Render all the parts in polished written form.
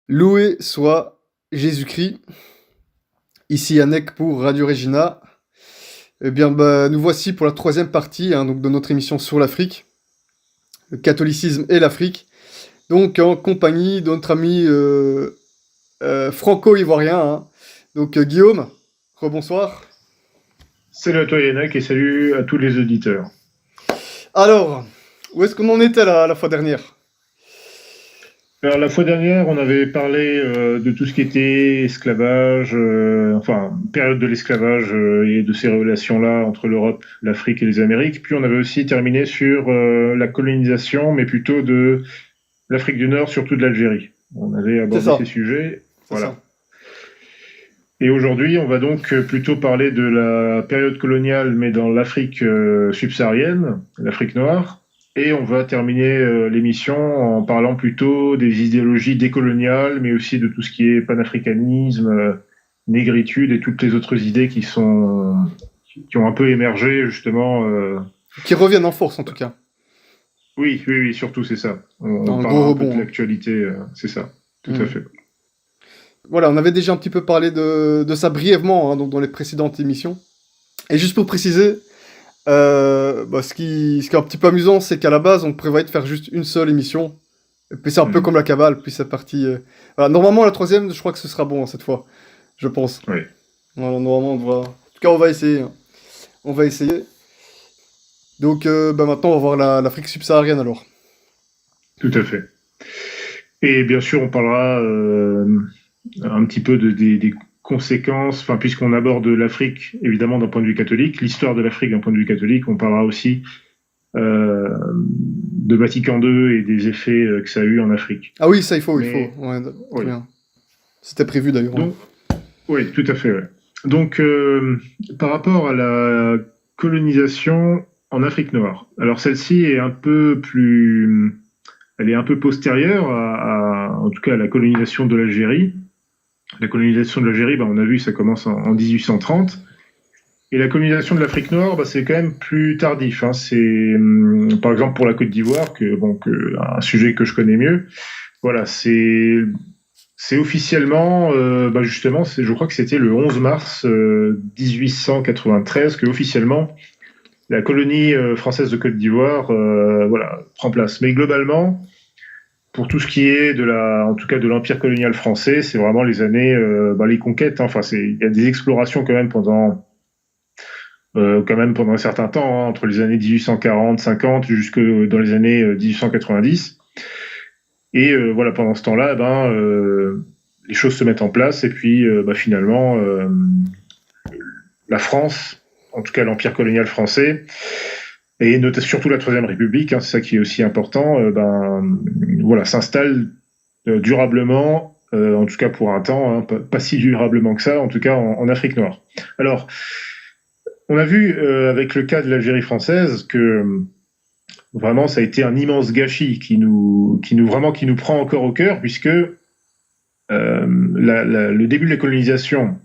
Loué soit Jésus-Christ. Ici Yannick pour Radio Regina. Eh bien, nous voici pour la troisième partie donc de notre émission sur l'Afrique, le catholicisme et l'Afrique. Donc, en compagnie de notre ami franco-ivoirien. Donc, Guillaume, rebonsoir. Salut à toi Yannick et salut à tous les auditeurs. Alors, où est-ce qu'on en était la fois dernière? Alors la fois dernière, on avait parlé de tout ce qui était esclavage, période de l'esclavage et de ces relations-là entre l'Europe, l'Afrique et les Amériques. Puis on avait aussi terminé sur la colonisation, mais plutôt de l'Afrique du Nord, surtout de l'Algérie. On avait C'est abordé ça, ces sujets. c'est ça. Voilà. Et aujourd'hui, on va donc plutôt parler de la période coloniale, mais dans l'Afrique subsaharienne, l'Afrique noire. Et on va terminer l'émission en parlant plutôt des idéologies décoloniales, mais aussi de tout ce qui est panafricanisme, négritude et toutes les autres idées qui ont un peu émergé justement. Qui reviennent en force, en tout cas. Oui, surtout c'est ça. On Un gros parlera un peu de rebond. l'actualité, c'est ça, tout à fait. Voilà, on avait déjà un petit peu parlé de ça brièvement donc dans les précédentes émissions. Et juste pour préciser, ce qui est un petit peu amusant, c'est qu'à la base, on prévoyait de faire juste une seule émission. Et puis c'est un peu Mhm. comme la cabale, puis c'est parti. Voilà, normalement, la troisième, je crois que ce sera bon cette fois. Je pense. Oui, Voilà, normalement, on devra. En tout cas, on va essayer. On va essayer. Donc, maintenant, on va voir l'Afrique subsaharienne alors. tout à fait. Et bien sûr, on parlera un petit peu des conséquences, enfin, puisqu'on aborde l'Afrique, évidemment, d'un point de vue catholique, l'histoire de l'Afrique d'un point de vue catholique, on parlera aussi de Vatican II et des effets que ça a eu en Afrique. Ah oui, ça, il faut, il faut. Mais, Ouais, très oui. bien. C'était prévu d'ailleurs. Ouais. Donc, oui, tout à fait, ouais. Donc, par rapport à la colonisation en Afrique noire, alors celle-ci est un peu plus, elle est un peu postérieure en tout cas, à la colonisation de l'Algérie. La colonisation de l'Algérie, on a vu, ça commence en 1830. Et la colonisation de l'Afrique noire, c'est quand même plus tardif. Hein. C'est, par exemple, pour la Côte d'Ivoire, un sujet que je connais mieux. Voilà, c'est officiellement, justement, je crois que c'était le 11 mars 1893 que officiellement la colonie française de Côte d'Ivoire, prend place. Mais globalement, pour tout ce qui est en tout cas de l'empire colonial français, c'est vraiment les années, les conquêtes. Hein. Enfin, il y a des explorations quand même pendant un certain temps, hein, entre les années 1840, 50, jusque dans les années 1890. Et voilà, pendant ce temps-là, les choses se mettent en place. Et puis, finalement, la France, en tout cas l'empire colonial français, et surtout la Troisième République, hein, c'est ça qui est aussi important, s'installe durablement, en tout cas pour un temps, hein, pas si durablement que ça, en tout cas en Afrique noire. Alors, on a vu avec le cas de l'Algérie française que vraiment ça a été un immense gâchis qui nous prend encore au cœur, puisque le début de la colonisation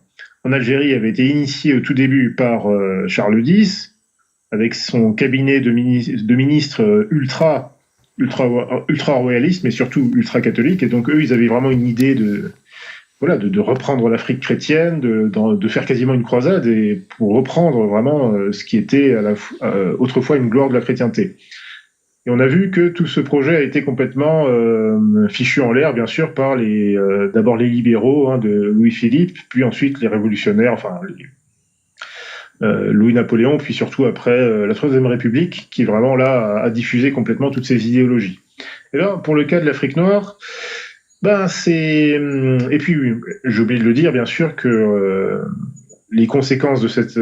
en Algérie avait été initié au tout début par Charles X, avec son cabinet de ministres ultra royalistes, mais surtout ultra catholiques. Et donc eux, ils avaient vraiment une idée de reprendre l'Afrique chrétienne, de faire quasiment une croisade et pour reprendre vraiment ce qui était autrefois une gloire de la chrétienté. Et on a vu que tout ce projet a été complètement fichu en l'air, bien sûr, par d'abord les libéraux, hein, de Louis-Philippe, puis ensuite les révolutionnaires, Louis-Napoléon, puis surtout après la Troisième République, qui vraiment là a diffusé complètement toutes ces idéologies. Et là, pour le cas de l'Afrique noire, et puis j'ai oublié de le dire, bien sûr, que les conséquences de cette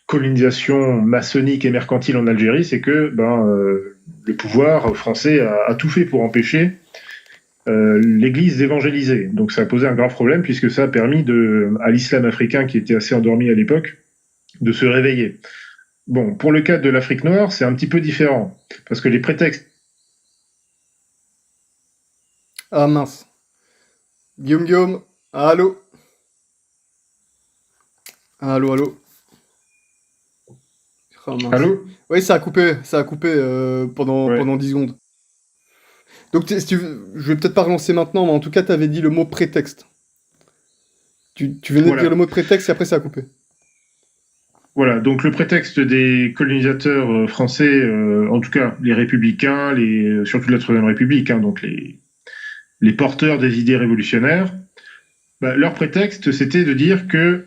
colonisation maçonnique et mercantile en Algérie, c'est que le pouvoir français a tout fait pour empêcher l'Église d'évangéliser. Donc ça a posé un grave problème, puisque ça a permis à l'islam africain, qui était assez endormi à l'époque, de se réveiller. Bon, pour le cas de l'Afrique noire, c'est un petit peu différent, parce que les prétextes... Ah mince. Guillaume. Allô. Allô, allô. Ah mince. Allô? Oui, ça a coupé pendant, Ouais. pendant 10 secondes. Donc, si tu je vais peut-être pas relancer maintenant, mais en tout cas, tu avais dit le mot prétexte. Tu venais de dire Voilà. le mot prétexte et après ça a coupé. Voilà, donc le prétexte des colonisateurs français, en tout cas les républicains, surtout de la Troisième République, hein, donc les porteurs des idées révolutionnaires, bah, leur prétexte c'était de dire que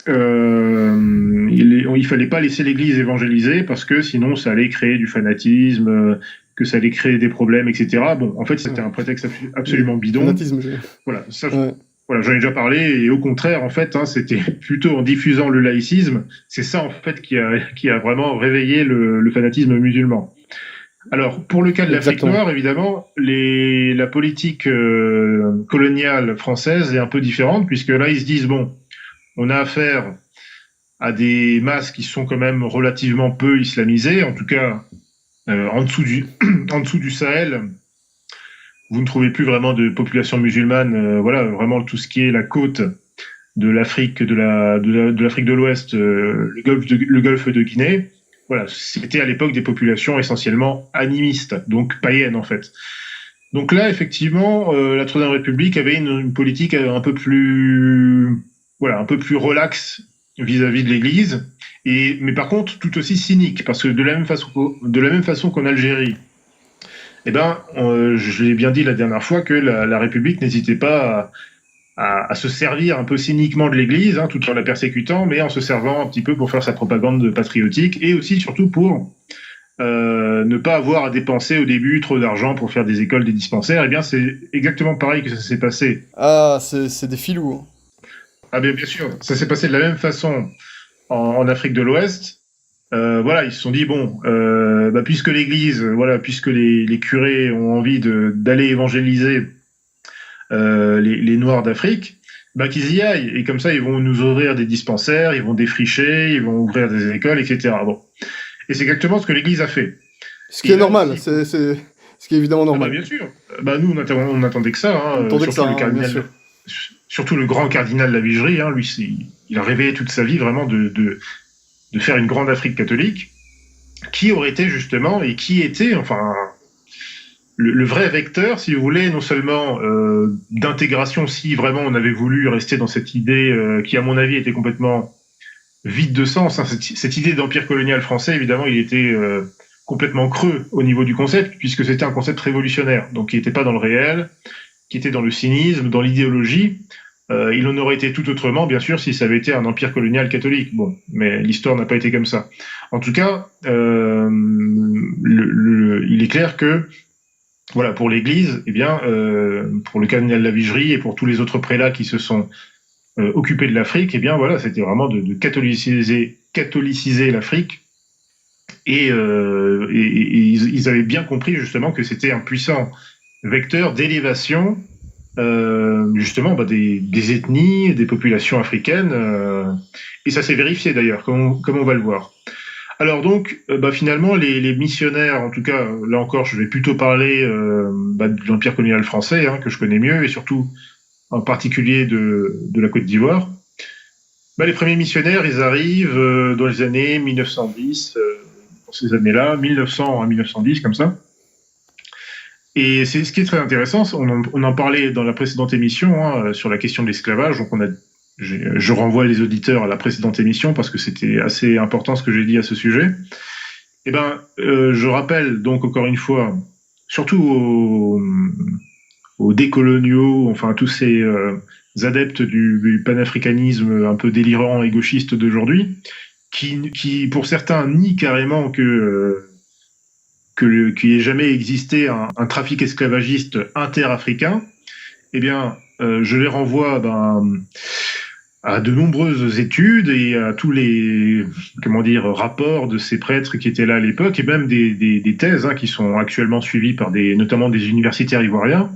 il fallait pas laisser l'Église évangéliser parce que sinon ça allait créer du fanatisme, que ça allait créer des problèmes, etc. Bon, en fait c'était Ouais. un prétexte absolument bidon. Fanatisme. Voilà, ça, Ouais. voilà, j'en ai déjà parlé, et au contraire, en fait, hein, c'était plutôt en diffusant le laïcisme, c'est ça, en fait, qui a vraiment réveillé le fanatisme musulman. Alors, pour le cas de l'Afrique Exactement. noire, évidemment, la politique coloniale française est un peu différente, puisque là, ils se disent, bon, on a affaire à des masses qui sont quand même relativement peu islamisées, en tout cas, en dessous en dessous du Sahel, vous ne trouvez plus vraiment de population musulmane. Voilà, vraiment tout ce qui est la côte de l'Afrique, de l'Afrique de l'Ouest, le golfe de Guinée. Voilà, c'était à l'époque des populations essentiellement animistes, donc païennes en fait. Donc là, effectivement, la Troisième République avait une politique un peu plus, voilà, un peu plus relaxe vis-à-vis de l'Église. Mais par contre, tout aussi cynique, parce que de la même façon qu'en Algérie, eh ben, je l'ai bien dit la dernière fois que la République n'hésitait pas à se servir un peu cyniquement de l'Église, hein, tout en la persécutant, mais en se servant un petit peu pour faire sa propagande patriotique et aussi surtout pour ne pas avoir à dépenser au début trop d'argent pour faire des écoles, des dispensaires. Eh bien, c'est exactement pareil que ça s'est passé. Ah, c'est des filous, hein. Ah bien sûr, ça s'est passé de la même façon en Afrique de l'Ouest. Voilà, ils se sont dit bon, bah, puisque l'Église, voilà, puisque les curés ont envie d'aller évangéliser les Noirs d'Afrique, bah, qu'ils y aillent. Et comme ça, ils vont nous ouvrir des dispensaires, ils vont défricher, ils vont ouvrir des écoles, etc. Bon. Et c'est exactement ce que l'Église a fait. Ce qui Et est là normal, aussi, c'est ce qui est évidemment ah bah normal. bien sûr. Bah nous, on attendait que ça, On hein, attendait que ça, hein, bien sûr. surtout le grand cardinal Lavigerie, hein, lui, il a rêvé toute sa vie vraiment de faire une grande Afrique catholique, qui aurait été justement, et qui était, enfin, le vrai vecteur, si vous voulez, non seulement d'intégration, si vraiment on avait voulu rester dans cette idée qui, à mon avis, était complètement vide de sens. Hein. Cette idée d'empire colonial français, évidemment, il était complètement creux au niveau du concept, puisque c'était un concept révolutionnaire, donc qui n'était pas dans le réel, qui était dans le cynisme, dans l'idéologie. Il en aurait été tout autrement, bien sûr, si ça avait été un empire colonial catholique. Bon, mais l'histoire n'a pas été comme ça. En tout cas, il est clair que voilà, pour l'Église, eh bien, pour le cardinal Lavigerie et pour tous les autres prélats qui se sont occupés de l'Afrique, eh bien, voilà, c'était vraiment de catholiciser l'Afrique. Et ils avaient bien compris justement que c'était un puissant vecteur d'élévation, justement, bah, des ethnies, des populations africaines. Et ça s'est vérifié d'ailleurs, comme on va le voir. Alors donc, bah, finalement, les missionnaires, en tout cas, là encore, je vais plutôt parler bah, de l'Empire colonial français, hein, que je connais mieux, et surtout en particulier de la Côte d'Ivoire. Bah, les premiers missionnaires, ils arrivent dans les années 1910, dans ces années-là, 1900 à 1910, comme ça. Et c'est ce qui est très intéressant, on en parlait dans la précédente émission hein, sur la question de l'esclavage, donc je renvoie les auditeurs à la précédente émission parce que c'était assez important ce que j'ai dit à ce sujet. Eh ben, je rappelle donc encore une fois, surtout aux décoloniaux, enfin à tous ces adeptes du panafricanisme un peu délirant et gauchiste d'aujourd'hui, qui pour certains nient carrément qu'il n'ait jamais existé un trafic esclavagiste interafricain. Eh bien, je les renvoie à de nombreuses études et à tous les rapports de ces prêtres qui étaient là à l'époque, et même des thèses hein, qui sont actuellement suivies par notamment des universitaires ivoiriens,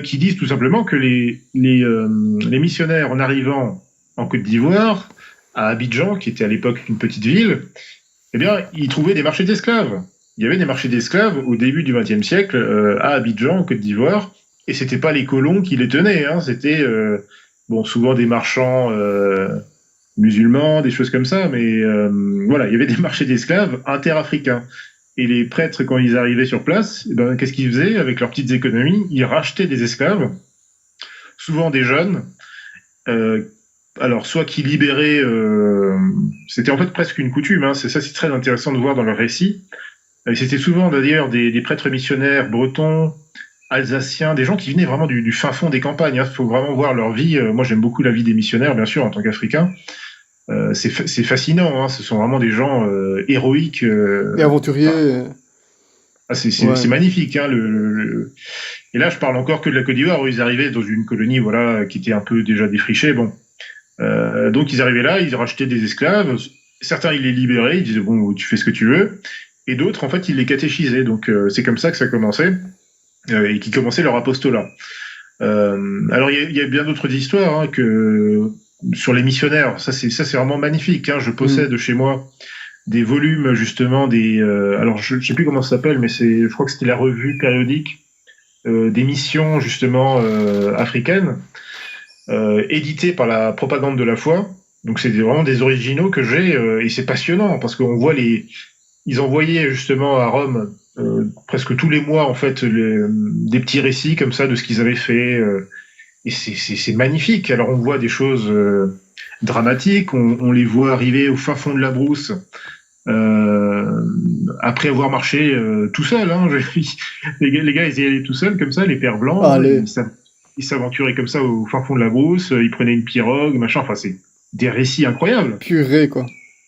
qui disent tout simplement que les missionnaires en arrivant en Côte d'Ivoire, à Abidjan, qui était à l'époque une petite ville, eh bien, ils trouvaient des marchés d'esclaves. Il y avait des marchés d'esclaves au début du XXe siècle à Abidjan, en Côte d'Ivoire, et c'était pas les colons qui les tenaient, hein, c'était souvent des marchands musulmans, des choses comme ça, mais voilà, il y avait des marchés d'esclaves interafricains. Et les prêtres, quand ils arrivaient sur place, qu'est-ce qu'ils faisaient avec leurs petites économies? Ils rachetaient des esclaves, souvent des jeunes. Euh, alors, soit qui libéraient, c'était en fait presque une coutume. Hein, c'est très intéressant de voir dans leur récit. C'était souvent d'ailleurs des prêtres missionnaires bretons, alsaciens, des gens qui venaient vraiment du fin fond des campagnes. Il faut vraiment voir leur vie. Moi, j'aime beaucoup la vie des missionnaires, bien sûr, en tant qu'Africain. C'est fascinant. Hein, ce sont vraiment des gens héroïques. Et aventuriers. C'est magnifique. Hein, Et là, je parle encore que de la Côte d'Ivoire, où ils arrivaient dans une colonie voilà, qui était un peu déjà défrichée. Bon. Donc, ils arrivaient là, ils rachetaient des esclaves. Certains, ils les libéraient, ils disaient, bon, tu fais ce que tu veux. Et d'autres, en fait, ils les catéchisaient. Donc, c'est comme ça que ça commençait. Et qui commençaient leur apostolat. Alors, il y a bien d'autres histoires hein, que sur les missionnaires. Ça, c'est vraiment magnifique. Hein. Je possède chez moi des volumes, justement, alors, je sais plus comment ça s'appelle, mais je crois que c'était la revue périodique des missions, justement, africaines, éditées par la propagande de la foi. Donc, c'est vraiment des originaux que j'ai, et c'est passionnant, parce qu'on voit ils envoyaient, justement, à Rome, presque tous les mois, en fait, des petits récits comme ça de ce qu'ils avaient fait. Et c'est magnifique. Alors, on voit des choses dramatiques. On les voit arriver au fin fond de la brousse après avoir marché tout seul. Hein. Les gars, ils y allaient tout seuls, comme ça, les pères blancs. Ils s'aventuraient comme ça au fin fond de la brousse. Ils prenaient une pirogue, machin. Enfin, c'est des récits incroyables. Purée, quoi.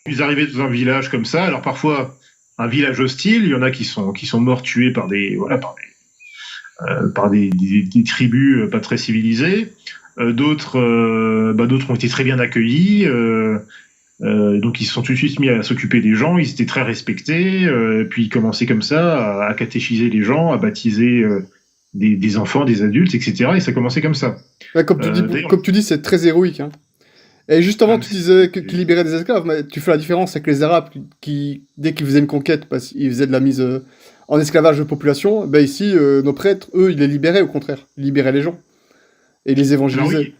Ils arrivaient dans un village comme ça. Alors, parfois, un village hostile, il y en a qui sont morts tués par des tribus pas très civilisées. D'autres ont été très bien accueillis. Donc ils se sont tout de suite mis à s'occuper des gens. Ils étaient très respectés. Puis ils commençaient comme ça à catéchiser les gens, à baptiser des enfants, des adultes, etc. Et ça commençait comme ça. Ouais, comme tu dis, c'est très héroïque. Hein. Et juste avant, tu disais qu'ils libéraient des esclaves, mais tu fais la différence avec les Arabes qui dès qu'ils faisaient une conquête, parce qu'ils faisaient de la mise en esclavage de population, ben ici, nos prêtres, eux, ils les libéraient au contraire. Ils libéraient les gens. Et ils les évangélisaient.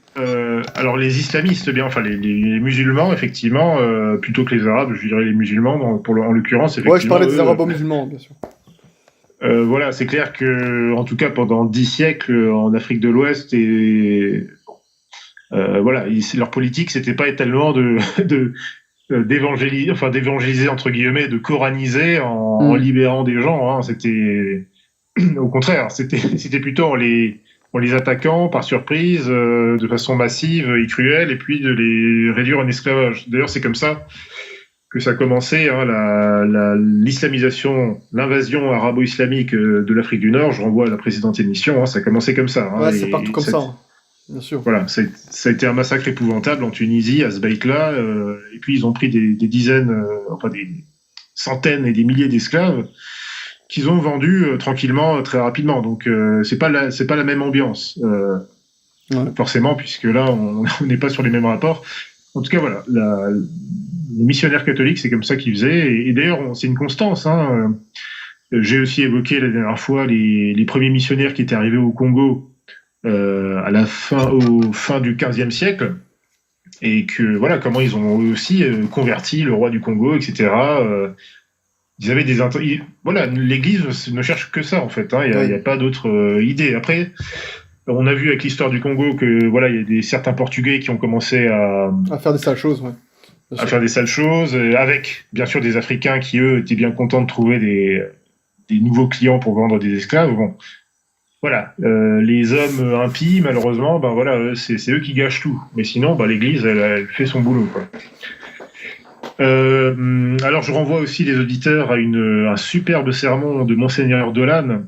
Alors les islamistes, bien, enfin les musulmans, effectivement, plutôt que les Arabes, je dirais les musulmans, en l'occurrence, effectivement. Ouais, je parlais des Arabo-musulmans, bien sûr. Voilà, c'est clair que, en tout cas, pendant 10 siècles, en Afrique de l'Ouest, et voilà, leur politique, c'était pas tellement d'évangéliser entre guillemets, de coraniser en libérant des gens. Hein, c'était au contraire, c'était plutôt en les attaquant par surprise, de façon massive et cruelle, et puis de les réduire en esclavage. D'ailleurs, c'est comme ça que ça a commencé, hein, l'islamisation, l'invasion arabo-islamique de l'Afrique du Nord. Je renvoie à la précédente émission, hein, ça a commencé comme ça. Hein, ouais, c'est partout comme ça, hein, bien sûr. Voilà, ça a été un massacre épouvantable en Tunisie, à Sbaïkla, et puis ils ont pris des dizaines, enfin des centaines et des milliers d'esclaves qu'ils ont vendus tranquillement, très rapidement. Donc c'est pas la même ambiance, forcément, puisque là on n'est pas sur les mêmes rapports. En tout cas, voilà, les missionnaires catholiques, c'est comme ça qu'ils faisaient. Et d'ailleurs, c'est une constance. Hein. J'ai aussi évoqué la dernière fois les premiers missionnaires qui étaient arrivés au Congo au fin du XVe siècle, et que voilà comment ils ont aussi converti le roi du Congo, etc. Ils avaient voilà, l'Église ne cherche que ça en fait. Hein. Il y a pas d'autre idée. Après, on a vu avec l'histoire du Congo que voilà, il y a certains Portugais qui ont commencé à faire des sales choses, ouais. À faire des sales choses, avec bien sûr des Africains qui eux étaient bien contents de trouver des nouveaux clients pour vendre des esclaves. Bon, voilà, les hommes impies, malheureusement, ben voilà, c'est eux qui gâchent tout. Mais sinon, ben, l'Église, elle fait son boulot, quoi. Alors, je renvoie aussi les auditeurs à un superbe sermon de Monseigneur Dolan,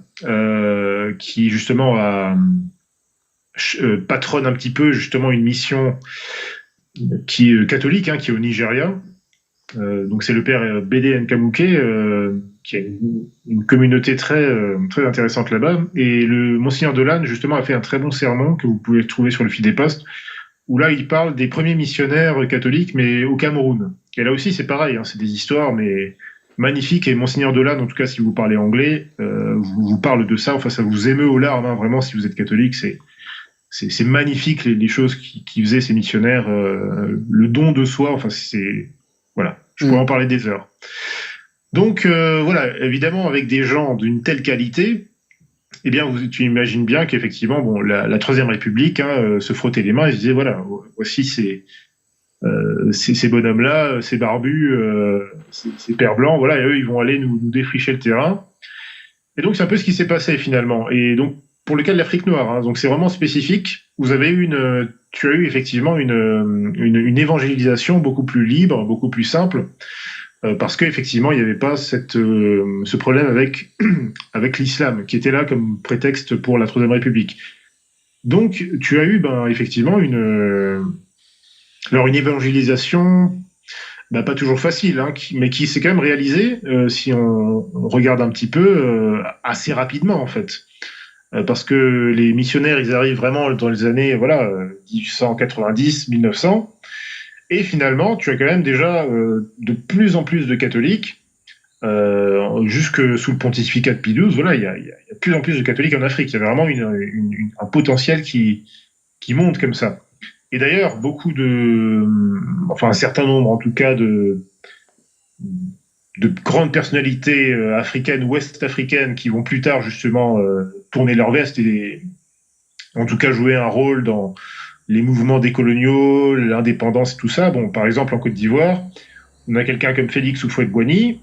qui justement patronne un petit peu justement une mission qui est catholique, hein, qui est au Nigeria. Donc c'est le père Bédé Nkamouké, qui a une communauté très intéressante là-bas. Et le Monseigneur Dolan, justement, a fait un très bon sermon que vous pouvez trouver sur le fil des postes, où là, il parle des premiers missionnaires catholiques, mais au Cameroun. Et là aussi, c'est pareil, hein, c'est des histoires, mais magnifiques. Et Monseigneur Dolan, en tout cas, si vous parlez anglais, vous parle de ça. Enfin, ça vous émeut aux larmes, hein, vraiment, si vous êtes catholique, c'est magnifique les choses qui faisaient ces missionnaires, le don de soi. Enfin, voilà, je pourrais en parler des heures. Donc voilà, évidemment, avec des gens d'une telle qualité, eh bien, tu imagines bien qu'effectivement, bon, la Troisième République se frottait les mains et se disait, voilà, voici ces bonhommes-là, ces barbus, ces pères blancs, voilà, et eux, ils vont aller nous défricher le terrain. Et donc, c'est un peu ce qui s'est passé finalement. Et donc, pour le cas de l'Afrique noire, hein, donc c'est vraiment spécifique. Tu as eu effectivement une évangélisation beaucoup plus libre, beaucoup plus simple, parce qu'effectivement, il n'y avait pas ce problème avec l'islam, qui était là comme prétexte pour la Troisième République. Donc, tu as eu effectivement une évangélisation, pas toujours facile, hein, mais qui s'est quand même réalisée, si on regarde un petit peu, assez rapidement en fait. Parce que les missionnaires, ils arrivent vraiment dans les années 1890, 1900, et finalement, tu as quand même déjà de plus en plus de catholiques, jusque sous le pontificat de Pie XII, voilà, il y a de plus en plus de catholiques en Afrique. Il y a vraiment un potentiel qui monte comme ça. Et d'ailleurs, un certain nombre en tout cas de grandes personnalités africaines, ouest-africaines, qui vont plus tard justement tourner leur veste et en tout cas jouer un rôle dans les mouvements décoloniaux, l'indépendance et tout ça. Bon, par exemple, en Côte d'Ivoire, on a quelqu'un comme Félix Houphouët-Boigny,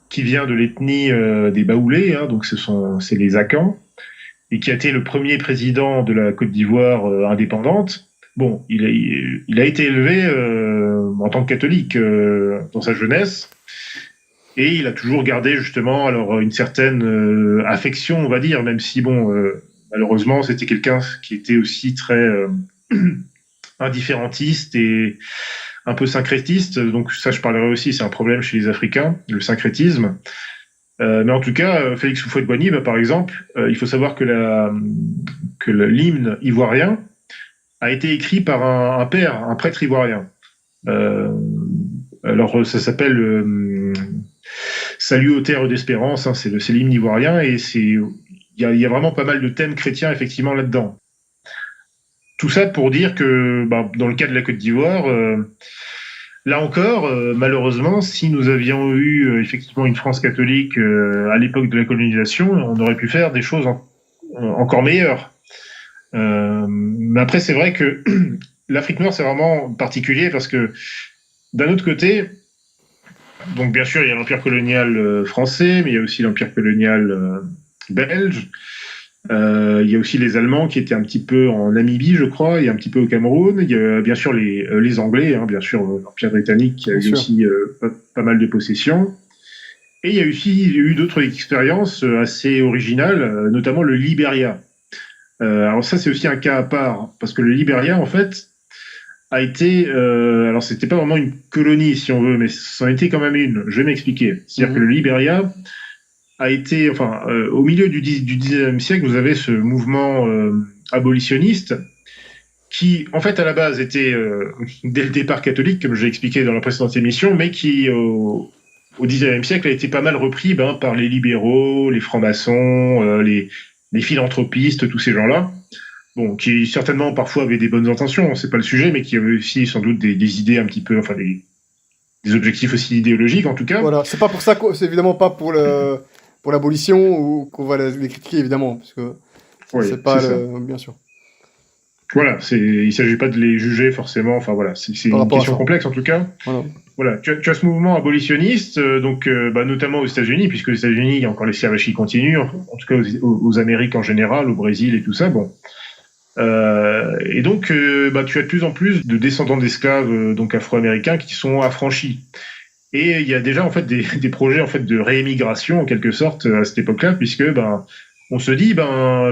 qui vient de l'ethnie des Baoulés, hein, donc c'est les Akans, et qui a été le premier président de la Côte d'Ivoire indépendante. Bon, il a été élevé en tant que catholique dans sa jeunesse, et il a toujours gardé justement alors une certaine affection, on va dire, même si malheureusement c'était quelqu'un qui était aussi très indifférentiste et un peu syncrétiste. Donc ça, je parlerai aussi, c'est un problème chez les Africains, le syncrétisme. Mais en tout cas, Félix Houphouët-Boigny, par exemple, il faut savoir que l'hymne ivoirien a été écrit par un père, un prêtre ivoirien. Alors, ça s'appelle Salut aux terres d'espérance, hein, c'est l'hymne ivoirien, et il y a vraiment pas mal de thèmes chrétiens, effectivement, là-dedans. Tout ça pour dire que, dans le cas de la Côte d'Ivoire, là encore, malheureusement, si nous avions eu effectivement une France catholique à l'époque de la colonisation, on aurait pu faire des choses encore meilleures. Mais après, c'est vrai que l'Afrique noire, c'est vraiment particulier parce que, d'un autre côté, donc bien sûr, il y a l'empire colonial français, mais il y a aussi l'empire colonial belge. Il y a aussi les Allemands qui étaient un petit peu en Namibie, je crois, et un petit peu au Cameroun. Il y a bien sûr les Anglais, hein, bien sûr, l'Empire britannique qui a eu aussi pas mal de possessions. Et il y a eu d'autres expériences assez originales, notamment le Liberia. Alors ça, c'est aussi un cas à part, parce que le Liberia, en fait, a été... alors c'était pas vraiment une colonie, si on veut, mais ça en était quand même une. Je vais m'expliquer. C'est-à-dire que le Liberia a été, au milieu du 19e siècle, vous avez ce mouvement abolitionniste qui, en fait, à la base, était dès le départ catholique, comme j'ai expliqué dans la précédente émission, mais qui, au 19e siècle, a été pas mal repris par les libéraux, les francs-maçons, les philanthropistes, tous ces gens-là. Bon, qui certainement parfois avaient des bonnes intentions, c'est pas le sujet, mais qui avaient aussi sans doute des idées un petit peu, des objectifs aussi idéologiques en tout cas. Voilà, c'est pas pour ça, c'est évidemment pas pour l'abolition ou qu'on va les critiquer évidemment, parce que c'est pas bien sûr. Voilà, il s'agit pas de les juger forcément. C'est une question complexe en tout cas. Voilà, tu as ce mouvement abolitionniste, notamment aux États-Unis, puisque aux États-Unis il y a encore l'esclavage qui continue, en tout cas aux Amériques en général, au Brésil et tout ça. Bon. Et donc, tu as de plus en plus de descendants d'esclaves afro-américains qui sont affranchis. Et il y a déjà en fait des projets en fait de réémigration en quelque sorte à cette époque-là, puisque on se dit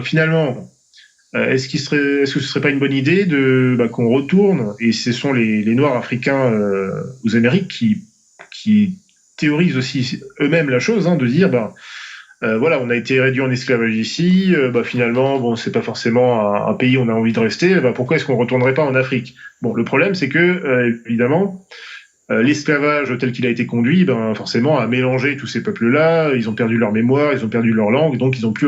finalement est-ce que ce serait pas une bonne idée qu'on retourne, et ce sont les Noirs africains aux Amériques qui théorisent aussi eux-mêmes la chose, de dire on a été réduit en esclavage ici, finalement, c'est pas forcément un pays où on a envie de rester, pourquoi est-ce qu'on retournerait pas en Afrique? Bon, le problème, c'est que, évidemment, l'esclavage tel qu'il a été conduit, forcément, a mélangé tous ces peuples-là, ils ont perdu leur mémoire, ils ont perdu leur langue, donc ils ont plus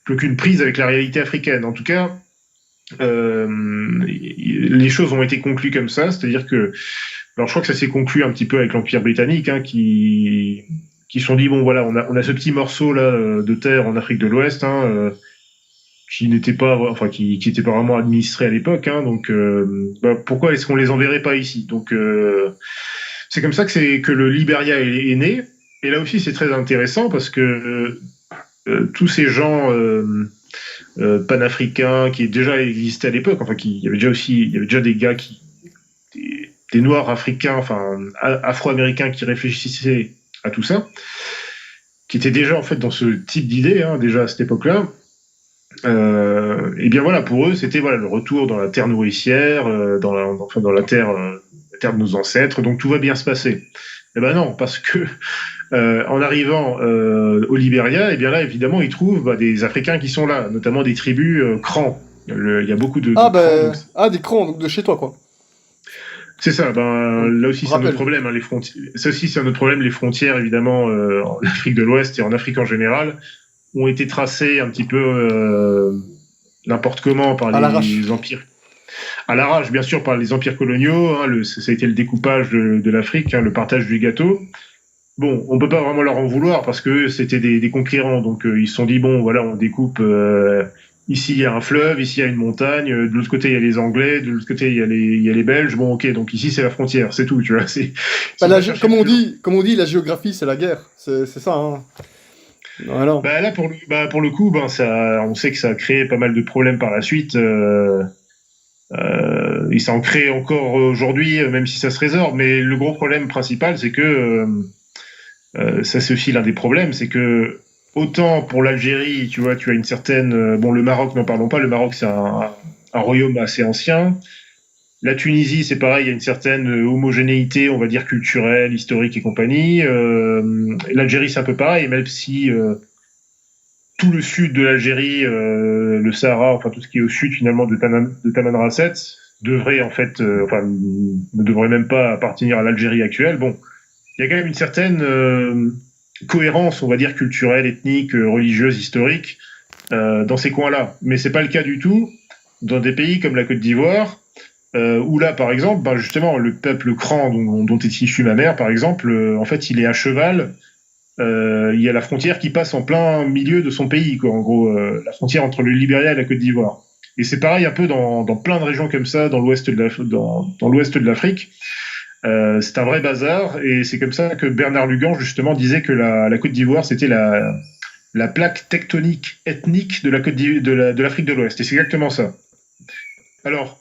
aucune prise avec la réalité africaine. En tout cas, les choses ont été conclues comme ça, c'est-à-dire que Alors je crois que ça s'est conclu un petit peu avec l'Empire britannique, hein, qui se sont dit bon voilà, on a ce petit morceau là de terre en Afrique de l'Ouest, hein, qui n'était pas, enfin qui était pas vraiment administré à l'époque, hein, donc pourquoi est-ce qu'on les enverrait pas ici? Donc c'est comme ça que le Liberia est né. Et là aussi c'est très intéressant parce que tous ces gens panafricains qui déjà existaient à l'époque, enfin il y avait déjà des gars des Noirs africains, enfin afro-américains qui réfléchissaient à tout ça, qui étaient déjà en fait dans ce type d'idée, hein, déjà à cette époque-là. Et bien voilà, pour eux, c'était voilà le retour dans la terre nourricière, dans la terre de nos ancêtres, donc tout va bien se passer. Eh ben non, parce que en arrivant au Libéria, et bien là, évidemment, ils trouvent des Africains qui sont là, notamment des tribus Krans. Il y a beaucoup de Ah, Krans, donc des crans, donc de chez toi, quoi. c'est ça. Là aussi, c'est un autre Rappel. problème. Hein, les frontières. Ça aussi, c'est un autre problème. Les frontières, évidemment, en Afrique de l'Ouest et en Afrique en général, ont été tracées un petit peu n'importe comment par À l'arrache. les empires. À l'arrache, bien sûr, par les empires coloniaux. Hein, ça a été le découpage de l'Afrique, hein, le partage du gâteau. Bon, on peut pas vraiment leur en vouloir parce que c'était des conquérants. Donc, ils se sont dit, bon, voilà, on découpe. Ici, il y a un fleuve, ici, il y a une montagne. De l'autre côté, il y a les Anglais. De l'autre côté, il y a les Belges. Bon, ok, donc ici, c'est la frontière. C'est tout, tu vois. Ils sont pas cherchés plus loin. Comme on dit, la géographie, c'est la guerre. C'est ça, hein. Voilà. Là, pour le coup, on sait que ça a créé pas mal de problèmes par la suite. Et ça en crée encore aujourd'hui, même si ça se résorbe. Mais le gros problème principal, c'est que ça c'est aussi l'un des problèmes, c'est que autant pour l'Algérie, tu vois, tu as une certaine. Bon, le Maroc, n'en parlons pas. Le Maroc, c'est un royaume assez ancien. La Tunisie, c'est pareil, il y a une certaine homogénéité, on va dire culturelle, historique et compagnie. L'Algérie, c'est un peu pareil, même si tout le sud de l'Algérie, le Sahara, enfin tout ce qui est au sud finalement de Tamanrasset, devrait en fait, ne devrait même pas appartenir à l'Algérie actuelle. Bon, il y a quand même une certaine cohérence, on va dire culturelle, ethnique, religieuse, historique dans ces coins-là. Mais c'est pas le cas du tout dans des pays comme la Côte d'Ivoire, où là, par exemple, justement, le peuple Kran dont est issue ma mère, par exemple, en fait, il est à cheval. Il y a la frontière qui passe en plein milieu de son pays, quoi. En gros, la frontière entre le Libéria et la Côte d'Ivoire. Et c'est pareil un peu dans plein de régions comme ça, dans l'ouest de l'Afrique. C'est un vrai bazar, et c'est comme ça que Bernard Lugan justement disait que la Côte d'Ivoire c'était la plaque tectonique ethnique de l'Afrique de l'Ouest. Et c'est exactement ça. Alors,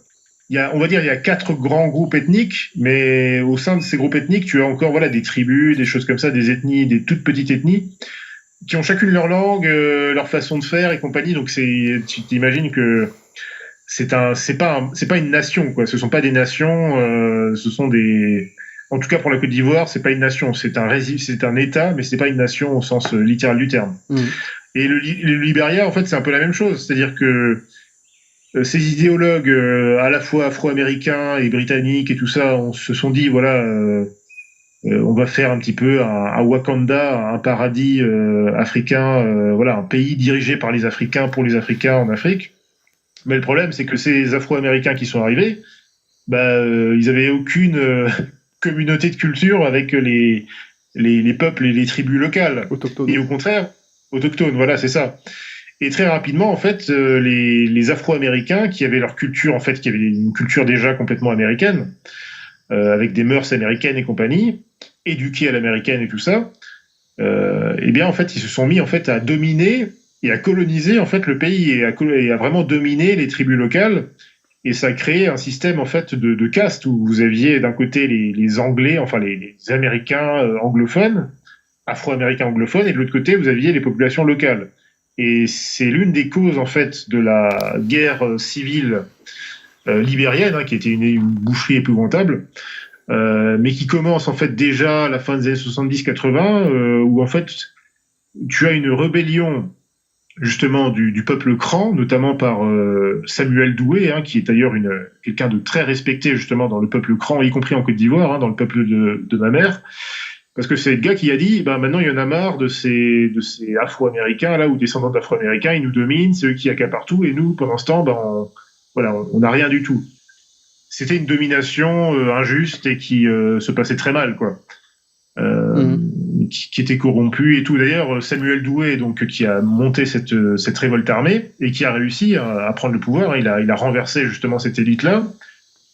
on va dire, il y a 4 grands groupes ethniques, mais au sein de ces groupes ethniques, tu as encore voilà des tribus, des choses comme ça, des ethnies, des toutes petites ethnies, qui ont chacune leur langue, leur façon de faire et compagnie. Donc tu t'imagines que c'est pas une nation, quoi. Ce sont pas des nations, ce sont des. En tout cas pour la Côte d'Ivoire, c'est pas une nation, c'est un État, mais c'est pas une nation au sens littéral du terme. Et le Libéria, en fait, c'est un peu la même chose, c'est-à-dire que ces idéologues à la fois afro-américains et britanniques et tout ça, on se sont dit voilà, on va faire un petit peu un Wakanda, un paradis africain, voilà, un pays dirigé par les Africains pour les Africains en Afrique. Mais le problème, c'est que ces Afro-Américains qui sont arrivés, ils avaient aucune communauté de culture avec les peuples et les tribus locales. Autochtone. Et au contraire, autochtones, voilà, c'est ça. Et très rapidement, en fait, les Afro-Américains qui avaient leur culture, en fait, qui avaient une culture déjà complètement américaine, avec des mœurs américaines et compagnie, éduqués à l'américaine et tout ça, eh bien, en fait, ils se sont mis en fait à dominer et à coloniser en fait le pays et à vraiment dominer les tribus locales. Et ça a créé un système en fait de caste où vous aviez d'un côté les Anglais, enfin les Américains anglophones, Afro-Américains anglophones, et de l'autre côté vous aviez les populations locales. Et c'est l'une des causes en fait de la guerre civile libérienne, hein, qui était une boucherie épouvantable, mais qui commence en fait déjà à la fin des années 70-80, où en fait tu as une rébellion justement du peuple Kran, notamment par Samuel Doué, hein, qui est d'ailleurs quelqu'un de très respecté justement dans le peuple Kran, y compris en Côte d'Ivoire, hein, dans le peuple de ma mère. Parce que c'est le gars qui a dit, maintenant il y en a marre de ces Afro-Américains là ou descendants d'Afro-Américains, ils nous dominent, c'est eux qui accaparent tout, et nous pendant ce temps, on n'a rien du tout. c'était une domination injuste et qui se passait très mal, quoi. Qui était corrompu et tout. D'ailleurs, Samuel Doué, donc, qui a monté cette révolte armée et qui a réussi à prendre le pouvoir, hein, il a renversé justement cette élite-là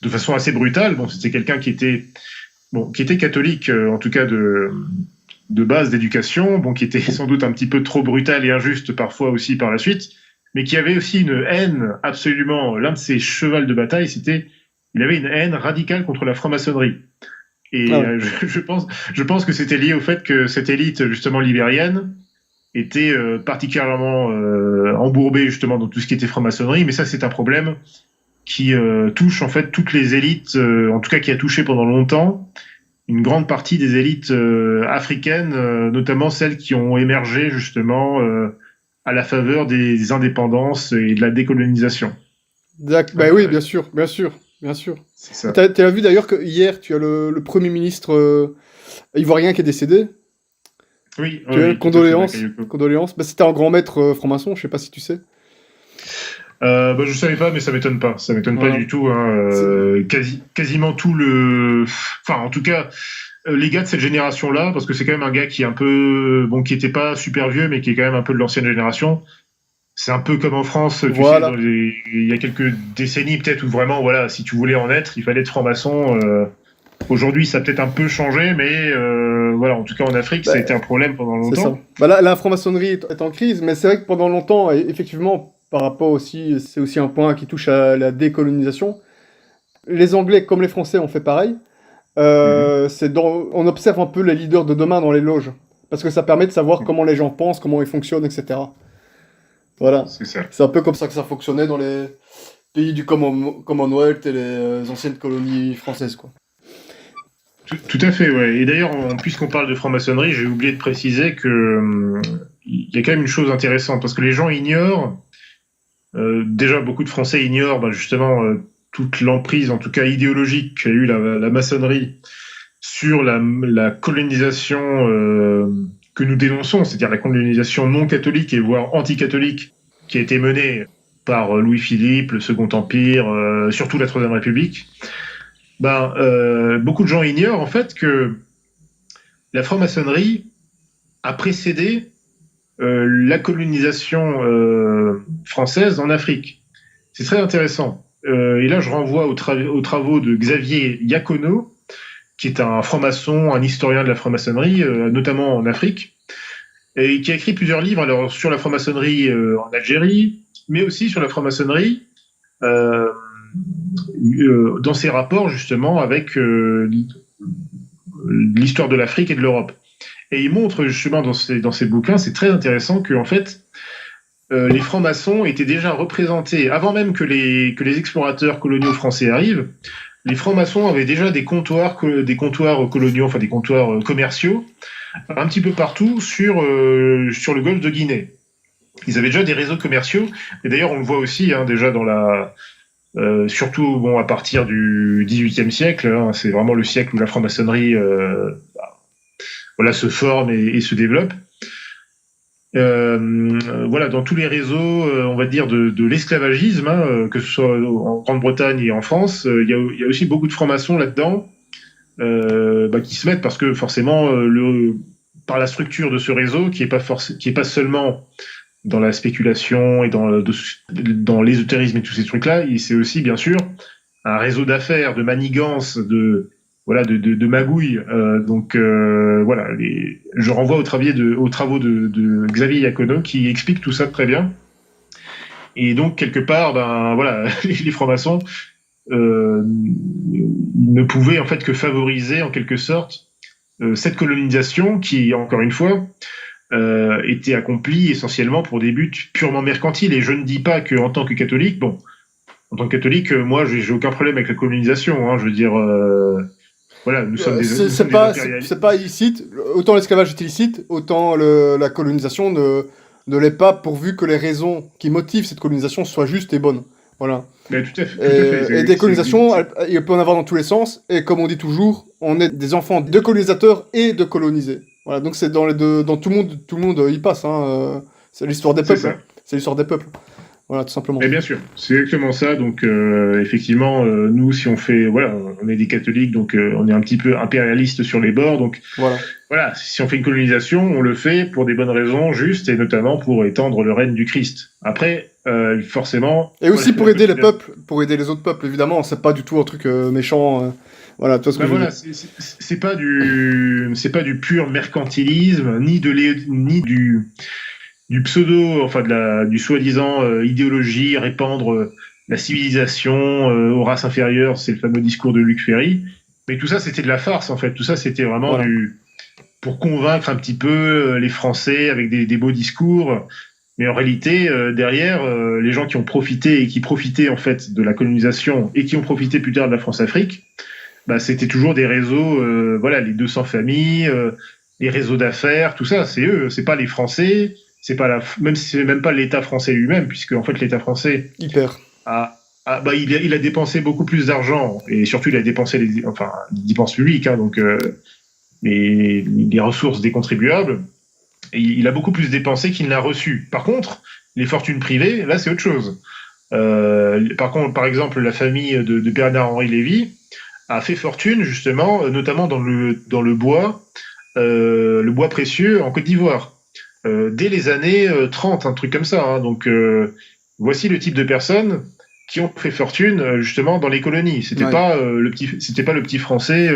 de façon assez brutale. Bon, c'était quelqu'un qui était catholique, en tout cas de base d'éducation, bon, qui était sans doute un petit peu trop brutal et injuste parfois aussi par la suite, mais qui avait aussi une haine absolument. L'un de ses chevals de bataille, il avait une haine radicale contre la franc-maçonnerie. Et je pense que c'était lié au fait que cette élite justement libérienne était particulièrement embourbée justement dans tout ce qui était franc-maçonnerie, mais ça c'est un problème qui touche en fait toutes les élites, en tout cas qui a touché pendant longtemps une grande partie des élites africaines, notamment celles qui ont émergé justement à la faveur des indépendances et de la décolonisation. Bah oui, bien sûr, bien sûr. Bien sûr. C'est ça. Tu as vu d'ailleurs que hier, tu as le Premier ministre ivoirien qui est décédé. Oui, condoléances. Condoléances. Bah, c'était un grand maître franc-maçon, je sais pas si tu sais. Je savais pas, mais ça m'étonne pas. Ça m'étonne pas du tout. Hein. Quasiment tout le... Enfin, en tout cas, les gars de cette génération-là, parce que c'est quand même un gars qui est un peu... Bon, qui était pas super vieux, mais qui est quand même un peu de l'ancienne génération. C'est un peu comme en France, tu sais, il y a quelques décennies peut-être où vraiment, voilà, si tu voulais en être, il fallait être franc-maçon. Aujourd'hui, ça a peut-être un peu changé, mais voilà, en tout cas en Afrique, ça a été un problème pendant longtemps. Bah là, la franc-maçonnerie est en crise, mais c'est vrai que pendant longtemps, effectivement, par rapport aussi, c'est aussi un point qui touche à la décolonisation. Les Anglais, comme les Français, ont fait pareil. On observe un peu les leaders de demain dans les loges, parce que ça permet de savoir comment les gens pensent, comment ils fonctionnent, etc. Voilà, c'est un peu comme ça que ça fonctionnait dans les pays du Commonwealth et les anciennes colonies françaises, quoi. Tout à fait, ouais. Et d'ailleurs, puisqu'on parle de franc-maçonnerie, j'ai oublié de préciser que il y a quand même une chose intéressante, parce que les gens ignorent, déjà beaucoup de Français ignorent justement toute l'emprise, en tout cas idéologique, qu'a eu la maçonnerie sur la colonisation que nous dénonçons, c'est-à-dire la colonisation non catholique et voire anti-catholique qui a été menée par Louis-Philippe, le Second Empire, surtout la Troisième République. Beaucoup de gens ignorent en fait que la franc-maçonnerie a précédé la colonisation française en Afrique. C'est très intéressant. Et là, je renvoie aux travaux de Xavier Iacono, qui est un franc-maçon, un historien de la franc-maçonnerie, notamment en Afrique, et qui a écrit plusieurs livres alors, sur la franc-maçonnerie en Algérie, mais aussi sur la franc-maçonnerie dans ses rapports justement avec l'histoire de l'Afrique et de l'Europe. Et il montre justement dans ses bouquins, c'est très intéressant qu'en fait, les francs-maçons étaient déjà représentés, avant même que les explorateurs coloniaux français arrivent. Les francs-maçons avaient déjà des comptoirs coloniaux, enfin des comptoirs commerciaux, un petit peu partout sur le golfe de Guinée. Ils avaient déjà des réseaux commerciaux, et d'ailleurs on le voit aussi déjà dans surtout à partir du XVIIIe siècle, c'est vraiment le siècle où la franc-maçonnerie se forme et se développe. Dans tous les réseaux, on va dire de l'esclavagisme, que ce soit en Grande-Bretagne et en France, il y a aussi beaucoup de francs-maçons là-dedans qui se mettent parce que forcément par la structure de ce réseau qui est pas seulement dans la spéculation et dans l'ésotérisme et tous ces trucs-là, c'est aussi bien sûr un réseau d'affaires, de manigance, de magouilles. Je renvoie aux travaux de Xavier Iacono qui explique tout ça très bien. Et donc, quelque part, les francs-maçons ne pouvaient en fait que favoriser en quelque sorte cette colonisation qui, encore une fois, était accomplie essentiellement pour des buts purement mercantiles. Et je ne dis pas qu'en tant que catholique, en tant que catholique, moi, j'ai aucun problème avec la colonisation. Je veux dire, nous sommes des c'est pas illicite. Autant l'esclavage est illicite, autant la colonisation ne l'est pas, pourvu que les raisons qui motivent cette colonisation soient justes et bonnes. Voilà. Mais tout à fait. Et des colonisations, il peut en avoir dans tous les sens. Et comme on dit toujours, on est des enfants de colonisateurs et de colonisés. Voilà. Donc c'est dans les deux, dans tout le monde y passe. C'est l'histoire des peuples. C'est l'histoire des peuples. Voilà, tout simplement. Et bien sûr, c'est exactement ça. Donc, effectivement, nous, si on fait, voilà, on est des catholiques, donc on est un petit peu impérialiste sur les bords. Donc, Voilà. voilà, si on fait une colonisation, on le fait pour des bonnes raisons, justes, et notamment pour étendre le règne du Christ. Après, forcément. Et aussi Voilà, pour aider les peuples, pour aider les autres peuples, évidemment. C'est pas du tout un truc méchant. Voilà, tu vois ce que je veux voilà, dire. c'est pas du pur mercantilisme, ni du pseudo, enfin du soi-disant idéologie, répandre la civilisation aux races inférieures, c'est le fameux discours de Luc Ferry. Mais tout ça, c'était de la farce en fait. Tout ça, c'était vraiment Voilà. pour convaincre un petit peu les Français avec des beaux discours. Mais en réalité, derrière, les gens qui ont profité et qui profitaient en fait de la colonisation et qui ont profité plus tard de la France-Afrique, bah, c'était toujours des réseaux, voilà, les 200 familles, les réseaux d'affaires, tout ça, c'est eux, c'est pas les Français, c'est pas même si c'est même pas l'État français lui-même, puisque en fait l'État français Hyper. bah, il a dépensé beaucoup plus d'argent et surtout il a dépensé les dépenses publiques, hein, donc les ressources des contribuables. Et il a beaucoup plus dépensé qu'il n'a reçu. Par contre, les fortunes privées, là, c'est autre chose. Par contre, par exemple, la famille de Bernard-Henri Lévy a fait fortune, justement, notamment dans le bois précieux en Côte d'Ivoire, dès les années 30, un truc comme ça. Hein. Donc, voici le type de personnes qui ont fait fortune, justement, dans les colonies. C'était pas le petit Français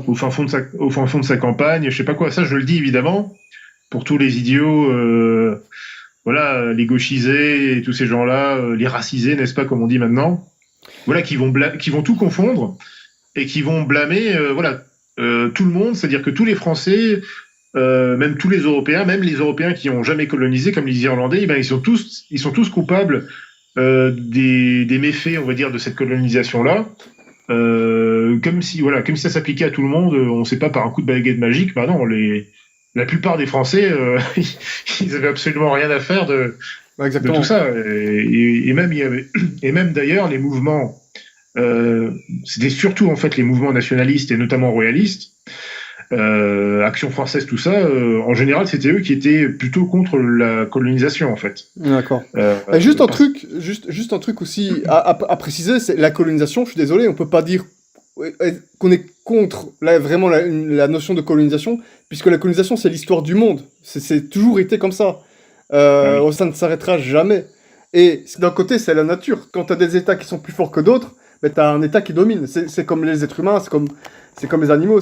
au fin fond de sa campagne, je sais pas quoi. Ça, je le dis, évidemment, pour tous les idiots, voilà, les gauchisés et tous ces gens-là, les racisés, n'est-ce pas, comme on dit maintenant, voilà, qui vont tout confondre et qui vont blâmer, voilà, tout le monde, c'est-à-dire que tous les Français, même tous les Européens, même les Européens qui ont jamais colonisé, comme les Irlandais, eh ben, ils sont tous coupables des méfaits, on va dire, de cette colonisation-là. Comme si ça s'appliquait à tout le monde, on ne sait pas par un coup de baguette magique. Bah non, la plupart des Français, ils avaient absolument rien à faire de tout ça. Et même d'ailleurs, les mouvements, c'était surtout en fait les mouvements nationalistes et notamment royalistes, Action française, tout ça, en général, c'était eux qui étaient plutôt contre la colonisation, en fait. D'accord. Juste un truc aussi à préciser, c'est la colonisation. Je suis désolé, on peut pas dire qu'on est contre vraiment la notion de colonisation, puisque la colonisation, c'est l'histoire du monde. C'est toujours été comme ça. Ça ne s'arrêtera jamais. Et d'un côté, c'est la nature. Quand tu as des États qui sont plus forts que d'autres, ben, tu as un État qui domine. C'est comme les êtres humains, c'est comme les animaux.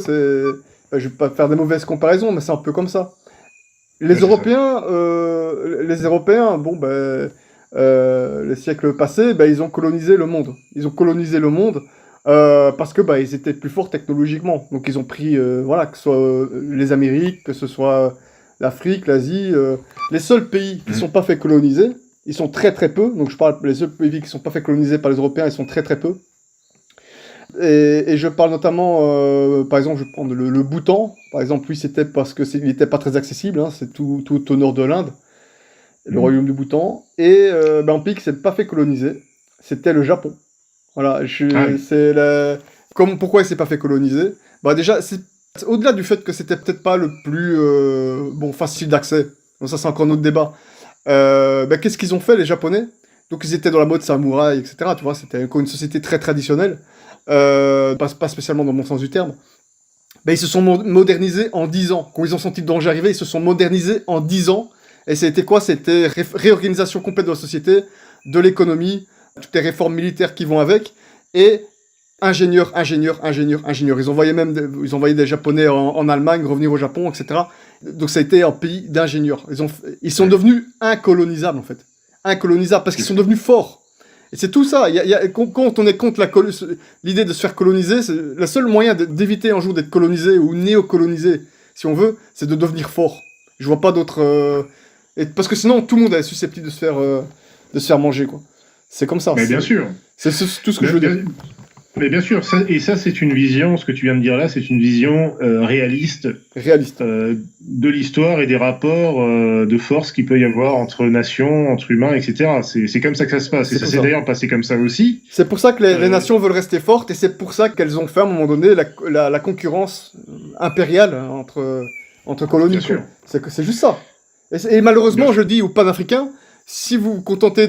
Je vais pas faire des mauvaises comparaisons, mais c'est un peu comme ça. Les Européens, bon, ben, les siècles passés, ben, ils ont colonisé le monde. Ils ont colonisé le monde parce que ben, ils étaient plus forts technologiquement. Donc ils ont pris, voilà, que ce soit les Amériques, que ce soit l'Afrique, l'Asie. Les seuls pays qui ne sont pas fait coloniser, ils sont très très peu. Donc je parle les seuls pays qui ne sont pas fait coloniser par les Européens, ils sont très très peu. Et je parle notamment, par exemple, je vais prendre le Bhoutan. Par exemple, lui, c'était parce qu'il n'était pas très accessible. Hein, c'est tout au nord de l'Inde, le royaume du Bhoutan. Et un pays qui ne s'est pas fait coloniser, c'était le Japon. Voilà, pourquoi il ne s'est pas fait coloniser? Bah, déjà, c'est au-delà du fait que c'était peut-être pas le plus facile d'accès. Donc ça, c'est encore un autre débat. Qu'est-ce qu'ils ont fait, les Japonais? Donc ils étaient dans la mode samouraï, etc. Tu vois, c'était encore une société très traditionnelle. Pas spécialement dans le bon sens du terme. Ils se sont modernisés en 10 ans. Quand ils ont senti le danger arriver, ils se sont modernisés en 10 ans. Et c'était quoi? C'était réorganisation complète de la société, de l'économie, toutes les réformes militaires qui vont avec, et ingénieurs. Ils envoyaient des Japonais en Allemagne, revenir au Japon, etc. Donc ça a été un pays d'ingénieurs. Ils sont devenus incolonisables, en fait. Incolonisables, parce qu'ils sont devenus forts. Et c'est tout ça. Quand on est contre l'idée de se faire coloniser, le seul moyen d'éviter un jour d'être colonisé ou néocolonisé, si on veut, c'est de devenir fort. Je vois pas d'autre... parce que sinon, tout le monde est susceptible de se faire manger, quoi. C'est comme ça. Mais bien sûr. C'est tout ce que je veux dire. Mais bien sûr, ça c'est une vision, ce que tu viens de dire là, c'est une vision réaliste de l'histoire et des rapports de force qu'il peut y avoir entre nations, entre humains, etc. C'est comme ça que ça se passe. Et ça s'est d'ailleurs passé comme ça aussi. C'est pour ça que les nations veulent rester fortes, et c'est pour ça qu'elles ont fait à un moment donné la concurrence impériale entre colonies. Bien sûr. C'est juste ça. Et malheureusement, je dis aux panafricains Si vous vous contentez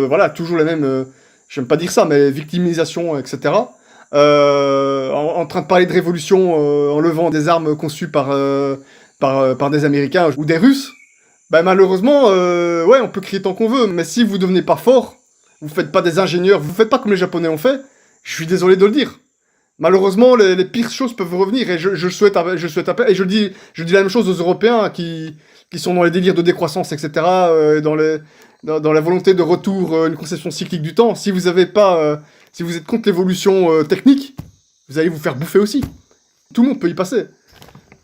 voilà, toujours la même, j'aime pas dire ça, mais victimisation, etc., en train de parler de révolution en levant des armes conçues par des Américains ou des Russes, bah malheureusement, ouais, on peut crier tant qu'on veut, mais si vous devenez pas fort, vous faites pas des ingénieurs, vous faites pas comme les Japonais ont fait, je suis désolé de le dire. Malheureusement, les pires choses peuvent revenir, et je souhaite et je dis la même chose aux Européens qui sont dans les délires de décroissance, etc., dans la volonté de retour, une conception cyclique du temps. Si vous avez pas, si vous êtes contre l'évolution technique, vous allez vous faire bouffer aussi. Tout le monde peut y passer.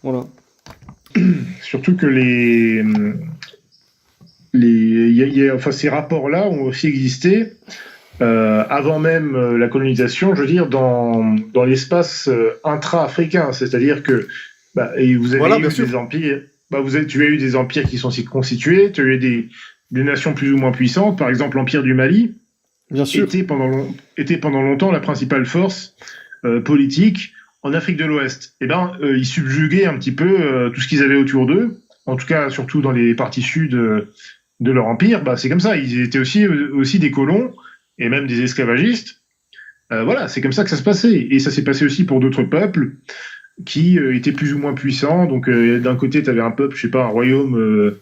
Voilà. Surtout que enfin, ces rapports-là ont aussi existé avant même la colonisation, je veux dire, dans l'espace intra-africain. C'est-à-dire que et vous avez Voilà, eu bien sûr. des empires, tu as eu des empires qui sont constitués, tu as eu des nations plus ou moins puissantes. Par exemple, l'empire du Mali Bien sûr. était pendant longtemps la principale force politique en Afrique de l'Ouest. Ils subjuguaient un petit peu tout ce qu'ils avaient autour d'eux, en tout cas surtout dans les parties sud de leur empire. C'est comme ça, ils étaient aussi des colons et même des esclavagistes. Voilà, c'est comme ça que ça se passait. Et ça s'est passé aussi pour d'autres peuples qui étaient plus ou moins puissants. Donc d'un côté, tu avais un peuple, je sais pas, un royaume,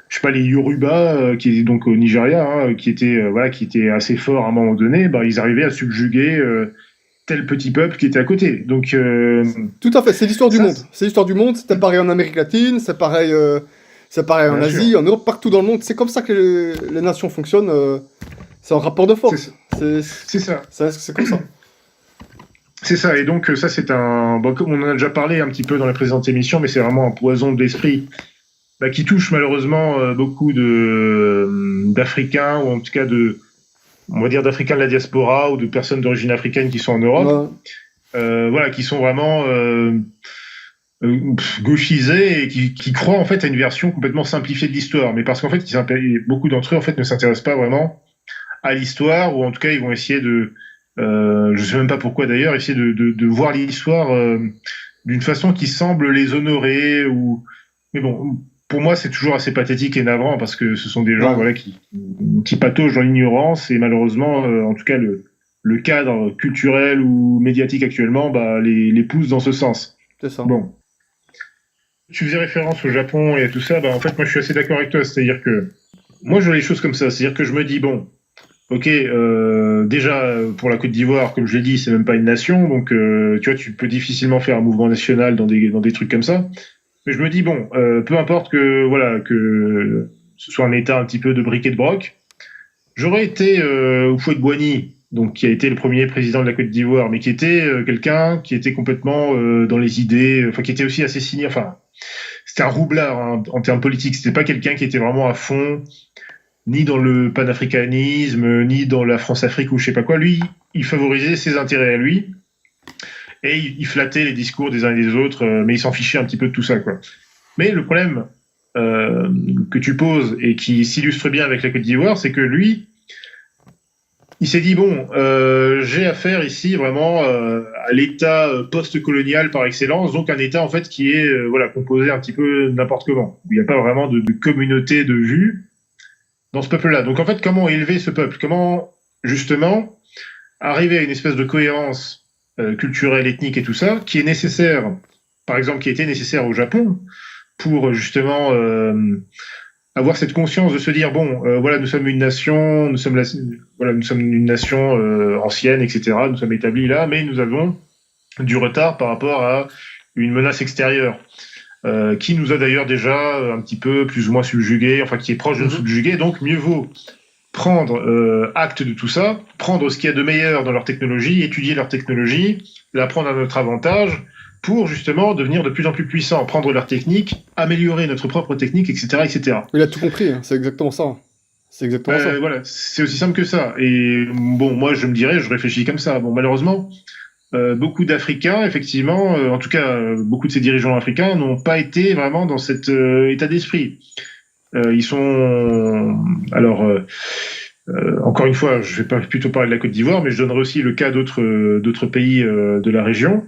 je sais pas, les Yoruba, qui étaient donc au Nigeria, hein, qui étaient assez forts à un moment donné. Ils arrivaient à subjuguer tel petit peuple qui était à côté. Donc tout à fait, c'est l'histoire du ça, monde. C'est l'histoire du monde, c'est pareil en Amérique latine, c'est pareil en bien Asie, sûr. en Europe, partout dans le monde. C'est comme ça que les nations fonctionnent. C'est un rapport de force. C'est ça. C'est comme ça. C'est ça, et donc ça c'est comme on en a déjà parlé un petit peu dans la précédente émission, mais c'est vraiment un poison de l'esprit qui touche malheureusement beaucoup d'Africains, ou en tout cas on va dire d'Africains de la diaspora, ou de personnes d'origine africaine qui sont en Europe, voilà, qui sont vraiment gauchisés et qui croient en fait à une version complètement simplifiée de l'histoire, mais parce qu'en fait beaucoup d'entre eux en fait ne s'intéressent pas vraiment à l'histoire, ou en tout cas ils vont essayer je sais même pas pourquoi d'ailleurs, essayer de voir l'histoire d'une façon qui semble les honorer, mais bon, pour moi c'est toujours assez pathétique et navrant, parce que ce sont des gens voilà qui pataugent dans l'ignorance, et malheureusement en tout cas le cadre culturel ou médiatique actuellement les pousse dans ce sens. C'est ça. Bon. Tu faisais référence au Japon et à tout ça, en fait moi je suis assez d'accord avec toi, c'est-à-dire que moi je vois les choses comme ça, c'est-à-dire que je me dis bon, ok, déjà pour la Côte d'Ivoire, comme je l'ai dit, c'est même pas une nation, donc tu vois, tu peux difficilement faire un mouvement national dans des trucs comme ça. Mais je me dis bon, peu importe que ce soit un État un petit peu de bric et de broc, j'aurais été Houphouët-Boigny, donc qui a été le premier président de la Côte d'Ivoire, mais qui était quelqu'un qui était complètement dans les idées, enfin qui était aussi assez signé, enfin c'était un roublard hein, en termes politiques, c'était pas quelqu'un qui était vraiment à fond ni dans le panafricanisme, ni dans la France-Afrique ou je sais pas quoi. Lui, il favorisait ses intérêts à lui, et il flattait les discours des uns et des autres, mais il s'en fichait un petit peu de tout ça, quoi. Mais le problème que tu poses, et qui s'illustre bien avec la Côte d'Ivoire, c'est que lui, il s'est dit, bon, j'ai affaire ici vraiment à l'État post-colonial par excellence, donc un État en fait qui est composé un petit peu n'importe comment. Il n'y a pas vraiment de communauté de vue dans ce peuple-là. Donc en fait, comment élever ce peuple? Comment justement arriver à une espèce de cohérence culturelle, ethnique et tout ça, qui est nécessaire, par exemple, qui était nécessaire au Japon, pour justement avoir cette conscience de se dire bon, voilà, nous sommes une nation, nous sommes une nation ancienne, etc. Nous sommes établis là, mais nous avons du retard par rapport à une menace extérieure. Qui nous a d'ailleurs déjà un petit peu plus ou moins subjugués, enfin qui est proche de nous subjuguer, donc mieux vaut prendre acte de tout ça, prendre ce qu'il y a de meilleur dans leur technologie, étudier leur technologie, la prendre à notre avantage, pour justement devenir de plus en plus puissants, prendre leur technique, améliorer notre propre technique, etc. etc. Il a tout compris, hein. C'est exactement ça. C'est exactement ça. Voilà, c'est aussi simple que ça. Et bon, moi je me dirais, je réfléchis comme ça. Bon, malheureusement, beaucoup d'Africains, effectivement, en tout cas, beaucoup de ces dirigeants africains n'ont pas été vraiment dans cet état d'esprit. Ils sont... Alors, encore une fois, je vais pas plutôt parler de la Côte d'Ivoire, mais je donnerai aussi le cas d'autres pays de la région.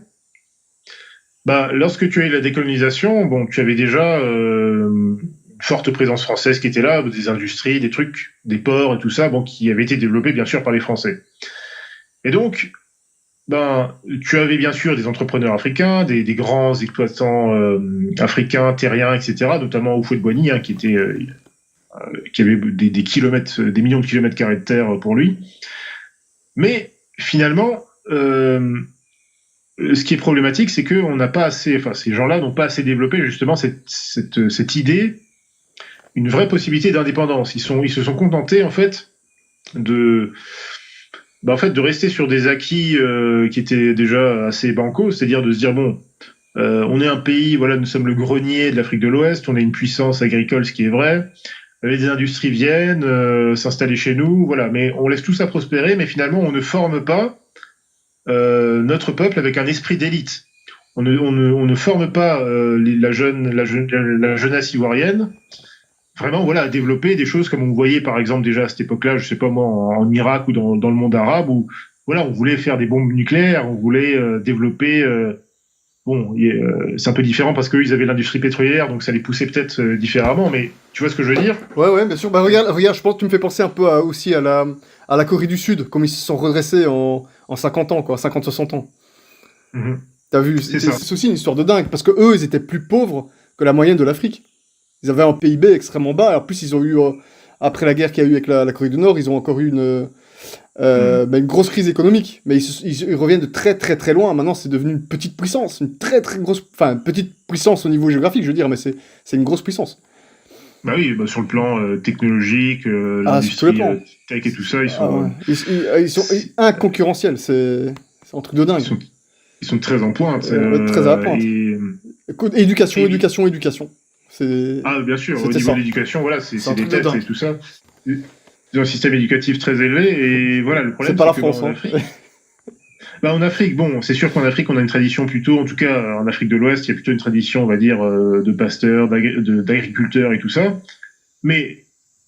Lorsque tu as eu la décolonisation, bon, tu avais déjà forte présence française qui était là, des industries, des trucs, des ports et tout ça, bon, qui avaient été développés bien sûr par les Français. Et donc, ben, tu avais bien sûr des entrepreneurs africains, des grands exploitants africains, terriens, etc., notamment Houphouët-Boigny, hein, qui avait des kilomètres, des millions de kilomètres carrés de terre pour lui. Mais finalement, ce qui est problématique, c'est que on n'a pas assez, enfin, ces gens-là n'ont pas assez développé justement cette idée, une vraie possibilité d'indépendance. Ils se sont contentés en fait de, en fait, de rester sur des acquis qui étaient déjà assez bancaux, c'est-à-dire de se dire bon, on est un pays, voilà, nous sommes le grenier de l'Afrique de l'Ouest, on est une puissance agricole, ce qui est vrai. Les industries viennent s'installer chez nous, voilà, mais on laisse tout ça prospérer, mais finalement on ne forme pas notre peuple avec un esprit d'élite. On ne forme pas la jeunesse ivoirienne vraiment, voilà, à développer des choses comme on voyait par exemple déjà à cette époque-là, je sais pas moi, en Irak ou dans le monde arabe, où voilà, on voulait faire des bombes nucléaires, on voulait développer. Bon, c'est un peu différent parce qu'eux, ils avaient l'industrie pétrolière, donc ça les poussait peut-être différemment, mais tu vois ce que je veux dire? Ouais, bien sûr. Bah, regarde, je pense que tu me fais penser un peu aussi à la Corée du Sud, comme ils se sont redressés en 50 ans, quoi, 50-60 ans. Mhm. T'as vu, C'est ça. c'est aussi une histoire de dingue, parce que eux, ils étaient plus pauvres que la moyenne de l'Afrique. Ils avaient un PIB extrêmement bas, et en plus, ils ont eu, après la guerre qu'il y a eu avec la Corée du Nord, ils ont encore eu Mhm. une grosse crise économique. Mais ils reviennent de très très très loin. Maintenant, c'est devenu une petite puissance, une très très grosse, enfin, petite puissance au niveau géographique, je veux dire, mais c'est une grosse puissance. Bah oui, bah sur le plan technologique, Ah, sur tous les l'industrie plans. tech et tout ça, Ah ouais. Ils sont inconcurrentiels, c'est un truc de ils dingue. sont, ils sont très en pointe. Ouais, très à la pointe. Écoute, éducation, Et éducation, éducation. ah, bien sûr, au C'était niveau de ça. l'éducation, voilà, C'est c'est un des truc de têtes dingue. et tout ça. Ils ont un système éducatif très élevé et voilà, le C'est problème pas c'est la que bah, France, hein. En Afrique, bon, c'est sûr qu'en Afrique on a une tradition plutôt, en tout cas en Afrique de l'Ouest, il y a plutôt une tradition, on va dire, de pasteurs, d'agriculteurs et tout ça. Mais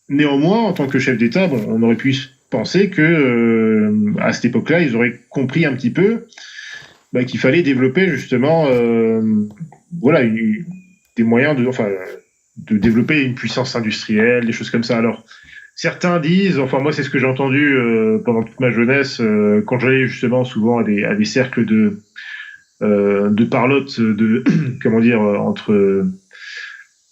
néanmoins, en tant que chef d'État, bon, on aurait pu penser que à cette époque-là, ils auraient compris un petit peu bah, qu'il fallait développer justement, voilà, des moyens de développer une puissance industrielle, des choses comme ça. Alors, certains disent, enfin moi c'est ce que j'ai entendu pendant toute ma jeunesse, quand j'allais justement souvent à des cercles de parlotte, de comment dire, entre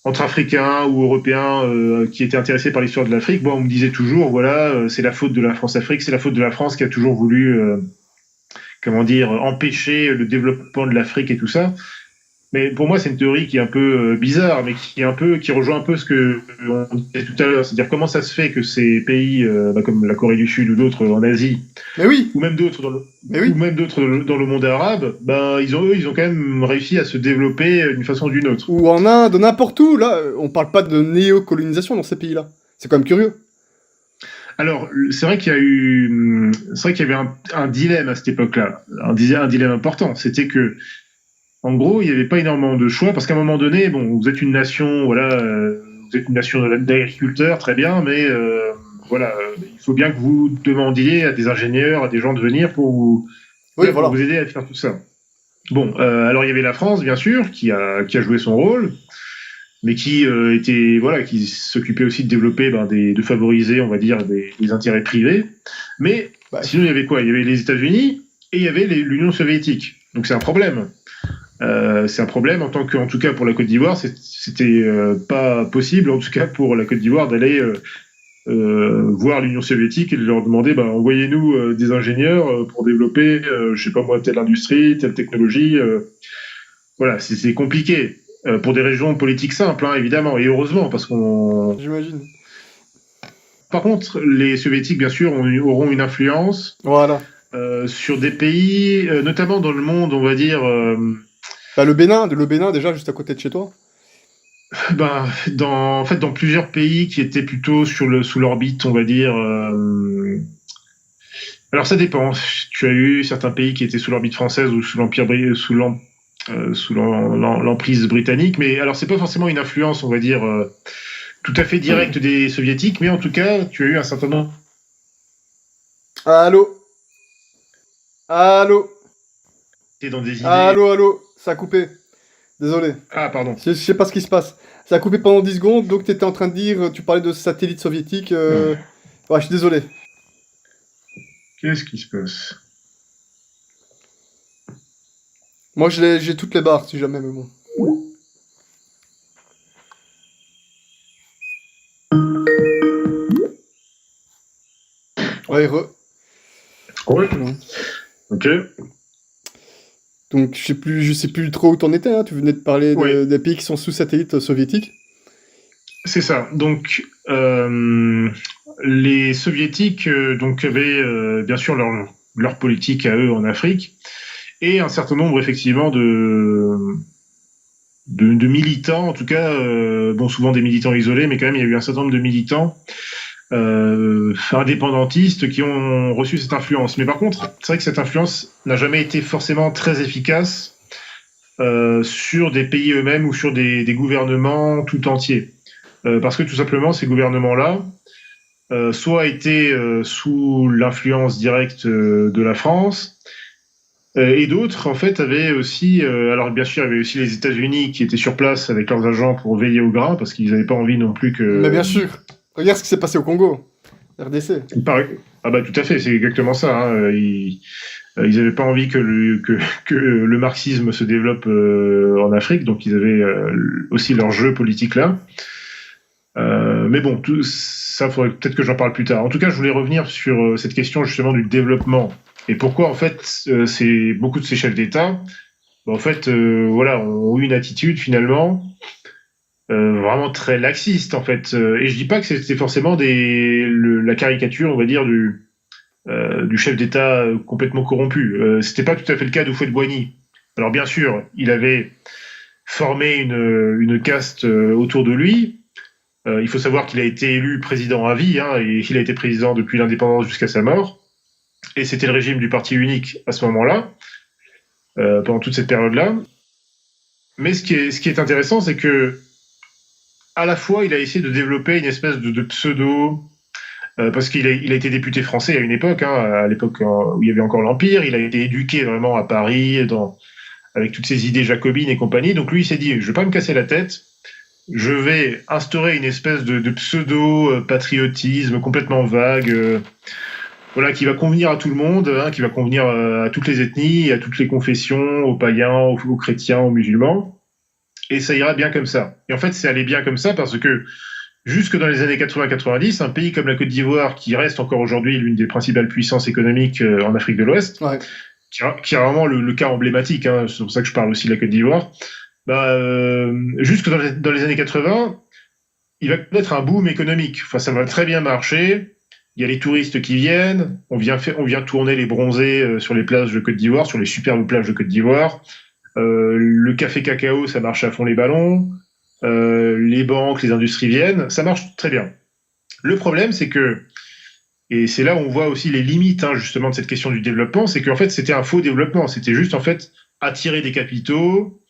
Africains ou Européens qui étaient intéressés par l'histoire de l'Afrique. Bon, on me disait toujours, voilà, c'est la faute de la France-Afrique, c'est la faute de la France qui a toujours voulu, comment dire, empêcher le développement de l'Afrique et tout ça. Mais pour moi, c'est une théorie qui est un peu bizarre, mais qui rejoint un peu ce que on disait tout à l'heure. C'est-à-dire comment ça se fait que ces pays, comme la Corée du Sud ou d'autres en Asie, Mais oui, ou même d'autres mais ou oui. même d'autres dans le monde arabe, ben ils ont quand même réussi à se développer d'une façon ou d'une autre. Ou en Inde, n'importe où, là, on parle pas de néocolonisation dans ces pays-là. C'est quand même curieux. Alors, c'est vrai qu'il y a eu, c'est vrai qu'il y avait un dilemme à cette époque-là, un dilemme important. C'était que, en gros, il n'y avait pas énormément de choix parce qu'à un moment donné, bon, vous êtes une nation, voilà, vous êtes une nation d'agriculteurs, très bien, mais voilà, il faut bien que vous demandiez à des ingénieurs, à des gens de venir Oui, pour voilà. vous aider à faire tout ça. Bon, alors il y avait la France, bien sûr, qui a joué son rôle, mais qui était voilà, qui s'occupait aussi de développer, de favoriser, on va dire, des intérêts privés. Mais Bah, sinon, il y avait quoi? Il y avait les États-Unis et il y avait l'Union soviétique. Donc c'est un problème. C'est un problème en tant que, en tout cas pour la Côte d'Ivoire, c'était pas possible, en tout cas pour la Côte d'Ivoire, d'aller voir l'Union soviétique et de leur demander, envoyez-nous des ingénieurs pour développer, je sais pas moi, telle industrie, telle technologie. Voilà, c'est compliqué. Pour des raisons politiques simples, hein, évidemment, et heureusement, parce qu'on. j'imagine. Par contre, les soviétiques, bien sûr, auront une influence Voilà. sur des pays, notamment dans le monde, on va dire, Bah, le Bénin, déjà, juste à côté de chez toi. en fait, dans plusieurs pays qui étaient plutôt sous l'orbite, on va dire. Alors ça dépend. Tu as eu certains pays qui étaient sous l'orbite française ou sous l'emprise britannique, mais alors c'est pas forcément une influence, on va dire, tout à fait directe des soviétiques, mais en tout cas, tu as eu un certain nombre Allô? Allô? dans des idées. Allô? Ça a coupé. Désolé. Ah, pardon. Je sais pas ce qui se passe. Ça a coupé pendant 10 secondes, donc tu étais en train de dire, tu parlais de satellites soviétiques. Ouais, je suis désolé. Qu'est-ce qui se passe? Moi, j'ai toutes les barres, si jamais, mais bon. Ouais, Ouais, voilà. ok. Donc, je sais plus trop où t'en étais, hein. Tu venais de parler Oui, des pays qui sont sous satellite soviétique. c'est ça. Donc, les soviétiques donc, avaient bien sûr leur politique à eux en Afrique et un certain nombre, effectivement, de militants, en tout cas, bon, souvent des militants isolés, mais quand même, il y a eu un certain nombre de militants indépendantistes qui ont reçu cette influence. Mais par contre, c'est vrai que cette influence n'a jamais été forcément très efficace sur des pays eux-mêmes ou sur des gouvernements tout entiers. Parce que tout simplement, ces gouvernements-là, soit étaient sous l'influence directe de la France, et d'autres, en fait, avaient aussi, alors bien sûr, il y avait aussi les États-Unis qui étaient sur place avec leurs agents pour veiller au grain, parce qu'ils n'avaient pas envie non plus Mais que... bien sûr. Regarde ce qui s'est passé au Congo. RDC. Ah bah tout à fait, c'est exactement ça. Hein. Ils n'avaient pas envie que le marxisme se développe en Afrique, donc ils avaient aussi leur jeu politique là. Mais bon, tout ça, faudrait peut-être que j'en parle plus tard. En tout cas, je voulais revenir sur cette question justement du développement et pourquoi en fait, c'est beaucoup de ces chefs d'État, en fait, voilà, ont eu une attitude finalement vraiment très laxiste en fait. Et je dis pas que c'était forcément la caricature, on va dire, du chef d'État complètement corrompu. C'était pas tout à fait le cas d'Houphouët-Boigny. Alors bien sûr, il avait formé une caste autour de lui. Il faut savoir qu'il a été élu président à vie, hein, et il a été président depuis l'indépendance jusqu'à sa mort. Et c'était le régime du parti unique à ce moment-là, pendant toute cette période-là. Mais ce qui est intéressant, c'est que à la fois, il a essayé de développer une espèce de pseudo, parce il a été député français à une époque, hein, à l'époque où il y avait encore l'Empire. Il a été éduqué vraiment à Paris, avec toutes ses idées jacobines et compagnie. Donc lui, il s'est dit, je ne vais pas me casser la tête. Je vais instaurer une espèce de pseudo-patriotisme complètement vague, voilà, qui va convenir à tout le monde, hein, qui va convenir à toutes les ethnies, à toutes les confessions, aux païens, aux chrétiens, aux musulmans. Et ça ira bien comme ça. Et en fait, c'est allé bien comme ça parce que jusque dans les années 80-90, un pays comme la Côte d'Ivoire, qui reste encore aujourd'hui l'une des principales puissances économiques en Afrique de l'Ouest, Ouais. qui est vraiment le cas emblématique, hein, c'est pour ça que je parle aussi de la Côte d'Ivoire, bah, jusque dans les années 80, il va connaître un boom économique. Enfin, ça va très bien marcher. Il y a les touristes qui viennent. On vient tourner les bronzés sur les plages de Côte d'Ivoire, sur les superbes plages de Côte d'Ivoire. Le café cacao, ça marche à fond les ballons. Les banques, les industries viennent. Ça marche très bien. Le problème, c'est que, et c'est là où on voit aussi les limites, hein, justement, de cette question du développement, c'est qu'en fait, c'était un faux développement. C'était juste, en fait, attirer des capitaux.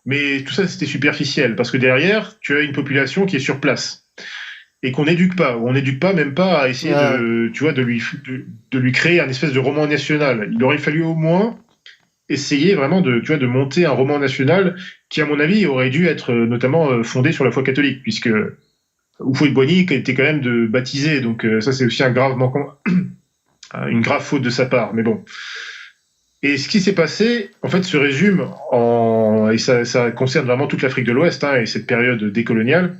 Mais tout ça, c'était superficiel, parce que derrière, tu as une population qui est sur place et qu'on n'éduque pas, ou on n'éduque pas, même pas à essayer tu vois, de lui créer un espèce de roman national. Il aurait fallu au moins essayer vraiment tu vois, de monter un roman national qui, à mon avis, aurait dû être notamment fondé sur la foi catholique, puisque Houphouët-Boigny était quand même baptisé, donc ça, c'est aussi un grave manquant, une grave faute de sa part. Mais bon. Et ce qui s'est passé, en fait, se résume et ça concerne vraiment toute l'Afrique de l'Ouest, hein, et cette période décoloniale,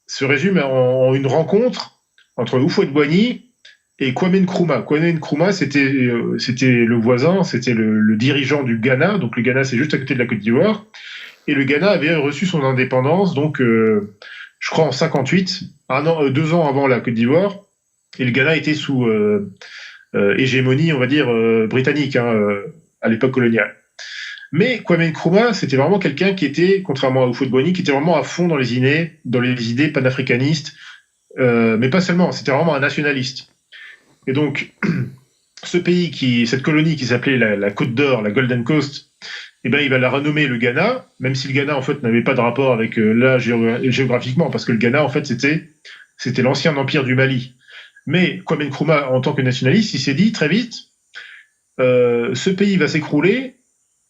se résume en une rencontre entre Houphouët-Boigny et Kwame Nkrumah. Kwame Nkrumah, c'était le voisin, c'était le dirigeant du Ghana. Donc le Ghana, c'est juste à côté de la Côte d'Ivoire. Et le Ghana avait reçu son indépendance, donc je crois en 58, 2 ans avant la Côte d'Ivoire. Et le Ghana était sous hégémonie, on va dire, britannique, hein, à l'époque coloniale. Mais Kwame Nkrumah, c'était vraiment quelqu'un qui était, contrairement à Houphouët-Boigny, qui était vraiment à fond dans les idées panafricanistes, mais pas seulement, c'était vraiment un nationaliste. Et donc, cette colonie qui s'appelait la Côte d'Or, la Golden Coast, eh ben, il va la renommer le Ghana, même si le Ghana, en fait, n'avait pas de rapport avec là géographiquement, parce que le Ghana, en fait, c'était l'ancien empire du Mali. Mais Kwame Nkrumah, en tant que nationaliste, il s'est dit très vite, ce pays va s'écrouler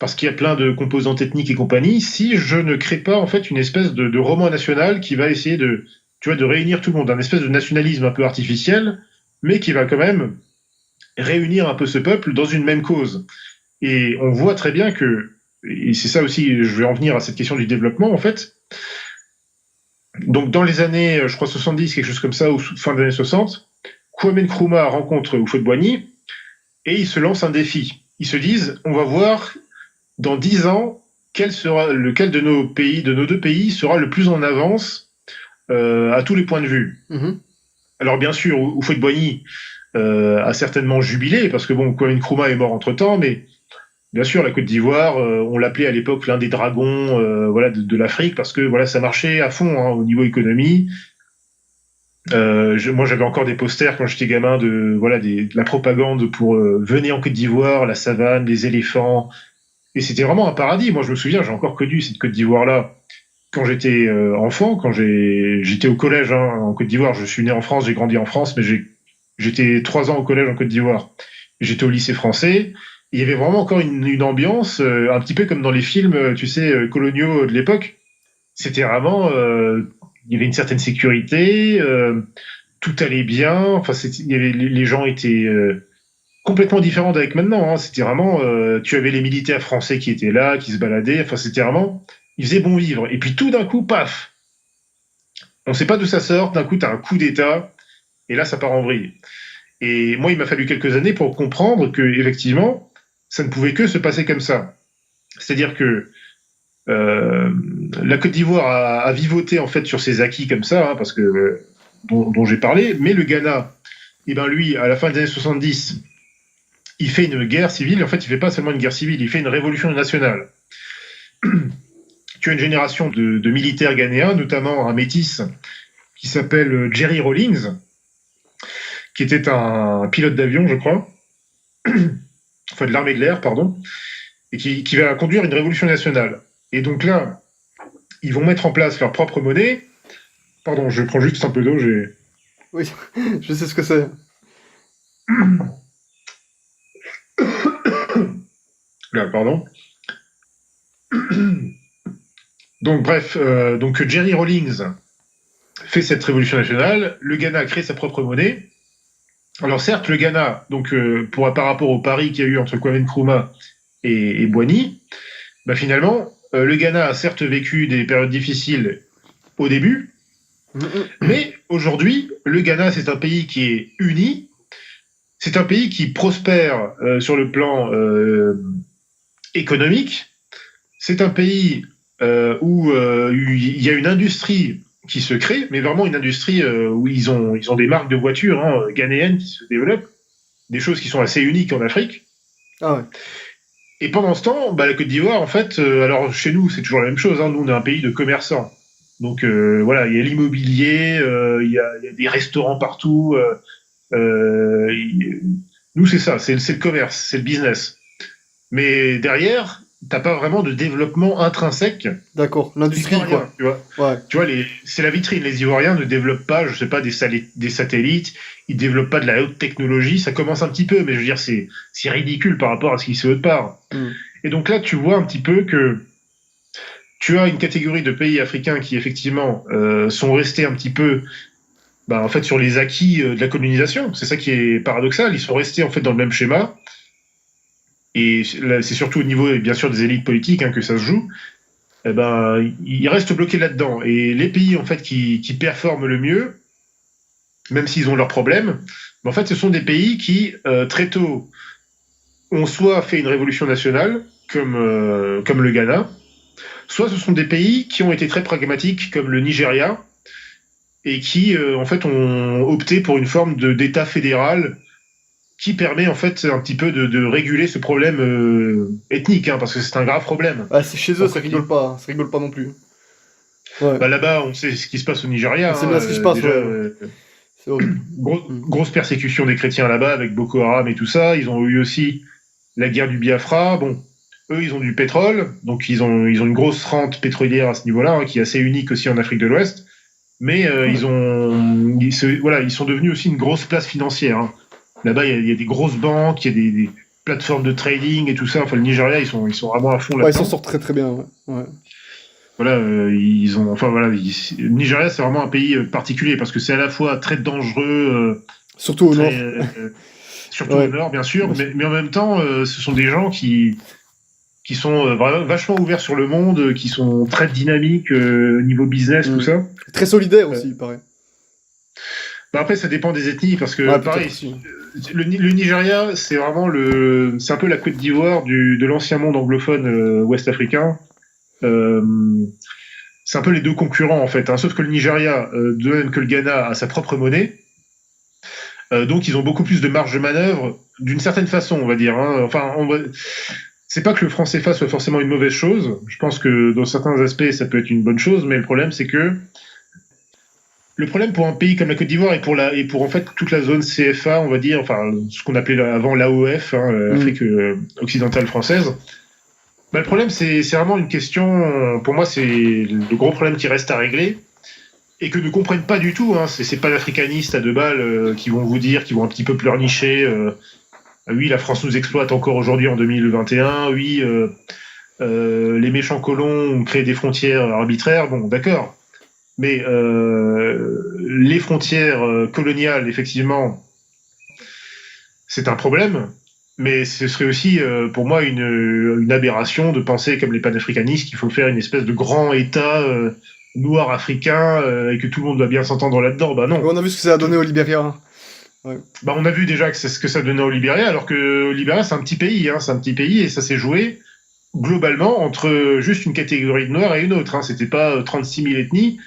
parce qu'il y a plein de composantes ethniques et compagnie, si je ne crée pas en fait une espèce de roman national qui va essayer de réunir tout le monde, un espèce de nationalisme un peu artificiel, mais qui va quand même réunir un peu ce peuple dans une même cause. Et on voit très bien que, et c'est ça aussi, je vais en venir à cette question du développement en fait. Donc dans les années, je crois 70, quelque chose comme ça, ou fin des années 60, Kwame Nkrumah rencontre Houphouët-Boigny et ils se lancent un défi. Ils se disent, on va voir dans 10 ans lequel de nos pays, de nos deux pays, sera le plus en avance à tous les points de vue. Mhm. Alors bien sûr, Houphouët-Boigny a certainement jubilé parce que bon, Kwame Nkrumah est mort entre temps, mais bien sûr, la Côte d'Ivoire, on l'appelait à l'époque l'un des dragons, voilà, de l'Afrique parce que voilà, ça marchait à fond hein, au niveau économie. Moi, j'avais encore des posters quand j'étais gamin de la propagande pour venez en Côte d'Ivoire, la savane, les éléphants, et c'était vraiment un paradis. Moi, je me souviens, j'ai encore connu cette Côte d'Ivoire-là quand j'étais enfant, quand j'étais au collège hein, en Côte d'Ivoire. Je suis né en France, j'ai grandi en France, mais j'étais 3 ans au collège en Côte d'Ivoire. J'étais au lycée français. Il y avait vraiment encore une ambiance, un petit peu comme dans les films, tu sais, coloniaux de l'époque. C'était vraiment, il y avait une certaine sécurité, tout allait bien. Enfin, les gens étaient complètement différents d'avec maintenant. Hein. C'était vraiment, tu avais les militaires français qui étaient là, qui se baladaient. Enfin, c'était vraiment, il faisait bon vivre. Et puis tout d'un coup, paf, on ne sait pas d'où ça sort. D'un coup, tu as un coup d'État, et là, ça part en vrille. Et moi, il m'a fallu quelques années pour comprendre que effectivement, ça ne pouvait que se passer comme ça. C'est-à-dire que la Côte d'Ivoire a vivoté en fait sur ses acquis comme ça, hein, parce que dont j'ai parlé, mais le Ghana, eh ben lui, à la fin des années 70, il fait une guerre civile. En fait, il fait pas seulement une guerre civile, il fait une révolution nationale. Tu as une génération de militaires ghanéens, notamment un métis qui s'appelle Jerry Rawlings, qui était un pilote d'avion, je crois, enfin de l'armée de l'air, pardon, et qui va conduire une révolution nationale. Et donc là, ils vont mettre en place leur propre monnaie. Pardon, je prends juste un peu d'eau, Oui, je sais ce que c'est. Là, pardon. Donc bref, donc Jerry Rawlings fait cette révolution nationale, le Ghana crée sa propre monnaie. Alors certes, le Ghana, donc par rapport au pari qu'il y a eu entre Kwame Nkrumah et Boigny, bah finalement, le Ghana a certes vécu des périodes difficiles au début, mais aujourd'hui, le Ghana, c'est un pays qui est uni, c'est un pays qui prospère sur le plan économique, c'est un pays où il y a une industrie qui se crée, mais vraiment une industrie où ils ont des marques de voitures hein, ghanéennes qui se développent, des choses qui sont assez uniques en Afrique. Ah ouais. Et pendant ce temps, bah, la Côte d'Ivoire, en fait, alors chez nous, c'est toujours la même chose. Hein, nous, on est un pays de commerçants. Donc voilà, il y a l'immobilier, il y a des restaurants partout. Nous, c'est ça, c'est le commerce, c'est le business. Mais derrière, t'as pas vraiment de développement intrinsèque. D'accord, l'industrie Ivoirien, quoi. tu vois. Ouais. Tu vois, c'est la vitrine. Les Ivoiriens ne développent pas, je sais pas, des satellites. Ils développent pas de la haute technologie. Ça commence un petit peu, mais je veux dire, c'est ridicule par rapport à ce qui se fait autre part. Et donc là, tu vois un petit peu que tu as une catégorie de pays africains qui effectivement sont restés un petit peu, en fait, sur les acquis de la colonisation. C'est ça qui est paradoxal. Ils sont restés en fait dans le même schéma. Et là, c'est surtout au niveau, bien sûr, des élites politiques hein, que ça se joue. Eh ben, ils restent bloqués là-dedans. Et les pays en fait qui performent le mieux, même s'ils ont leurs problèmes, en fait, ce sont des pays qui très tôt ont soit fait une révolution nationale, comme le Ghana, soit ce sont des pays qui ont été très pragmatiques, comme le Nigeria, et qui en fait ont opté pour une forme d'État fédéral qui permet en fait un petit peu de réguler ce problème ethnique, hein, parce que c'est un grave problème. Ah, c'est chez eux, ça rigole pas, hein. Ça rigole pas non plus. Ouais. Là-bas, on sait ce qui se passe au Nigeria. C'est bien ce qui se passe, déjà, ouais. C'est horrible. Grosse persécution des chrétiens là-bas avec Boko Haram et tout ça. Ils ont eu aussi la guerre du Biafra. Bon, eux, ils ont du pétrole, donc ils ont une grosse rente pétrolière à ce niveau-là, hein, qui est assez unique aussi en Afrique de l'Ouest. Mais ils sont devenus aussi une grosse place financière. Hein. Là-bas, il y a des grosses banques, il y a plateformes de trading et tout ça. Enfin, le Nigeria, ils sont vraiment à fond Ouais, ils là-dedans. s'en sortent très très bien. Ouais. Voilà, le Nigeria, c'est vraiment un pays particulier parce que c'est à la fois très dangereux, Surtout au nord. très, surtout au Ouais. nord, bien sûr, Bien sûr. mais en même temps, ce sont des gens qui sont vraiment vachement ouverts sur le monde, qui sont très dynamiques niveau business, tout ça. Très solidaire Euh, aussi, il paraît. Bah après, ça dépend des ethnies parce que Ouais, peut-être pareil, aussi. le Nigeria, c'est vraiment c'est un peu la Côte d'Ivoire de l'ancien monde anglophone ouest africain. Euh, c'est un peu les deux concurrents en fait, hein, sauf que le Nigeria, de même que le Ghana, a sa propre monnaie. Donc ils ont beaucoup plus de marge de manœuvre, d'une certaine façon, on va dire. Hein. Enfin, c'est pas que le franc CFA soit forcément une mauvaise chose. Je pense que dans certains aspects, ça peut être une bonne chose, mais le problème, c'est que le problème pour un pays comme la Côte d'Ivoire et pour en fait toute la zone CFA, on va dire, enfin ce qu'on appelait avant l'AOF, hein, Afrique occidentale française. Bah, le problème, c'est vraiment une question. Pour moi, c'est le gros problème qui reste à régler et que ne comprennent pas du tout. Hein. C'est pas l'africaniste à deux balles qui vont vous dire, qui vont un petit peu pleurnicher. Oui, la France nous exploite encore aujourd'hui en 2021. Oui, les méchants colons ont créé des frontières arbitraires. Bon, d'accord. Mais les frontières coloniales, effectivement, c'est un problème. Mais ce serait aussi, pour moi, une aberration de penser, comme les panafricanistes, qu'il faut faire une espèce de grand État noir africain et que tout le monde doit bien s'entendre là-dedans. Bah non. On a vu ce que ça a donné au Libéria. Hein. Ouais. Bah on a vu déjà que c'est ce que ça donnait au Libéria, alors que le Libéria, c'est un petit pays. Hein, c'est un petit pays et ça s'est joué globalement entre juste une catégorie de noirs et une autre. Hein. C'était pas 36 000 ethnies.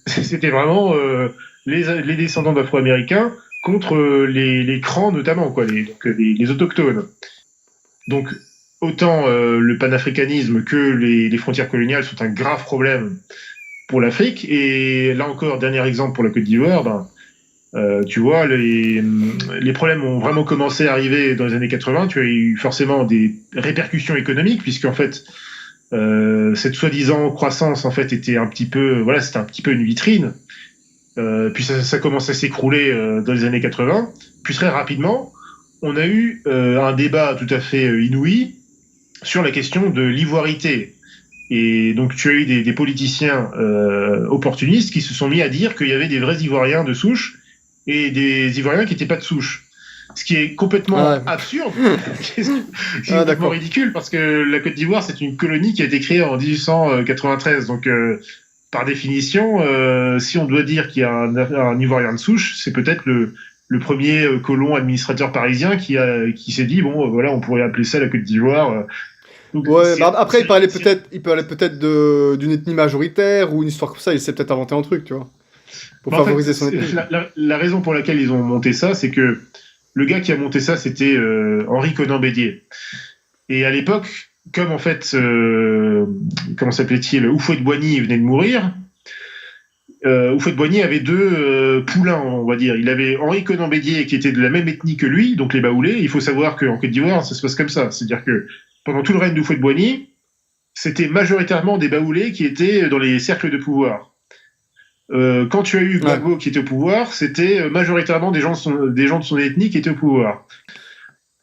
C'était vraiment les descendants d'Afro-Américains contre les crans notamment, quoi, les autochtones. Donc autant le panafricanisme que les frontières coloniales sont un grave problème pour l'Afrique. Et là encore, dernier exemple pour la Côte d'Ivoire, ben, tu vois, les problèmes ont vraiment commencé à arriver dans les années 80. Tu as eu forcément des répercussions économiques, puisqu'en fait, cette soi-disant croissance en fait était un petit peu, voilà, c'était un petit peu une vitrine. Puis ça commence à s'écrouler dans les années 80. Puis très rapidement, on a eu un débat tout à fait inouï sur la question de l'ivoirité. Et donc tu as eu des politiciens opportunistes qui se sont mis à dire qu'il y avait des vrais Ivoiriens de souche et des Ivoiriens qui n'étaient pas de souche. Ce qui est complètement absurde, qui est complètement ridicule, parce que la Côte d'Ivoire, c'est une colonie qui a été créée en 1893. Donc, par définition, si on doit dire qu'il y a un Ivoirien de souche, c'est peut-être le premier colon administrateur parisien qui s'est dit, bon, voilà, on pourrait appeler ça la Côte d'Ivoire. Donc, ouais, bah après, il parlait peut-être d'une ethnie majoritaire ou une histoire comme ça, il s'est peut-être inventé un truc, tu vois, pour favoriser son ethnie. La raison pour laquelle ils ont monté ça, c'est que le gars qui a monté ça, c'était Henri Conan Bédier. Et à l'époque, comme en fait, comment s'appelait-il, Houphouët-Boigny venait de mourir, Houphouët-Boigny avait deux poulains, on va dire. Il avait Henri Conan Bédier qui était de la même ethnie que lui, donc les Baoulés. Il faut savoir qu'en Côte d'Ivoire, ça se passe comme ça. C'est-à-dire que pendant tout le règne d'Houphouët-Boigny, c'était majoritairement des Baoulés qui étaient dans les cercles de pouvoir. Quand tu as eu Gbagbo qui était au pouvoir, c'était majoritairement des gens de son ethnie qui étaient au pouvoir.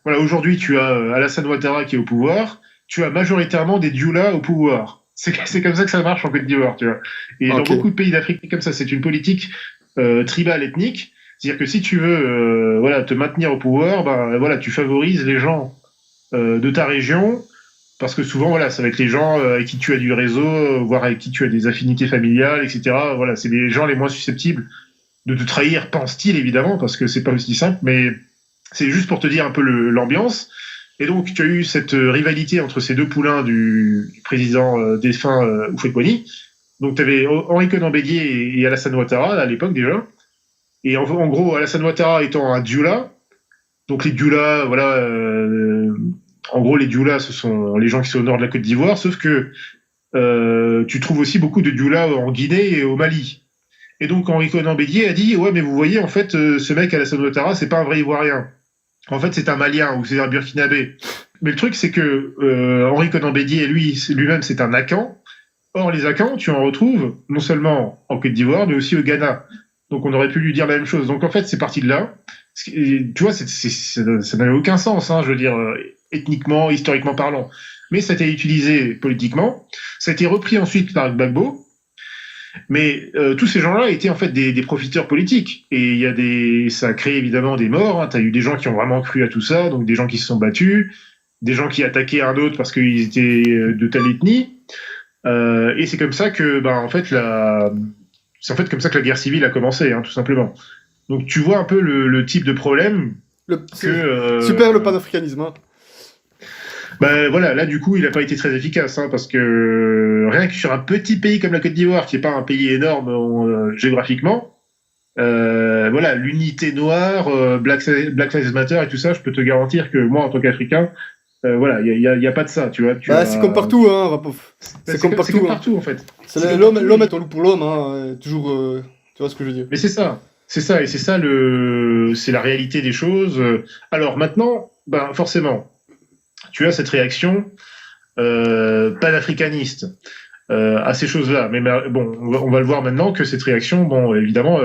Voilà, aujourd'hui, tu as Alassane Ouattara qui est au pouvoir, tu as majoritairement des Dioula au pouvoir. C'est comme ça que ça marche en Côte d'Ivoire, tu vois. Et dans beaucoup de pays d'Afrique, c'est comme ça, c'est une politique tribale ethnique. C'est-à-dire que si tu veux voilà, te maintenir au pouvoir, ben, voilà, tu favorises les gens de ta région, parce que souvent, voilà, ça va être les gens avec qui tu as du réseau, voire avec qui tu as des affinités familiales, etc. Voilà, c'est les gens les moins susceptibles de te trahir, pense-t-il, évidemment, parce que c'est pas aussi simple, mais c'est juste pour te dire un peu l'ambiance. Et donc, tu as eu cette rivalité entre ces deux poulains du président défunt Houphouët-Boigny. Donc, tu avais Henri Conan Bédier et Alassane Ouattara, à l'époque déjà. Et en gros, Alassane Ouattara étant un Dioula. Donc, les Dioula, voilà... en gros, les Dioula, ce sont les gens qui sont au nord de la Côte d'Ivoire, sauf que tu trouves aussi beaucoup de Dioula en Guinée et au Mali. Et donc, Henri Conan Bédier a dit, ouais, mais vous voyez, en fait, ce mec, Alassane Ouattara, c'est pas un vrai Ivoirien. En fait, c'est un Malien ou c'est un Burkinabé. Mais le truc, c'est que Henri Conan Bédier, lui-même, c'est un Akan. Or, les Akans, tu en retrouves non seulement en Côte d'Ivoire, mais aussi au Ghana. Donc, on aurait pu lui dire la même chose. Donc, en fait, c'est parti de là. Tu vois, ça n'avait aucun sens, hein, je veux dire. ethniquement, historiquement parlant. Mais ça a été utilisé politiquement. Ça a été repris ensuite par Gbagbo. Mais tous ces gens-là étaient en fait des profiteurs politiques. Et ça a créé évidemment des morts. Hein. Tu as eu des gens qui ont vraiment cru à tout ça, donc des gens qui se sont battus, des gens qui attaquaient un autre parce qu'ils étaient de telle ethnie. Et c'est comme ça que, en fait, c'est en fait comme ça que la guerre civile a commencé, hein, tout simplement. Donc tu vois un peu le type de problème Super le panafricanisme. Hein. Voilà, là du coup, il n'a pas été très efficace, hein, parce que rien que sur un petit pays comme la Côte d'Ivoire, qui n'est pas un pays énorme géographiquement, voilà, l'unité noire, Black Lives Matter et tout ça, je peux te garantir que moi, en tant qu'Africain, voilà, il y a pas de ça, tu vois. C'est comme partout, hein. C'est comme partout, en fait. L'homme est un loup pour l'homme, hein. Toujours, tu vois ce que je veux dire. Mais c'est ça, et c'est ça c'est la réalité des choses. Alors maintenant, forcément, tu as cette réaction panafricaniste à ces choses-là. Mais bon, on va le voir maintenant que cette réaction, bon, évidemment,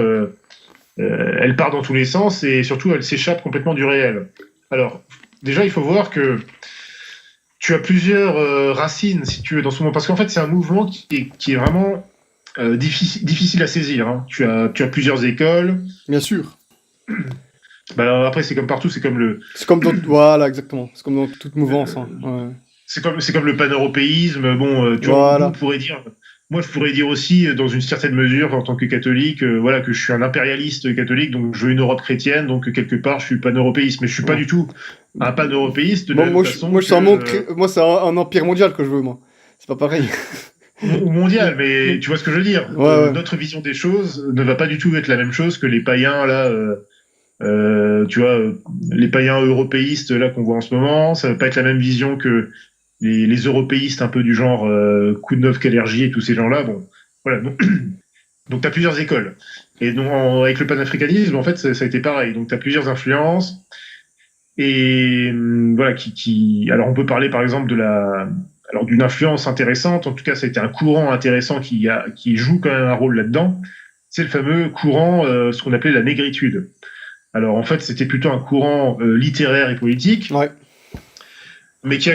elle part dans tous les sens et surtout, elle s'échappe complètement du réel. Alors, déjà, il faut voir que tu as plusieurs racines, si tu veux, dans ce mouvement. Parce qu'en fait, c'est un mouvement qui est vraiment difficile à saisir. Hein. Tu as plusieurs écoles. Bien sûr. Après, c'est comme partout, c'est comme voilà, exactement. C'est comme dans toute mouvance. Hein. Ouais. C'est comme le pan-européisme. Bon, tu vois, on pourrait dire. Moi, je pourrais dire aussi, dans une certaine mesure, en tant que catholique, voilà, que je suis un impérialiste catholique, donc je veux une Europe chrétienne, donc quelque part, je suis pan-européiste, mais je suis pas du tout un pan-européiste. Moi, c'est un empire mondial que je veux, moi. C'est pas pareil. Ou mondial, mais tu vois ce que je veux dire. Ouais. Notre vision des choses ne va pas du tout être la même chose que les païens là. Tu vois, les païens européistes là qu'on voit en ce moment, ça va pas être la même vision que les européistes un peu du genre Koudnov, Kalergi et tous ces gens-là. Bon, voilà. Donc t'as plusieurs écoles. Et donc avec le panafricanisme, en fait, ça a été pareil. Donc t'as plusieurs influences. Et voilà, alors on peut parler par exemple d'une influence intéressante. En tout cas, ça a été un courant intéressant qui joue quand même un rôle là-dedans. C'est le fameux courant, ce qu'on appelait la négritude. Alors en fait, c'était plutôt un courant littéraire et politique, ouais. Mais qui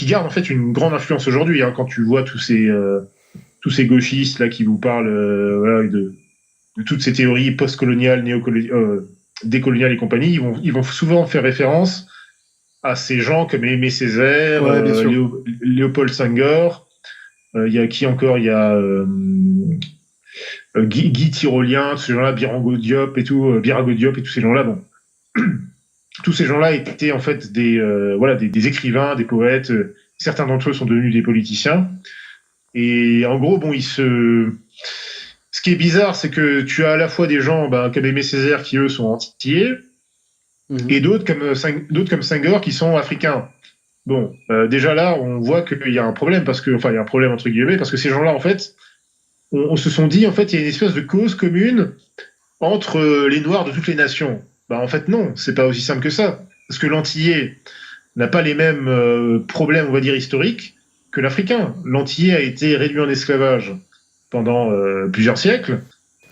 garde en fait une grande influence aujourd'hui. Hein, quand tu vois tous ces gauchistes là qui vous parlent voilà, de toutes ces théories postcoloniales, décoloniales et compagnie, ils vont souvent faire référence à ces gens comme Aimé Césaire, Léopold Senghor. Il y a qui encore? Il y a Guy Tyrolien, ces gens-là, Birago Diop et tous ces gens-là. Bon, tous ces gens-là étaient en fait des écrivains, des poètes. Certains d'entre eux sont devenus des politiciens. Et en gros, bon, ce qui est bizarre, c'est que tu as à la fois des gens comme Aimé Césaire qui eux sont antillais, et d'autres comme Senghor qui sont africains. Bon, déjà là, on voit qu'il y a un problème il y a un problème entre guillemets parce que ces gens-là, en fait, on se sont dit, en fait, il y a une espèce de cause commune entre les Noirs de toutes les nations. En fait, non, c'est pas aussi simple que ça. Parce que l'Antillais n'a pas les mêmes problèmes, on va dire, historiques que l'Africain. L'Antillais a été réduit en esclavage pendant plusieurs siècles.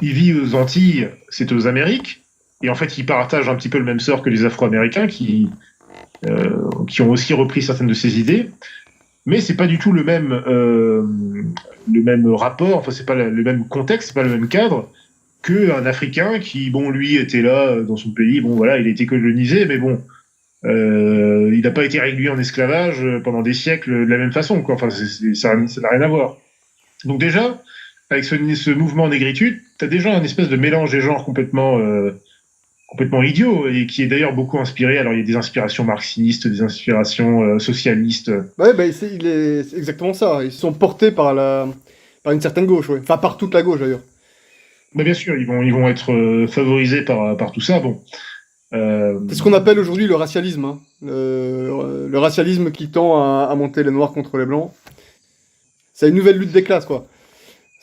Il vit aux Antilles, c'est aux Amériques. Et en fait, il partage un petit peu le même sort que les Afro-Américains qui ont aussi repris certaines de ses idées. Mais c'est pas du tout le même rapport, enfin c'est pas le même contexte, c'est pas le même cadre qu'un Africain qui, bon, lui était là dans son pays, bon voilà, il a été colonisé, mais bon, il n'a pas été réduit en esclavage pendant des siècles de la même façon, quoi. Enfin, ça n'a rien à voir. Donc déjà, avec ce mouvement négritude, t'as déjà un espèce de mélange des genres complètement idiot et qui est d'ailleurs beaucoup inspiré. Alors il y a des inspirations marxistes, des inspirations socialistes. Ouais, c'est exactement ça. Ils sont portés par une certaine gauche, ouais. Enfin par toute la gauche d'ailleurs. Mais bien sûr, ils vont être favorisés par tout ça. Bon. C'est ce qu'on appelle aujourd'hui le racialisme. Hein. Le racialisme qui tend à monter les noirs contre les blancs. C'est une nouvelle lutte des classes, quoi.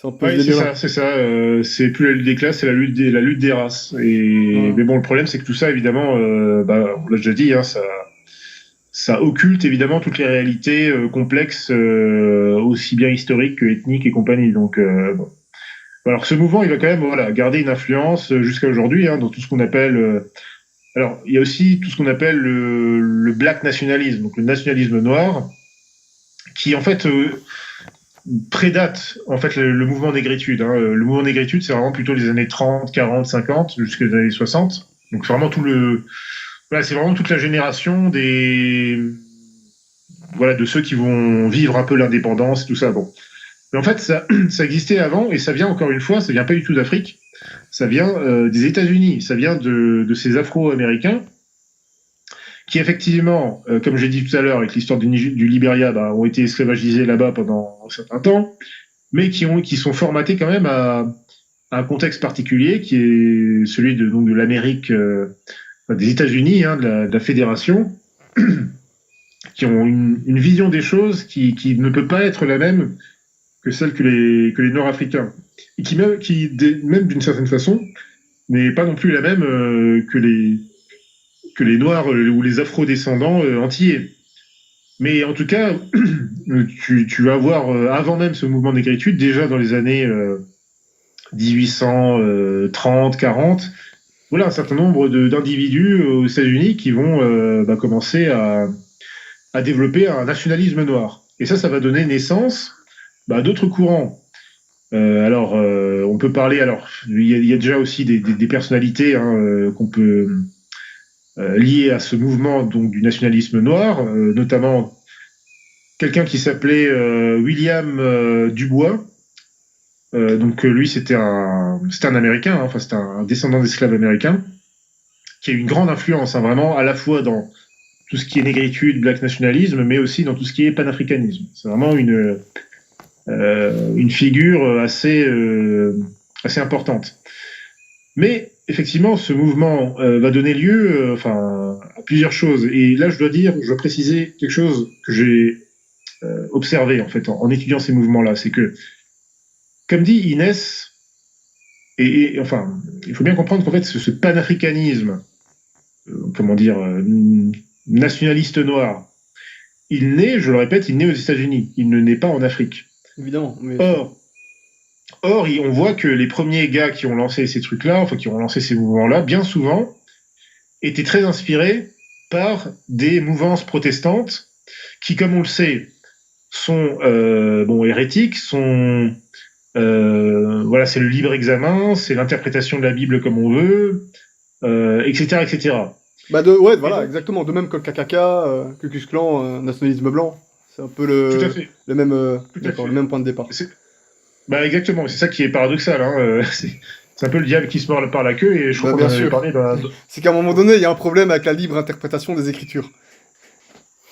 Oui, c'est ça. C'est plus la lutte des classes, c'est la lutte des races. Mais bon, le problème, c'est que tout ça, évidemment, on l'a déjà dit, hein, ça occulte évidemment toutes les réalités complexes, aussi bien historiques que ethniques et compagnie. Donc, bon. Alors, ce mouvement, il va quand même garder une influence jusqu'à aujourd'hui, hein, dans tout ce qu'on appelle Alors, il y a aussi tout ce qu'on appelle le black nationalisme, donc le nationalisme noir, qui en fait prédate en fait le mouvement négritude. Hein. Le mouvement négritude, c'est vraiment plutôt les années 30, 40, 50, jusqu'aux années 60. Donc c'est vraiment voilà, c'est vraiment toute la génération voilà, de ceux qui vont vivre un peu l'indépendance, tout ça. Bon. Mais en fait, ça existait avant, et ça vient encore une fois, ça vient pas du tout d'Afrique, ça vient des États-Unis, ça vient de ces Afro-Américains qui effectivement, comme j'ai dit tout à l'heure avec l'histoire du Libéria, bah, ont été esclavagisés là-bas pendant un certain temps, mais qui sont formatés quand même à un contexte particulier qui est celui donc de l'Amérique, des États-Unis, hein, de la fédération, qui ont une vision des choses qui ne peut pas être la même que celle que les Nord-Africains, et même d'une certaine façon, n'est pas non plus la même que les Noirs ou les Afro-descendants antillais. Mais en tout cas, tu vas voir, avant même ce mouvement d'écriture, déjà dans les années 1830, 40, voilà, un certain nombre d'individus aux États-Unis qui vont commencer à développer un nationalisme noir. Et ça va donner naissance à d'autres courants. On peut parler, alors, il y a déjà aussi des personnalités hein, qu'on peut liées à ce mouvement donc, du nationalisme noir, notamment quelqu'un qui s'appelait William Dubois. Donc lui, c'était un Américain, hein, enfin c'était un descendant d'esclaves américains, qui a eu une grande influence, hein, vraiment, à la fois dans tout ce qui est négritude, black nationalisme, mais aussi dans tout ce qui est panafricanisme. C'est vraiment une figure assez importante. Mais effectivement, ce mouvement va donner lieu à plusieurs choses. Et là, je dois préciser quelque chose que j'ai observé en fait en étudiant ces mouvements-là. C'est que, comme dit Inès, enfin, il faut bien comprendre qu'en fait, ce panafricanisme, nationaliste noir, je le répète, il naît aux États-Unis. Il ne naît pas en Afrique. Évidemment. Mais... Or, on voit que les premiers gars qui ont lancé ces trucs-là, enfin qui ont lancé ces mouvements-là, bien souvent, étaient très inspirés par des mouvances protestantes qui, comme on le sait, sont hérétiques, voilà, c'est le libre examen, c'est l'interprétation de la Bible comme on veut, etc., etc. Ouais, voilà, exactement. De même que le KKK, Ku Klux Klan, nationalisme blanc. C'est un peu tout à fait. le même point de départ. Exactement, c'est ça qui est paradoxal. Hein. C'est un peu le diable qui se mord par la queue, et je crois qu'on en avait parlé. C'est qu'à un moment donné, il y a un problème avec la libre interprétation des Écritures.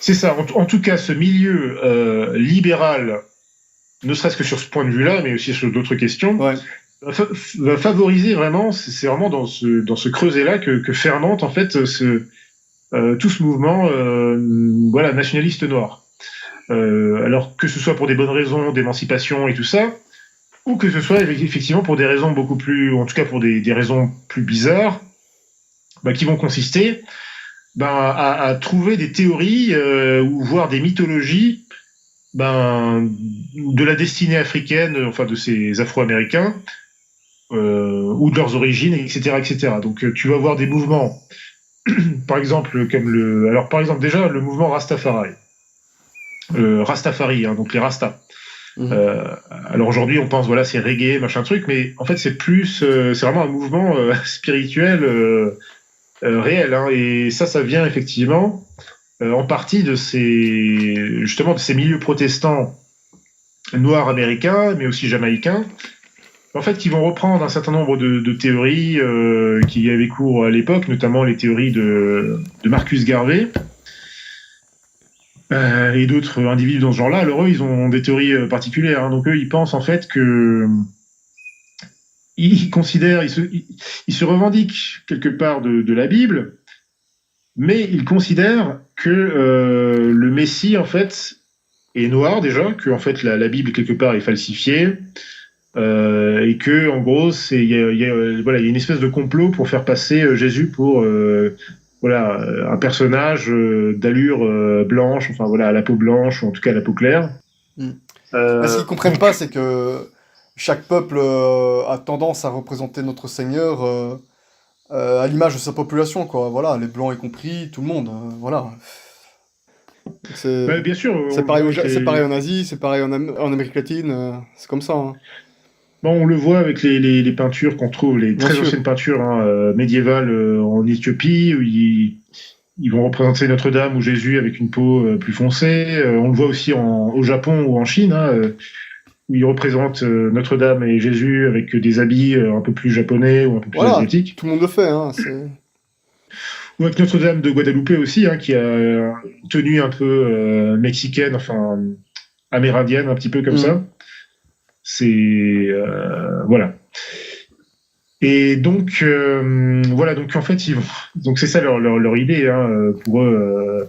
C'est ça. En tout cas, ce milieu libéral, ne serait-ce que sur ce point de vue-là, mais aussi sur d'autres questions, va favoriser vraiment. C'est vraiment dans ce creuset-là que fermente en fait tout ce mouvement, voilà, nationaliste noir. Alors que ce soit pour des bonnes raisons d'émancipation et tout ça, ou que ce soit effectivement pour des raisons beaucoup plus, en tout cas pour des raisons plus bizarres, qui vont consister à trouver des théories ou voire des mythologies de la destinée africaine, enfin de ces Afro-Américains, ou de leurs origines, etc., etc. Donc tu vas voir des mouvements, par exemple par exemple déjà le mouvement Rastafari. Rastafari, hein, donc les Rastas. Alors aujourd'hui, on pense, voilà, c'est reggae, machin truc, mais en fait, c'est vraiment un mouvement spirituel réel, hein, et ça vient effectivement en partie de ces milieux protestants noirs américains, mais aussi jamaïcains, en fait, qui vont reprendre un certain nombre de théories qui avaient cours à l'époque, notamment les théories de Marcus Garvey. Et d'autres individus dans ce genre-là, alors eux, ils ont des théories particulières. Hein. Donc eux, ils pensent en fait que ils se revendiquent quelque part de la Bible, mais ils considèrent que le Messie en fait est noir déjà, que en fait la Bible quelque part est falsifiée, et que en gros il y a une espèce de complot pour faire passer Jésus pour voilà, un personnage d'allure blanche, enfin voilà, à la peau blanche, ou en tout cas à la peau claire. Ce qu'ils comprennent pas, c'est que chaque peuple a tendance à représenter notre Seigneur à l'image de sa population, quoi. Voilà, les blancs y compris, tout le monde. Voilà. C'est Bien sûr, on c'est le pareil, voit avec c'est pareil les. en Asie, c'est pareil en Amérique latine. C'est comme ça, hein. Bon, on le voit avec les peintures qu'on trouve, les Bien très sûr. anciennes peintures médiévales en Éthiopie, où ils vont représenter Notre-Dame ou Jésus avec une peau plus foncée. On le voit aussi au Japon ou en Chine, où ils représentent Notre-Dame et Jésus avec des habits un peu plus japonais ou un peu plus Voilà, asiatiques. tout le monde le fait, hein. C'est... Ou avec Notre-Dame de Guadeloupe aussi, qui a une tenue un peu mexicaine, enfin amérindienne, un petit peu comme Mhm. ça. C'est voilà. Et donc voilà, donc en fait donc c'est ça leur idée pour eux.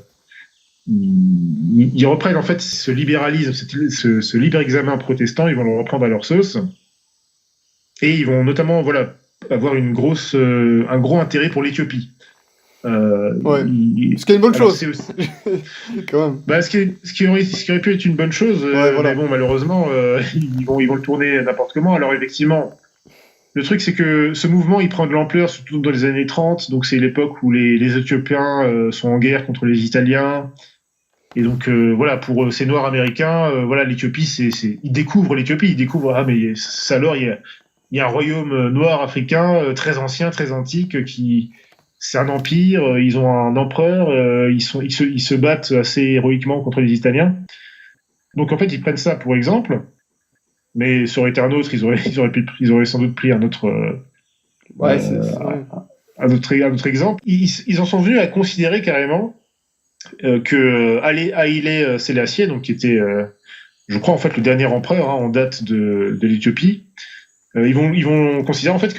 Ils reprennent en fait ce libéralisme, ce libre examen protestant, ils vont le reprendre à leur sauce et ils vont notamment voilà avoir un gros intérêt pour l'Éthiopie. Ouais. Ce qui est une bonne Alors chose, c'est aussi, quand même. ce qui aurait pu être une bonne chose, Ouais, mais voilà. bon malheureusement ils vont le tourner n'importe comment. Alors effectivement, le truc c'est que ce mouvement il prend de l'ampleur surtout dans les années 30, donc c'est l'époque où les Éthiopiens sont en guerre contre les Italiens. Et donc voilà, pour ces Noirs américains, voilà, l'Éthiopie, ils découvrent l'Éthiopie, ils découvrent mais ça alors il y a un royaume noir africain très ancien, très antique, qui c'est un empire, ils ont un empereur, ils se battent assez héroïquement contre les Italiens. Donc en fait, ils prennent ça pour exemple, mais ça aurait été un autre, ils auraient sans doute pris Ouais, ouais. un autre exemple. Ils en sont venus à considérer carrément que Haïlé Sélassié, donc qui était, je crois en fait le dernier empereur en date de l'Éthiopie, ils vont considérer en fait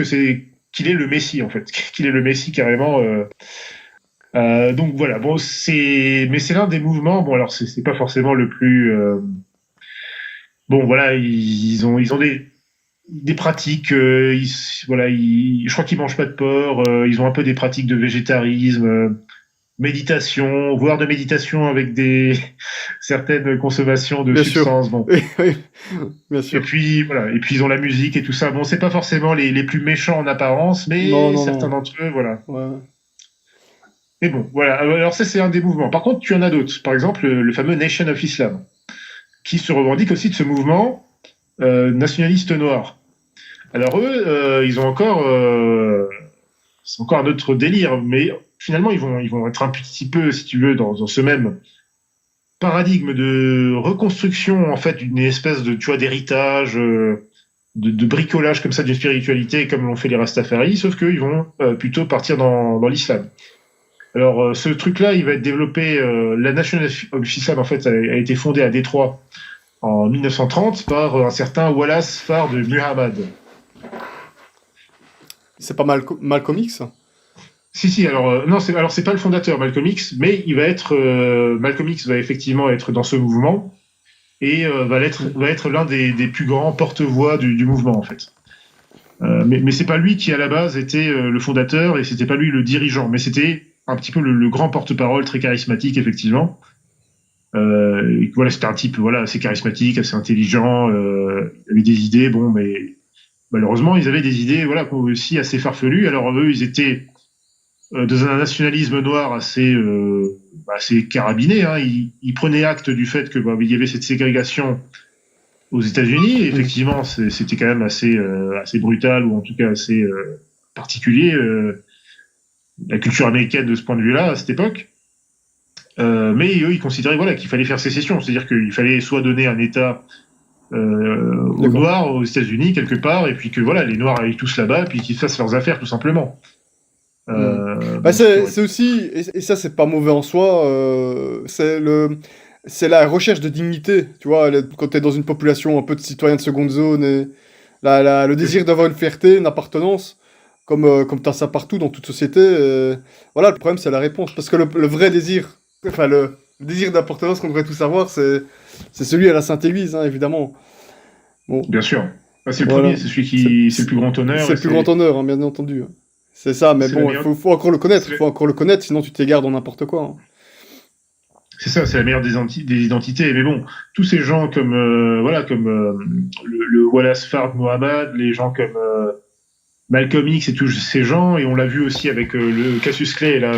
qu'il est le Messie en fait, qu'il est le Messie carrément. Donc voilà, bon mais c'est l'un des mouvements. Bon alors c'est pas forcément le plus. Bon voilà, ils ont des pratiques. Voilà, je crois qu'ils mangent pas de porc. Ils ont un peu des pratiques de végétarisme. Méditation, voire de méditation avec certaines consommations de Bien sûr. substances. Bon. Oui, oui, bien Et sûr. puis voilà, et puis ils ont la musique et tout ça. Bon, c'est pas forcément les plus méchants en apparence, Non, mais non, certains non. d'entre eux, voilà. Ouais. Mais bon, voilà. Alors ça, c'est un des mouvements. Par contre, tu en as d'autres. Par exemple, le fameux Nation of Islam, qui se revendique aussi de ce mouvement nationaliste noir. Alors eux, c'est encore un autre délire, mais finalement, ils vont être un petit peu, si tu veux, dans ce même paradigme de reconstruction en fait d'une espèce de tu vois d'héritage de bricolage comme ça d'une spiritualité comme l'ont fait les Rastafari, sauf qu'ils vont plutôt partir dans l'islam. Alors ce truc-là, il va être développé. La Nation of Islam en fait a été fondée à Détroit en 1930 par un certain Wallace Fard Muhammad. C'est pas Malcolm X? Si, alors non, c'est pas le fondateur Malcolm X, mais Malcolm X va effectivement être dans ce mouvement et va être l'un des plus grands porte-voix du mouvement en fait. Mais c'est pas lui qui à la base était le fondateur et c'était pas lui le dirigeant, mais c'était un petit peu le grand porte-parole très charismatique effectivement. Et voilà, c'était un type voilà assez charismatique, assez intelligent, il avait des idées, bon, mais malheureusement ils avaient des idées voilà aussi assez farfelues. Alors eux ils étaient dans un nationalisme noir assez carabiné. Ils prenaient acte du fait que il y avait cette ségrégation aux États-Unis. Et Mm. effectivement, c'était quand même assez brutal ou en tout cas assez particulier la culture américaine de ce point de vue-là à cette époque. Mais eux, ils considéraient voilà qu'il fallait faire sécession, c'est-à-dire qu'il fallait soit donner un État aux D'accord. Noirs aux États-Unis quelque part, et puis que voilà les Noirs aillent tous là-bas, puis qu'ils fassent leurs affaires tout simplement. Mm. Bah, Bon, ce qui aurait c'est aussi, et ça c'est pas mauvais en soi, c'est la recherche de dignité, tu vois, quand t'es dans une population un peu de citoyens de seconde zone, et le désir d'avoir une fierté, une appartenance, comme t'as ça partout dans toute société, voilà, le problème c'est la réponse, parce que le vrai désir, enfin le désir d'appartenance qu'on devrait tous avoir, c'est celui à la Sainte-Église, hein, évidemment. Bon, Bien sûr. Ah, c'est le voilà, premier, c'est celui qui, c'est le plus grand honneur c'est et le plus grand honneur, hein, bien entendu. C'est ça, mais c'est la bon, meilleure, faut encore le connaître, c'est faut la- encore le connaître, sinon tu t'égares dans n'importe quoi, hein. c'est ça, c'est la meilleure des identités. Mais bon, tous ces gens comme, voilà, comme le Wallace Fard Mohammad, les gens comme Malcolm X et tous ces gens, et on l'a vu aussi avec le Cassius Clay, là,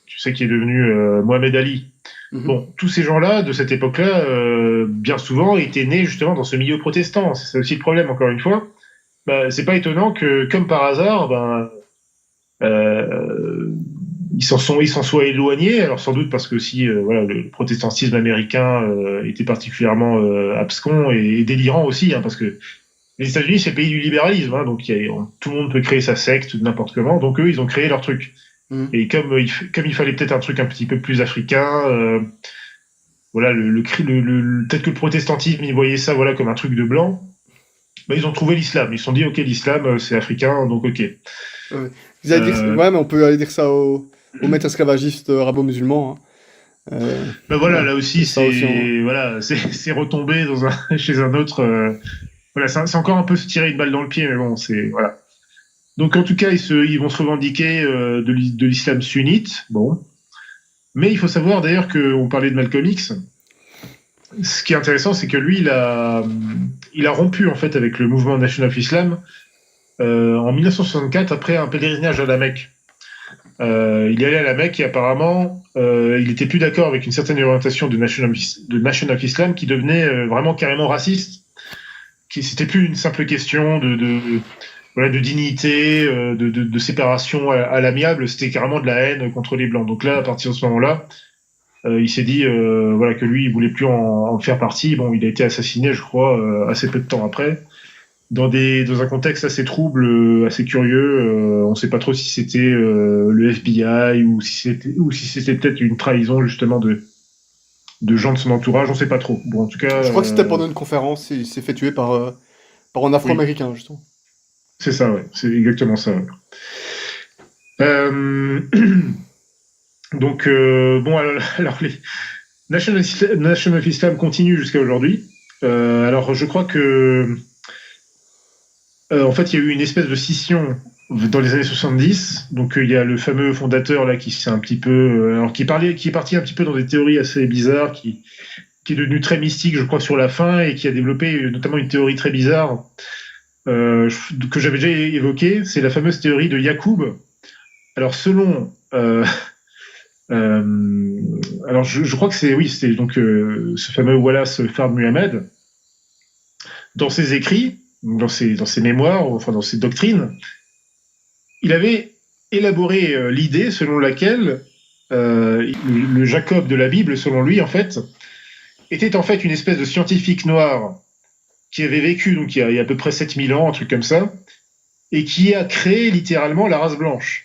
tu sais, qui est devenu Mohamed Ali. Bon, tous ces gens-là, de cette époque-là, bien souvent, étaient nés justement dans ce milieu protestant. C'est aussi le problème, encore une fois. Bah, c'est pas étonnant que, comme par hasard, ils s'en soient éloignés. Alors sans doute parce que aussi, voilà, le protestantisme américain était particulièrement abscon et délirant aussi, hein, parce que les États-Unis, c'est le pays du libéralisme, hein, donc tout le monde peut créer sa secte n'importe comment. Donc eux, ils ont créé leur truc. Et comme il fallait peut-être un truc un petit peu plus africain, voilà, peut-être que le protestantisme, ils voyaient ça, voilà, comme un truc de blanc. Bah, ils ont trouvé l'islam. Ils se sont dit, ok, l'islam, c'est africain, donc ok. Ouais. Vous allez dire, ouais, mais on peut aller dire ça aux maîtres esclavagistes arabo-musulmans. Hein. Ben voilà, là aussi, ça aussi, c'est retombé chez un autre. Voilà, c'est encore un peu se tirer une balle dans le pied, mais bon, c'est voilà. Donc en tout cas, ils vont se revendiquer de l'islam sunnite. Bon, mais il faut savoir d'ailleurs qu'on parlait de Malcolm X. Ce qui est intéressant, c'est que lui, il a rompu en fait avec le mouvement Nation of Islam en 1964 après un pèlerinage à la Mecque. Il est allé à la Mecque et apparemment, il était plus d'accord avec une certaine orientation de Nation of Islam qui devenait vraiment carrément raciste. C'était plus une simple question de dignité, de séparation à l'amiable, c'était carrément de la haine contre les blancs. Donc là, à partir de ce moment-là, il s'est dit voilà, que lui, il voulait plus en faire partie. Bon, il a été assassiné, je crois, assez peu de temps après. Dans un contexte assez trouble, assez curieux. On ne sait pas trop si c'était le FBI ou si c'était peut-être une trahison justement de gens de son entourage. On ne sait pas trop. Bon, en tout cas, je crois que c'était pendant une conférence, il s'est fait tuer par un Afro-Américain, oui. Justement. C'est ça, ouais. C'est exactement ça. Ouais. Donc, bon, alors les Nation of Islam continue jusqu'à aujourd'hui. Alors, je crois que en fait, il y a eu une espèce de scission dans les années 70. Donc, il y a le fameux fondateur là qui s'est un petit peu, alors qui est parti un petit peu dans des théories assez bizarres, qui est devenu très mystique, je crois, sur la fin, et qui a développé notamment une théorie très bizarre que j'avais déjà évoquée. C'est la fameuse théorie de Yacoub. Alors, selon alors, je crois que c'était donc ce fameux Wallace Fard Muhammad. Dans ses écrits, dans ses mémoires, enfin dans ses doctrines, il avait élaboré l'idée selon laquelle le Jacob de la Bible, selon lui, en fait, était en fait une espèce de scientifique noir qui avait vécu donc il y a à peu près 7000 ans, un truc comme ça, et qui a créé littéralement la race blanche.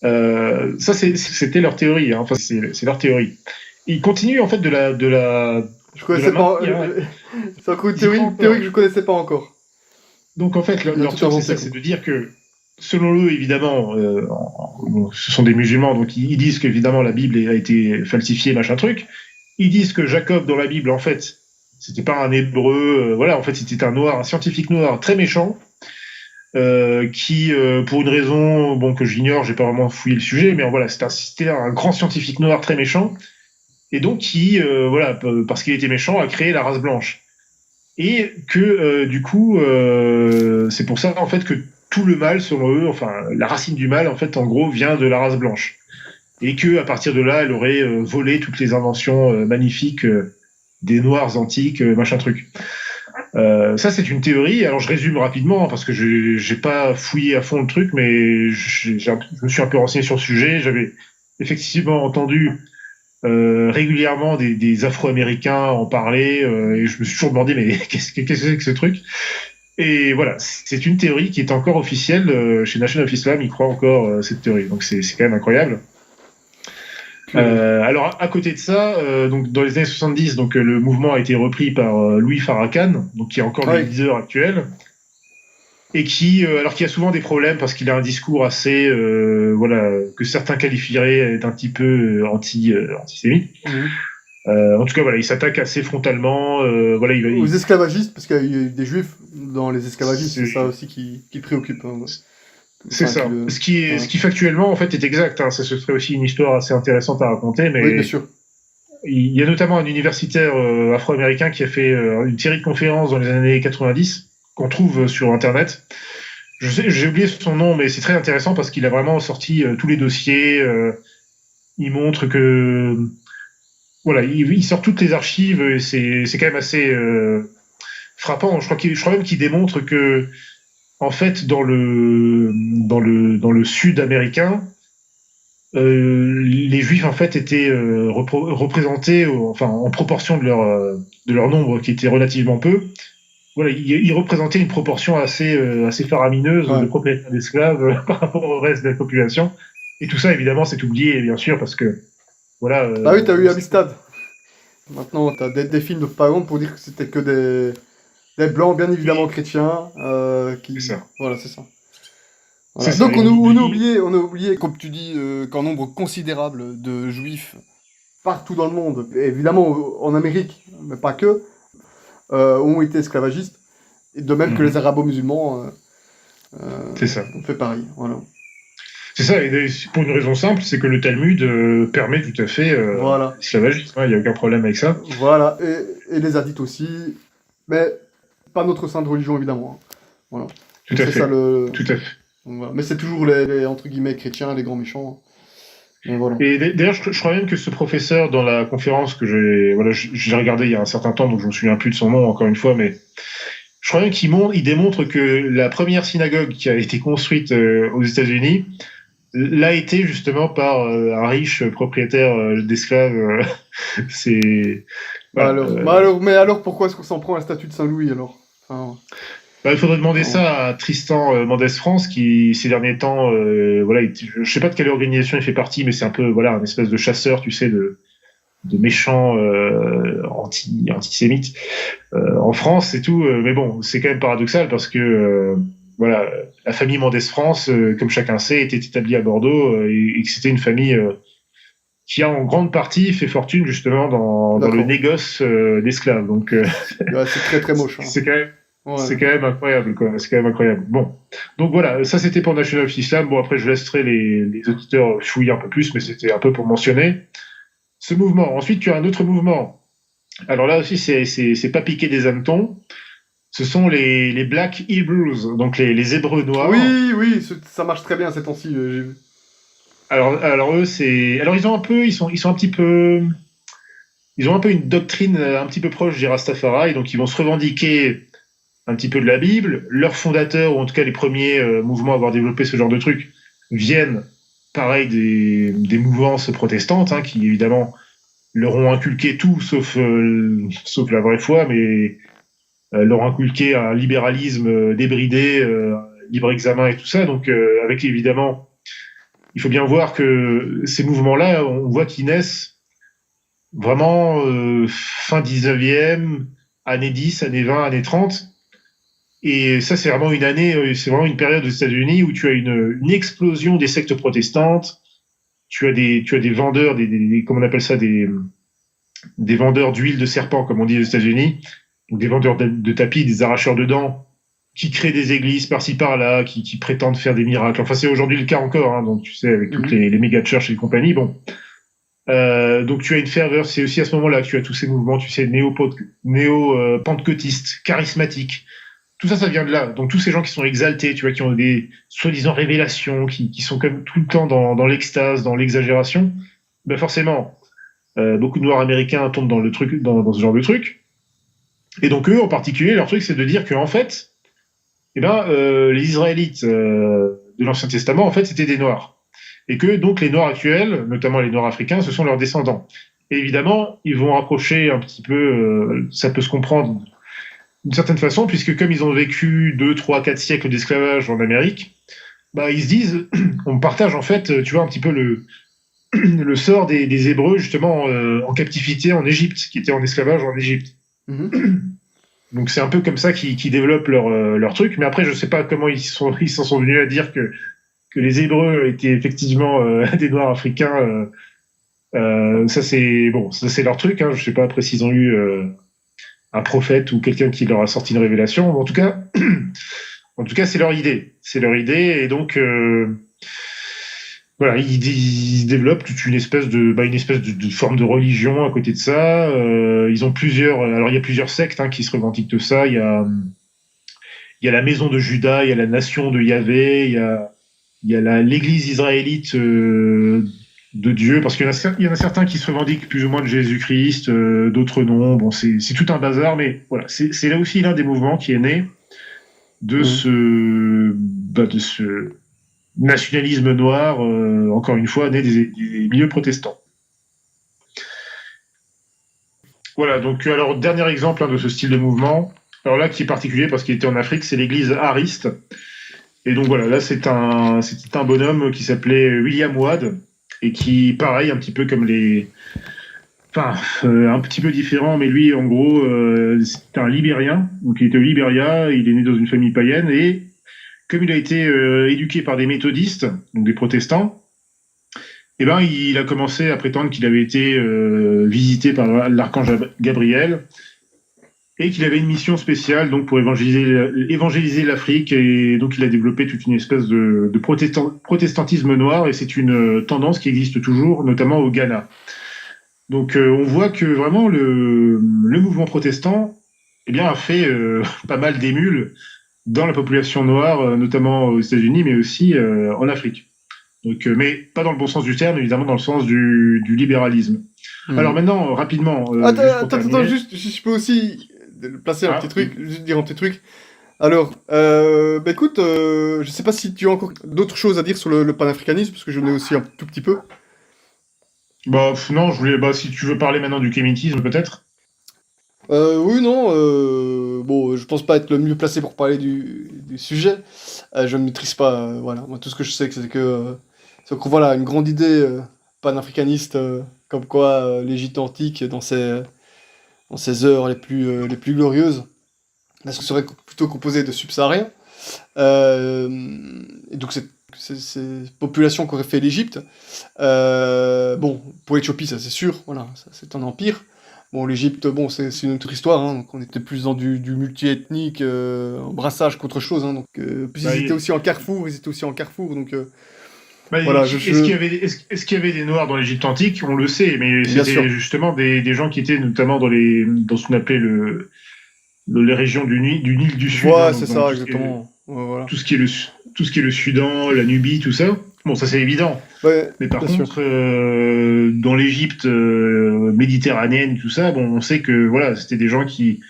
Ça, c'était leur théorie. Hein. Enfin, c'est leur théorie. Ils continuent en fait de la. Je connaissais pas. C'est encore une théorie que je connaissais pas encore. Donc en fait, leur théorie, c'est de dire que, selon eux, évidemment, ce sont des musulmans, donc ils disent qu'évidemment la Bible a été falsifiée, machin truc. Ils disent que Jacob dans la Bible, en fait, c'était pas un hébreu. Voilà, en fait, c'était un scientifique noir très méchant. Qui, pour une raison que j'ignore, j'ai pas vraiment fouillé le sujet, mais voilà, c'était un grand scientifique noir très méchant, et donc qui, voilà, parce qu'il était méchant, a créé la race blanche. Et que, du coup, c'est pour ça, en fait, que tout le mal, selon eux, enfin, la racine du mal, en fait, en gros, vient de la race blanche. Et que, à partir de là, elle aurait volé toutes les inventions magnifiques des Noirs antiques, machin truc. Ça, c'est une théorie. Alors, je résume rapidement, hein, parce que j'ai pas fouillé à fond le truc, mais je me suis un peu renseigné sur le sujet. J'avais effectivement entendu régulièrement des Afro-Américains en parler, et je me suis toujours demandé, mais qu'est-ce que c'est que ce truc? Et voilà, c'est une théorie qui est encore officielle chez Nation of Islam. Ils croient encore cette théorie, donc c'est quand même incroyable. Alors à côté de ça, donc dans les années 70, donc le mouvement a été repris par Louis Farrakhan, donc qui est encore le leader actuel, et qui a souvent des problèmes parce qu'il a un discours assez voilà, que certains qualifieraient d'un petit peu antisémite. En tout cas, voilà, il s'attaque assez frontalement. Voilà, aux esclavagistes, parce qu'il y a eu des juifs dans les esclavagistes, c'est ça aussi qui préoccupe. Hein. C'est ça. Ce qui factuellement en fait est exact. Hein. Ça se ferait aussi une histoire assez intéressante à raconter, mais oui, bien sûr. Il y a notamment un universitaire afro-américain qui a fait une série de conférences dans les années 90 qu'on trouve sur Internet, j'ai oublié son nom, mais c'est très intéressant parce qu'il a vraiment sorti tous les dossiers. Il montre que voilà, il sort toutes les archives et c'est quand même assez frappant. Je crois même qu'il démontre que en fait dans le sud américain, les juifs en fait étaient représentés enfin en proportion de leur nombre qui était relativement peu. Voilà, ils représentaient une proportion assez faramineuse de Ouais. propriétaires d'esclaves par rapport au reste de la population. Et tout ça, évidemment, c'est oublié, bien sûr, parce que voilà. Bah oui, t'as eu Amistad. Maintenant, t'as des films de parents pour dire que c'était que des blancs, bien évidemment Oui, chrétiens, c'est qui... ça. Voilà, c'est ça. C'est Voilà. ça. Donc Et on oublie. on a oublié, comme tu dis, qu'un nombre considérable de juifs partout dans le monde, évidemment en Amérique, mais pas que, ont été esclavagistes, et de même que les Mhm. arabo-musulmans C'est ça. ont fait pareil. Voilà. C'est ça. Et pour une raison simple, c'est que le Talmud permet tout à fait Voilà. l'esclavagisme. Il n'y a aucun problème avec ça. Voilà. Et les hadiths aussi, mais pas notre sainte religion, évidemment, hein. Voilà. Tout Donc à c'est ça fait. le... Tout à fait. Donc voilà. Mais c'est toujours entre guillemets, chrétiens, les grands méchants, hein. Donc voilà. Et d'ailleurs, je crois même que ce professeur, dans la conférence que j'ai regardé il y a un certain temps, donc je me souviens plus de son nom encore une fois, mais je crois bien il démontre que la première synagogue qui a été construite aux États-Unis l'a été justement par un riche propriétaire d'esclaves. C'est voilà. Mais alors pourquoi est-ce qu'on s'en prend à la statue de Saint-Louis alors? Enfin, Bah, il faudrait demander non. ça à Tristan Mendès France qui ces derniers temps, voilà, je sais pas de quelle organisation il fait partie, mais c'est un peu voilà un espèce de chasseur, tu sais, de méchants antisémites en France et tout. Mais bon, c'est quand même paradoxal parce que voilà, la famille Mendès France, comme chacun sait, était établie à Bordeaux et que c'était une famille qui a en grande partie fait fortune justement dans le D'accord. négoce d'esclaves. Donc Ouais, c'est très très moche, hein. c'est quand même Ouais. c'est quand même incroyable, quoi. C'est quand même incroyable. Bon, donc voilà, ça c'était pour National of Islam. Bon après, je laisserai les auditeurs fouiller un peu plus, mais c'était un peu pour mentionner ce mouvement. Ensuite, tu as un autre mouvement. Alors là aussi, c'est pas piqué des hannetons. Ce sont les Black Hebrews, donc les Hébreux noirs. Oui, oui, ça marche très bien ces temps-ci, j'ai vu. Alors eux, alors ils sont un petit peu, ils ont un peu une doctrine un petit peu proche des Rastafari, donc ils vont se revendiquer un petit peu de la Bible. Leurs fondateurs, ou en tout cas les premiers mouvements à avoir développé ce genre de trucs, viennent, pareil, des mouvances protestantes, hein, qui évidemment leur ont inculqué tout sauf la vraie foi, mais leur ont inculqué un libéralisme débridé, libre examen et tout ça. Donc avec évidemment, il faut bien voir que ces mouvements-là, on voit qu'ils naissent vraiment fin 19e, années 10, années 20, années 30. Et ça, c'est vraiment une année, c'est vraiment une période aux États-Unis où tu as une explosion des sectes protestantes. Tu as des vendeurs, comment on appelle ça, des vendeurs d'huile de serpent, comme on dit aux États-Unis, donc des vendeurs de tapis, des arracheurs de dents, qui créent des églises par-ci par-là, qui prétendent faire des miracles. Enfin, c'est aujourd'hui le cas encore, hein, donc tu sais, avec toutes Mhm. les méga churches et compagnie. Bon, donc tu as une ferveur. C'est aussi à ce moment-là que tu as tous ces mouvements, tu sais, néo-pentecôtistes, charismatiques. Tout ça, ça vient de là. Donc tous ces gens qui sont exaltés, tu vois, qui ont des soi-disant révélations, qui sont comme tout le temps dans l'extase, dans l'exagération, ben forcément, beaucoup de Noirs américains tombent dans le truc, dans ce genre de truc. Et donc eux, en particulier, leur truc, c'est de dire que en fait, eh ben, les Israélites de l'Ancien Testament, en fait, c'était des Noirs, et que donc les Noirs actuels, notamment les Noirs africains, ce sont leurs descendants. Et évidemment, ils vont rapprocher un petit peu, ça peut se comprendre d'une certaine façon, puisque comme ils ont vécu 2, 3, 4 siècles d'esclavage en Amérique, bah, ils se disent, on partage en fait, tu vois, un petit peu le sort des Hébreux, justement, en captivité en Égypte, qui étaient en esclavage en Égypte. Mhm. Donc c'est un peu comme ça qu'ils développent leur truc, mais après, je sais pas comment ils s'en sont venus à dire que les Hébreux étaient effectivement des Noirs africains. Ça c'est bon, ça c'est leur truc. Hein, je sais pas après s'ils ont eu un prophète ou quelqu'un qui leur a sorti une révélation. En tout cas, c'est leur idée. C'est leur idée, et donc voilà, ils développent toute une espèce une espèce de forme de religion à côté de ça. Ils ont plusieurs, alors il y a plusieurs sectes hein, qui se revendiquent de ça. il y a la maison de Juda, il y a la nation de Yahvé, il y a l'église israélite de Dieu, parce il y en a certains qui se revendiquent plus ou moins de Jésus-Christ, d'autres non. Bon, c'est tout un bazar, mais voilà, c'est là aussi l'un des mouvements qui est né de de ce nationalisme noir, encore une fois, né des milieux protestants. Voilà, donc alors dernier exemple de ce style de mouvement, alors là qui est particulier parce qu'il était en Afrique, c'est l'église Hariste. Et donc voilà, là c'était un bonhomme qui s'appelait William Wade et qui, pareil, un petit peu comme un petit peu différent, mais lui en gros c'était un Libérien, donc il était au Libéria, il est né dans une famille païenne et comme il a été éduqué par des méthodistes, donc des protestants, eh ben, il a commencé à prétendre qu'il avait été visité par l'archange Gabriel et qu'il avait une mission spéciale donc pour évangéliser l'Afrique, et donc il a développé toute une espèce de protestantisme noir, et c'est une tendance qui existe toujours, notamment au Ghana. Donc on voit que vraiment le mouvement protestant eh bien, a fait pas mal d'émules dans la population noire, notamment aux États-Unis, mais aussi en Afrique. Donc, mais pas dans le bon sens du terme, évidemment, dans le sens du libéralisme. Alors maintenant, rapidement, Attends, juste, je peux aussi placer un petit truc, juste dire un petit truc. Alors, écoute, je sais pas si tu as encore d'autres choses à dire sur le panafricanisme, parce que je l'ai aussi un tout petit peu. Bah non, si tu veux parler maintenant du kémétisme, peut-être. Oui, non, bon, je pense pas être le mieux placé pour parler du sujet. Je ne maîtrise pas, voilà. Moi, tout ce que je sais, c'est que voilà, une grande idée panafricaniste, comme quoi l'Égypte antique, dans ses heures les plus glorieuses, parce que serait plutôt composée de subsahariens. Et donc, c'est population qu'aurait fait l'Égypte. Bon, pour l'Éthiopie, ça c'est sûr, voilà, ça, c'est un empire. Bon, l'Égypte, bon, c'est une autre histoire, hein, donc on était plus dans du multi-ethnique, un brassage qu'autre chose, hein, donc, puis ils étaient aussi en carrefour, donc voilà, est-ce qu'il y avait des Noirs dans l'Égypte antique? On le sait, mais c'était justement des gens qui étaient notamment dans ce qu'on appelait les régions du Nil du Sud. Ouais, c'est ça, exactement. Voilà. Tout ce qui est le Soudan, la Nubie, tout ça. Bon, ça c'est évident. Ouais, mais par contre, dans l'Égypte méditerranéenne, tout ça, bon, on sait que voilà, c'était des gens qui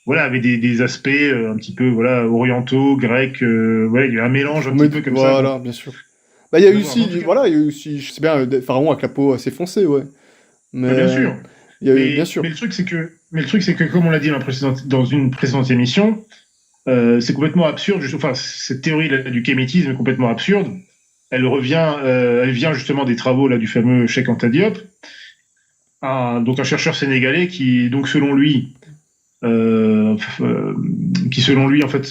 avaient des aspects un petit peu orientaux, grecs, voilà, il y avait un mélange un petit peu comme ça. Voilà, bien sûr. Bah, il y a eu aussi, je sais bien, des pharaons avec la peau assez foncée, ouais. Mais, bien sûr. Bien sûr. Mais le truc, c'est que, comme on l'a dit dans une précédente émission, c'est complètement absurde. Enfin, cette théorie du kémétisme est complètement absurde. Elle vient justement des travaux là du fameux Cheikh Anta Diop, donc un chercheur sénégalais qui, donc selon lui, en fait,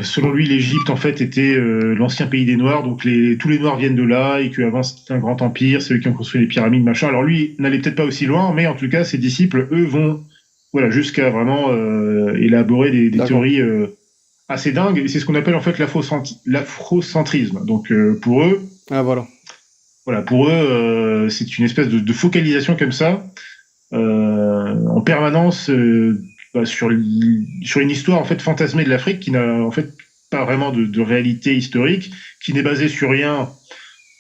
selon lui, l'Égypte en fait était l'ancien pays des Noirs, donc tous les Noirs viennent de là, et qu'avant c'était un grand empire, c'est eux qui ont construit les pyramides, machin. Alors lui n'allait peut-être pas aussi loin, mais en tout cas ses disciples, eux, vont jusqu'à vraiment élaborer des théories assez dingues, et c'est ce qu'on appelle en fait l'afrocentrisme. Donc pour eux, c'est une espèce de focalisation comme ça, en permanence. Sur une histoire en fait fantasmée de l'Afrique qui n'a en fait pas vraiment de réalité historique, qui n'est basée sur rien,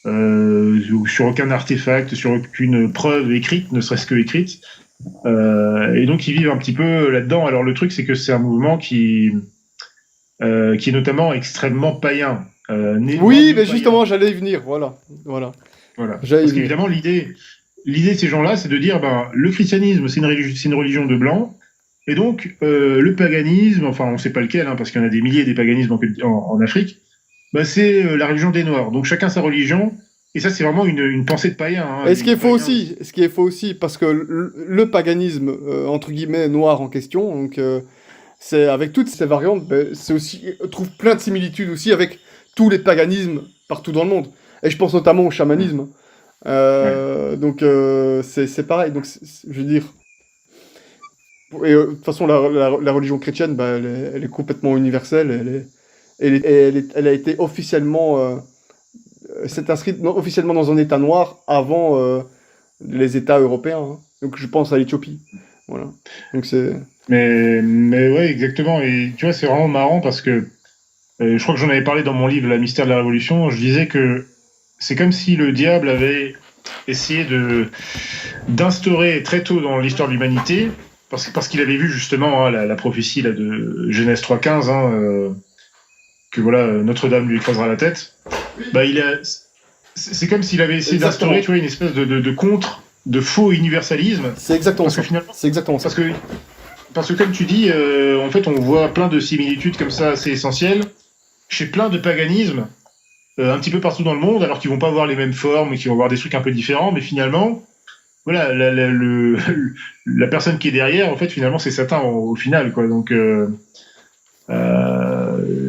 sur aucun artefact, sur aucune preuve écrite, ne serait-ce que écrite, et donc ils vivent un petit peu là-dedans. Alors le truc, c'est que c'est un mouvement qui est notamment extrêmement païen. Oui, mais justement, j'allais y venir, voilà. Parce qu'évidemment, l'idée de ces gens-là, c'est de dire, le christianisme, c'est une religion de blancs. Et donc, le paganisme, enfin, on ne sait pas lequel, hein, parce qu'il y en a des milliers des paganismes en Afrique, c'est la religion des Noirs. Donc, chacun sa religion, et ça, c'est vraiment une pensée de païen. Hein, et ce qui est faux aussi, parce que le paganisme, entre guillemets, noir en question, donc, c'est, avec toutes ces variantes, c'est aussi, trouve plein de similitudes aussi avec tous les paganismes partout dans le monde. Et je pense notamment au chamanisme. Donc, c'est pareil. Donc, je veux dire... Et de toute façon, la religion chrétienne, elle est complètement universelle. Elle a été officiellement, s'est inscrite officiellement dans un État noir avant les États européens. Hein. Donc je pense à l'Éthiopie. Voilà. Donc c'est. Mais ouais, exactement. Et tu vois, c'est vraiment marrant parce que je crois que j'en avais parlé dans mon livre, La mystère de la Révolution. Je disais que c'est comme si le diable avait essayé d'instaurer très tôt dans l'histoire de l'humanité, parce qu'il avait vu justement hein, la prophétie là, de Genèse 3.15, hein, que voilà, Notre-Dame lui écrasera la tête. Bah, c'est comme s'il avait essayé d'instaurer, tu vois, une espèce de contre, de faux universalisme. C'est exactement ça. Finalement, c'est exactement ça. Parce que comme tu dis, en fait, on voit plein de similitudes comme ça assez essentielles chez plein de paganismes, un petit peu partout dans le monde, alors qu'ils vont pas avoir les mêmes formes et qu'ils vont avoir des trucs un peu différents, mais finalement, voilà, la personne qui est derrière, en fait, finalement, c'est Satan au final, quoi. Donc,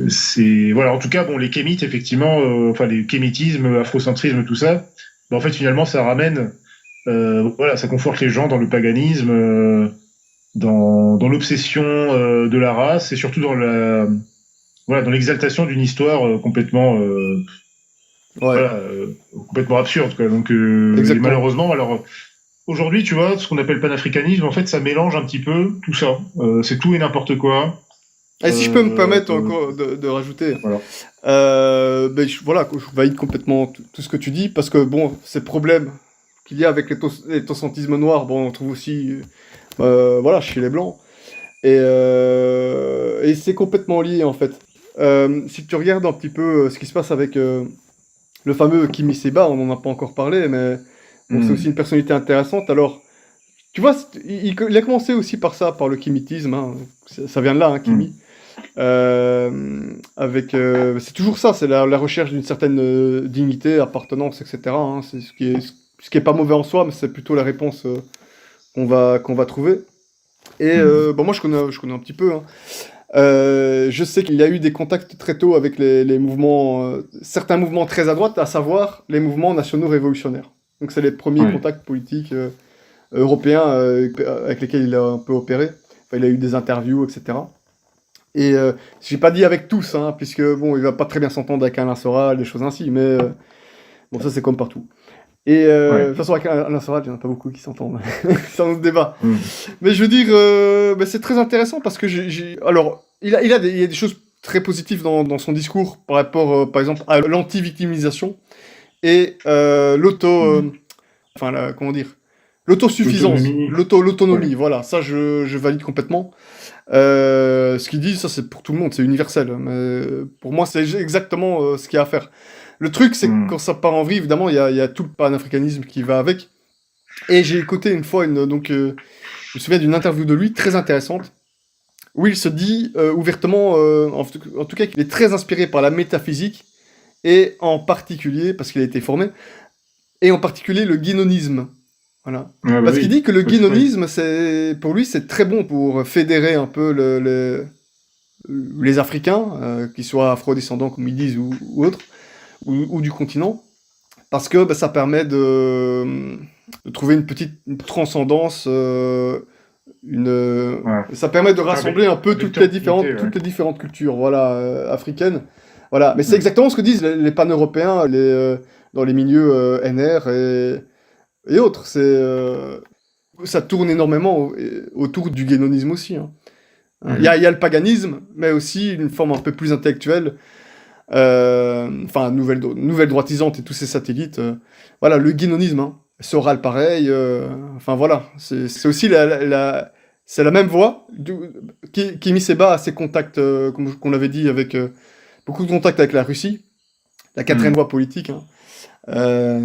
c'est voilà. En tout cas, bon, les kémites, effectivement, enfin les kémitismes, afrocentrisme, tout ça, ben, en fait, finalement, ça ramène, voilà, ça conforte les gens dans le paganisme, dans l'obsession de la race et surtout dans voilà, dans l'exaltation d'une histoire complètement, voilà, complètement absurde, quoi. Donc, et malheureusement, alors. Aujourd'hui, tu vois, ce qu'on appelle panafricanisme, en fait, ça mélange un petit peu tout ça. C'est tout et n'importe quoi. Et si je peux me permettre encore de rajouter, voilà. Voilà, je valide complètement tout ce que tu dis, parce que bon, ces problèmes qu'il y a avec l'éthnocentisme noir, bon, on trouve aussi, voilà, chez les blancs, et c'est complètement lié en fait. Si tu regardes un petit peu ce qui se passe avec le fameux Kimi Seba, on n'en a pas encore parlé, mais bon, c'est aussi une personnalité intéressante. Alors, tu vois, il a commencé aussi par ça, par le kimitisme, hein. Ça vient de là, hein, Kimi. C'est toujours ça, c'est la recherche d'une certaine dignité, appartenance, etc. Hein. C'est ce qui est pas mauvais en soi, mais c'est plutôt la réponse qu'on va trouver. Et bon, moi, je connais un petit peu. Hein. Je sais qu'il y a eu des contacts très tôt avec les mouvements, certains mouvements très à droite, à savoir les mouvements nationaux révolutionnaires. Donc, c'est les premiers contacts politiques européens avec lesquels il a un peu opéré. Enfin, il a eu des interviews, etc. Et j'ai pas dit avec tous, hein, puisque bon, il va pas très bien s'entendre avec Alain Soral, des choses ainsi, mais bon, ça c'est comme partout. Et de toute façon, avec Alain Soral, il n'y en a pas beaucoup qui s'entendent. C'est un autre débat. Mais je veux dire, c'est très intéressant parce que alors, il y a des choses très positives dans son discours par rapport, par exemple, à l'anti-victimisation et comment dire, l'autosuffisance, l'autonomie, voilà, ça je valide complètement. Ce qu'il dit, ça c'est pour tout le monde, c'est universel. Mais pour moi, c'est exactement ce qu'il y a à faire. Le truc, c'est que quand ça part en vrille, évidemment, il y a tout le panafricanisme qui va avec. Et j'ai écouté une fois, je me souviens d'une interview de lui très intéressante, où il se dit ouvertement, en tout cas, qu'il est très inspiré par la métaphysique, et en particulier, parce qu'il a été formé, et en particulier le guénonisme. Voilà. Parce qu'il dit que le guénonisme, pour lui, c'est très bon pour fédérer un peu les Africains, qu'ils soient afro-descendants, comme ils disent, ou autres, ou du continent, parce que ça permet de trouver une petite transcendance, ça permet de rassembler un peu toutes les différentes cultures, voilà, africaines. Voilà. Mais c'est exactement ce que disent les pan-européens dans les milieux NR et autres. Ça tourne énormément autour du guénonisme aussi. Hein. Il y a le paganisme, mais aussi une forme un peu plus intellectuelle, nouvelle droitisante et tous ces satellites. Voilà, le guénonisme, hein. Soral pareil. Enfin voilà, c'est aussi c'est la même voie. Kimi Seba a ses contacts, comme on l'avait dit, avec beaucoup de contacts avec la Russie, la quatrième voie politique. Hein.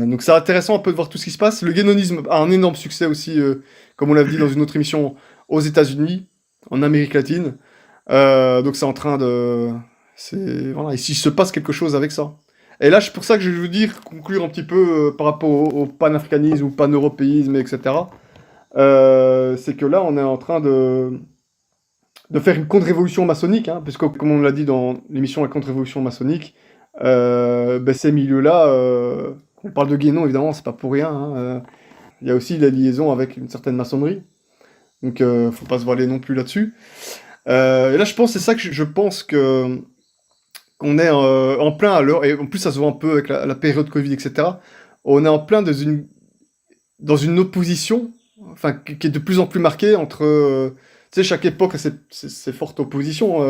Donc c'est intéressant un peu de voir tout ce qui se passe. Le guénonisme a un énorme succès aussi, comme on l'avait dit dans une autre émission, aux États-Unis, en Amérique latine. Donc c'est en train de... Voilà, ici il se passe quelque chose avec ça. Et là, c'est pour ça que je veux conclure un petit peu par rapport au panafricanisme ou pan-européisme, etc. C'est que là, on est en train de faire une contre-révolution maçonnique, hein, puisque comme on l'a dit dans l'émission La contre-révolution maçonnique, ces milieux-là, on parle de Guénon, évidemment, c'est pas pour rien. Hein, il y a aussi la liaison avec une certaine maçonnerie. Donc, faut pas se voiler non plus là-dessus. Et là, je pense, c'est ça que je pense qu'on est en plein à l'heure, et en plus, ça se voit un peu avec la période Covid, etc. On est en plein dans une opposition, enfin, qui est de plus en plus marquée entre sais, chaque époque a ses fortes oppositions.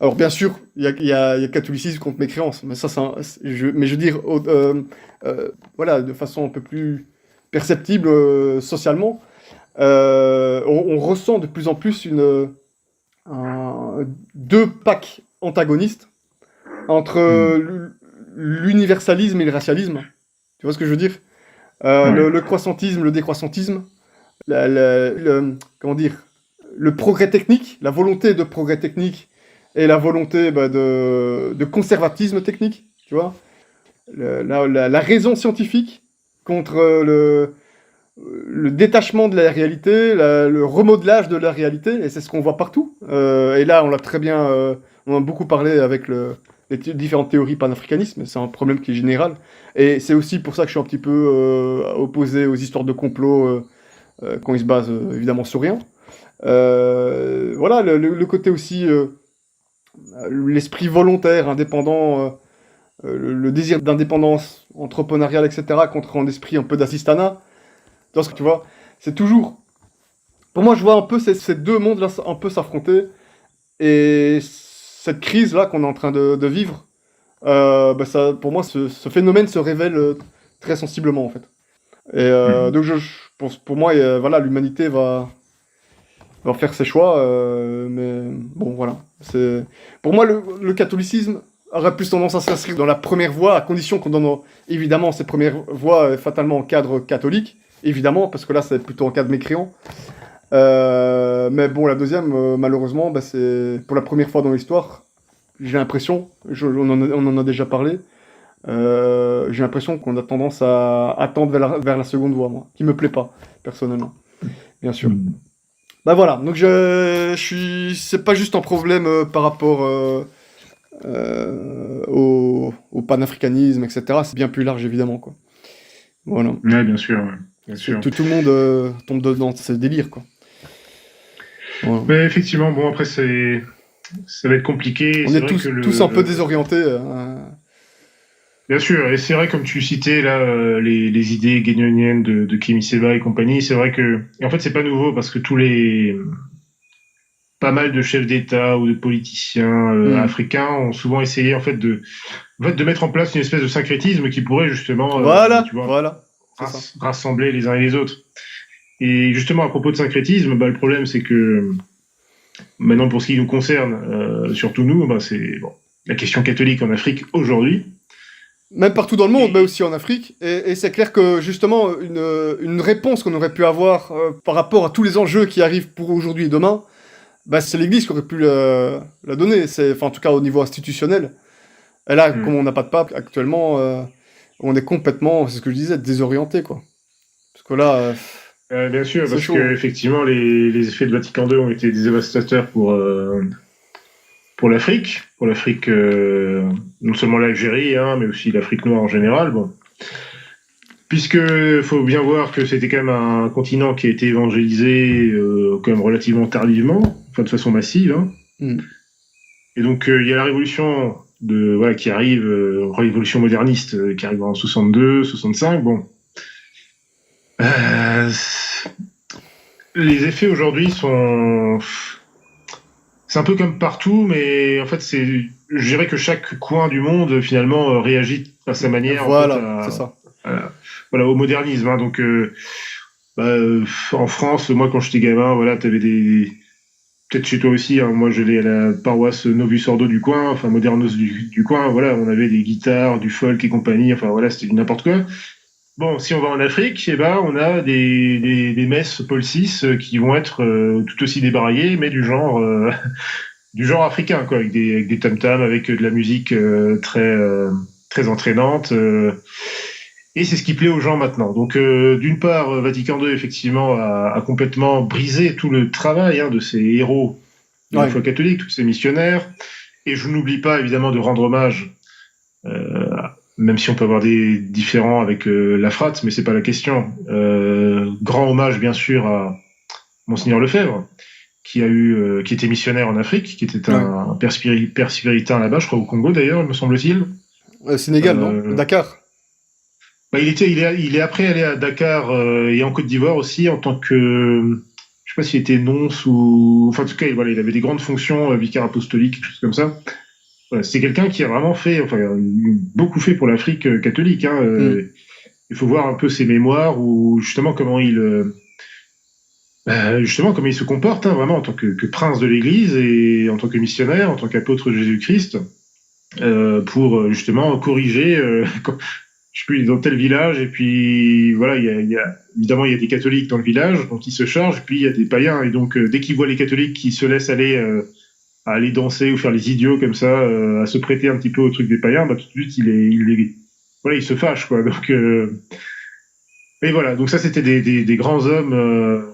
Alors, bien sûr, il y a catholicisme contre mécréance, mais ça, mais je veux dire, voilà, de façon un peu plus perceptible socialement, on ressent de plus en plus deux packs antagonistes entre l'universalisme et le racialisme. Tu vois ce que je veux dire? Ouais. Le croissantisme, le décroissantisme, comment dire, le progrès technique, la volonté de progrès technique et la volonté de conservatisme technique, tu vois, la raison scientifique contre le détachement de la réalité, le remodelage de la réalité, et c'est ce qu'on voit partout. Et là, on l'a très bien, on en a beaucoup parlé avec différentes théories panafricanisme, c'est un problème qui est général. Et c'est aussi pour ça que je suis un petit peu opposé aux histoires de complot quand ils se basent évidemment sur rien. Voilà, le côté aussi, l'esprit volontaire, indépendant, le désir d'indépendance entrepreneuriale, etc., contre un esprit un peu d'assistanat. Tu vois, c'est toujours... Pour moi, je vois un peu ces deux mondes-là un peu s'affronter. Et cette crise-là qu'on est en train de vivre, ça, pour moi, ce phénomène se révèle très sensiblement, en fait. Et donc, pour moi, voilà, l'humanité va faire ses choix. Mais bon, voilà. Pour moi, le catholicisme aurait plus tendance à s'inscrire dans la première voie, à condition qu'on donne évidemment cette première voie fatalement en cadre catholique. Évidemment, parce que là, c'est plutôt en cadre mécréant. Mais bon, la deuxième, malheureusement, c'est pour la première fois dans l'histoire, j'ai l'impression, on en a déjà parlé, j'ai l'impression qu'on a tendance à attendre vers la seconde voie, moi, qui me plaît pas, personnellement, bien sûr. Bah voilà, donc c'est pas juste un problème par rapport au panafricanisme, etc. C'est bien plus large, évidemment, quoi. Voilà. Ouais, bien sûr. Ouais. Bien sûr. Tout le monde tombe dedans, c'est le délire, quoi. Voilà. Mais effectivement, bon, après, ça va être compliqué. On C'est est vrai que tous un peu désorientés. Bien sûr, et c'est vrai, comme tu citais là, les idées guénioniennes de Kémy Séba et compagnie, c'est vrai que, et en fait, c'est pas nouveau parce que pas mal de chefs d'État ou de politiciens africains ont souvent essayé de mettre en place une espèce de syncrétisme qui pourrait justement, Voilà, tu vois, voilà, c'est ça. rassembler les uns et les autres. Et justement, à propos de syncrétisme, le problème, c'est que maintenant, pour ce qui nous concerne, surtout nous, c'est la question catholique en Afrique aujourd'hui. Même partout dans le monde, mais aussi en Afrique. Et c'est clair que justement, une réponse qu'on aurait pu avoir par rapport à tous les enjeux qui arrivent pour aujourd'hui et demain, c'est l'Église qui aurait pu la donner. En tout cas, au niveau institutionnel. Et là, comme on n'a pas de pape actuellement, on est complètement, c'est ce que je disais, désorienté, quoi. Parce que là... bien sûr, parce qu'effectivement, les effets de Vatican II ont été dévastateurs pour l'Afrique. Pour l'Afrique, non seulement l'Algérie, mais aussi l'Afrique noire en général. Bon. Puisque faut bien voir que c'était quand même un continent qui a été évangélisé quand même relativement tardivement, enfin de façon massive. Et donc il y a la révolution qui arrive, révolution moderniste qui arrive en 62, 65. Bon, les effets aujourd'hui c'est un peu comme partout, mais en fait je dirais que chaque coin du monde finalement réagit à sa manière. Voilà, c'est ça. Voilà, au modernisme. Donc, en France, moi, quand j'étais gamin, voilà, t'avais peut-être chez toi aussi, moi, j'allais à la paroisse Novus Ordo du coin, enfin, Modernos du coin, voilà, on avait des guitares, du folk et compagnie, enfin, voilà, c'était n'importe quoi. Bon, si on va en Afrique, on a des messes Paul VI qui vont être tout aussi débraillées, mais du genre africain, quoi, avec des tam-tams, avec de la musique très entraînante. Et c'est ce qui plaît aux gens maintenant. Donc, d'une part, Vatican II, effectivement, a complètement brisé tout le travail de ces héros de la foi catholique, tous ces missionnaires. Et je n'oublie pas, évidemment, de rendre hommage, même si on peut avoir des différends avec la frate, mais c'est pas la question. Grand hommage, bien sûr, à Monseigneur Lefebvre, qui était missionnaire en Afrique, qui était un père spiritain là-bas, je crois au Congo d'ailleurs, me semble-t-il. Sénégal, non? Dakar. Il est après allé à Dakar et en Côte d'Ivoire aussi en tant que, je sais pas s'il était nonce ou, enfin en tout cas, voilà, il avait des grandes fonctions, vicaire apostolique, quelque chose comme ça. Voilà, c'est quelqu'un qui a vraiment fait, enfin, beaucoup fait pour l'Afrique catholique. Hein. Il faut voir un peu ses mémoires ou justement justement comment il se comporte, hein, vraiment en tant que prince de l'Église et en tant que missionnaire, en tant qu'apôtre de Jésus-Christ, pour justement corriger. Je sais plus, dans tel village, et puis voilà, évidemment il y a des catholiques dans le village, donc ils se chargent, puis il y a des païens, et donc dès qu'ils voient les catholiques qui se laissent aller à aller danser ou faire les idiots comme ça, à se prêter un petit peu au truc des païens, bah tout de suite voilà, il se fâche quoi. Donc et voilà, donc ça c'était des grands hommes,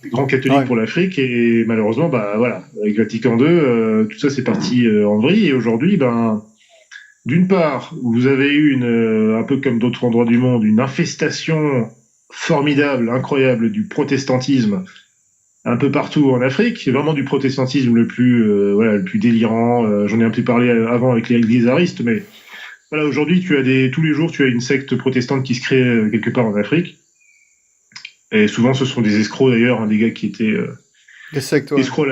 des grands catholiques pour l'Afrique, et malheureusement bah voilà, avec Vatican II, tout ça c'est parti en vrille, et aujourd'hui ben d'une part, vous avez eu un peu comme d'autres endroits du monde, une infestation formidable, incroyable du protestantisme un peu partout en Afrique. C'est vraiment du protestantisme le plus délirant. J'en ai un peu parlé avant avec les guizaristes, mais voilà, aujourd'hui, tous les jours, tu as une secte protestante qui se crée quelque part en Afrique. Et souvent, ce sont des escrocs d'ailleurs, hein, des gars qui étaient des sectes, escrocs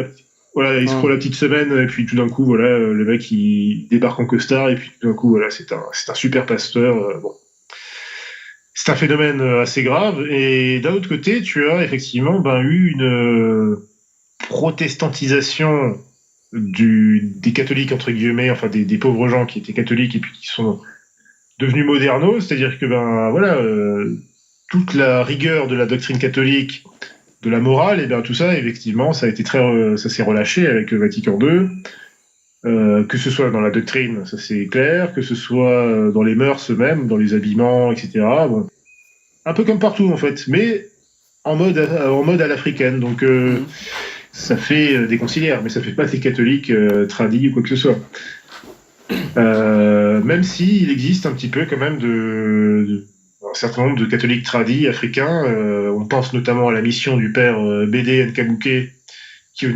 voilà, il se prend la petite semaine, et puis tout d'un coup, voilà, le mec, il débarque en costard, et puis tout d'un coup, voilà, c'est un super pasteur. Bon. C'est un phénomène assez grave. Et d'un autre côté, tu as effectivement eu une protestantisation des catholiques, entre guillemets, enfin des pauvres gens qui étaient catholiques et puis qui sont devenus modernos, c'est-à-dire que, voilà, toute la rigueur de la doctrine catholique, de la morale, et bien tout ça, effectivement, ça s'est relâché avec le Vatican II, que ce soit dans la doctrine, ça c'est clair, que ce soit dans les mœurs eux-mêmes, dans les habillements, etc. Bon, un peu comme partout en fait, mais en mode à l'africaine. Donc ça fait des conciliaires, mais ça fait pas des catholiques tradis ou quoi que ce soit. Même si il existe un petit peu quand même un certain nombre de catholiques tradis africains. On pense notamment à la mission du père Bédé Nkabouké, qui est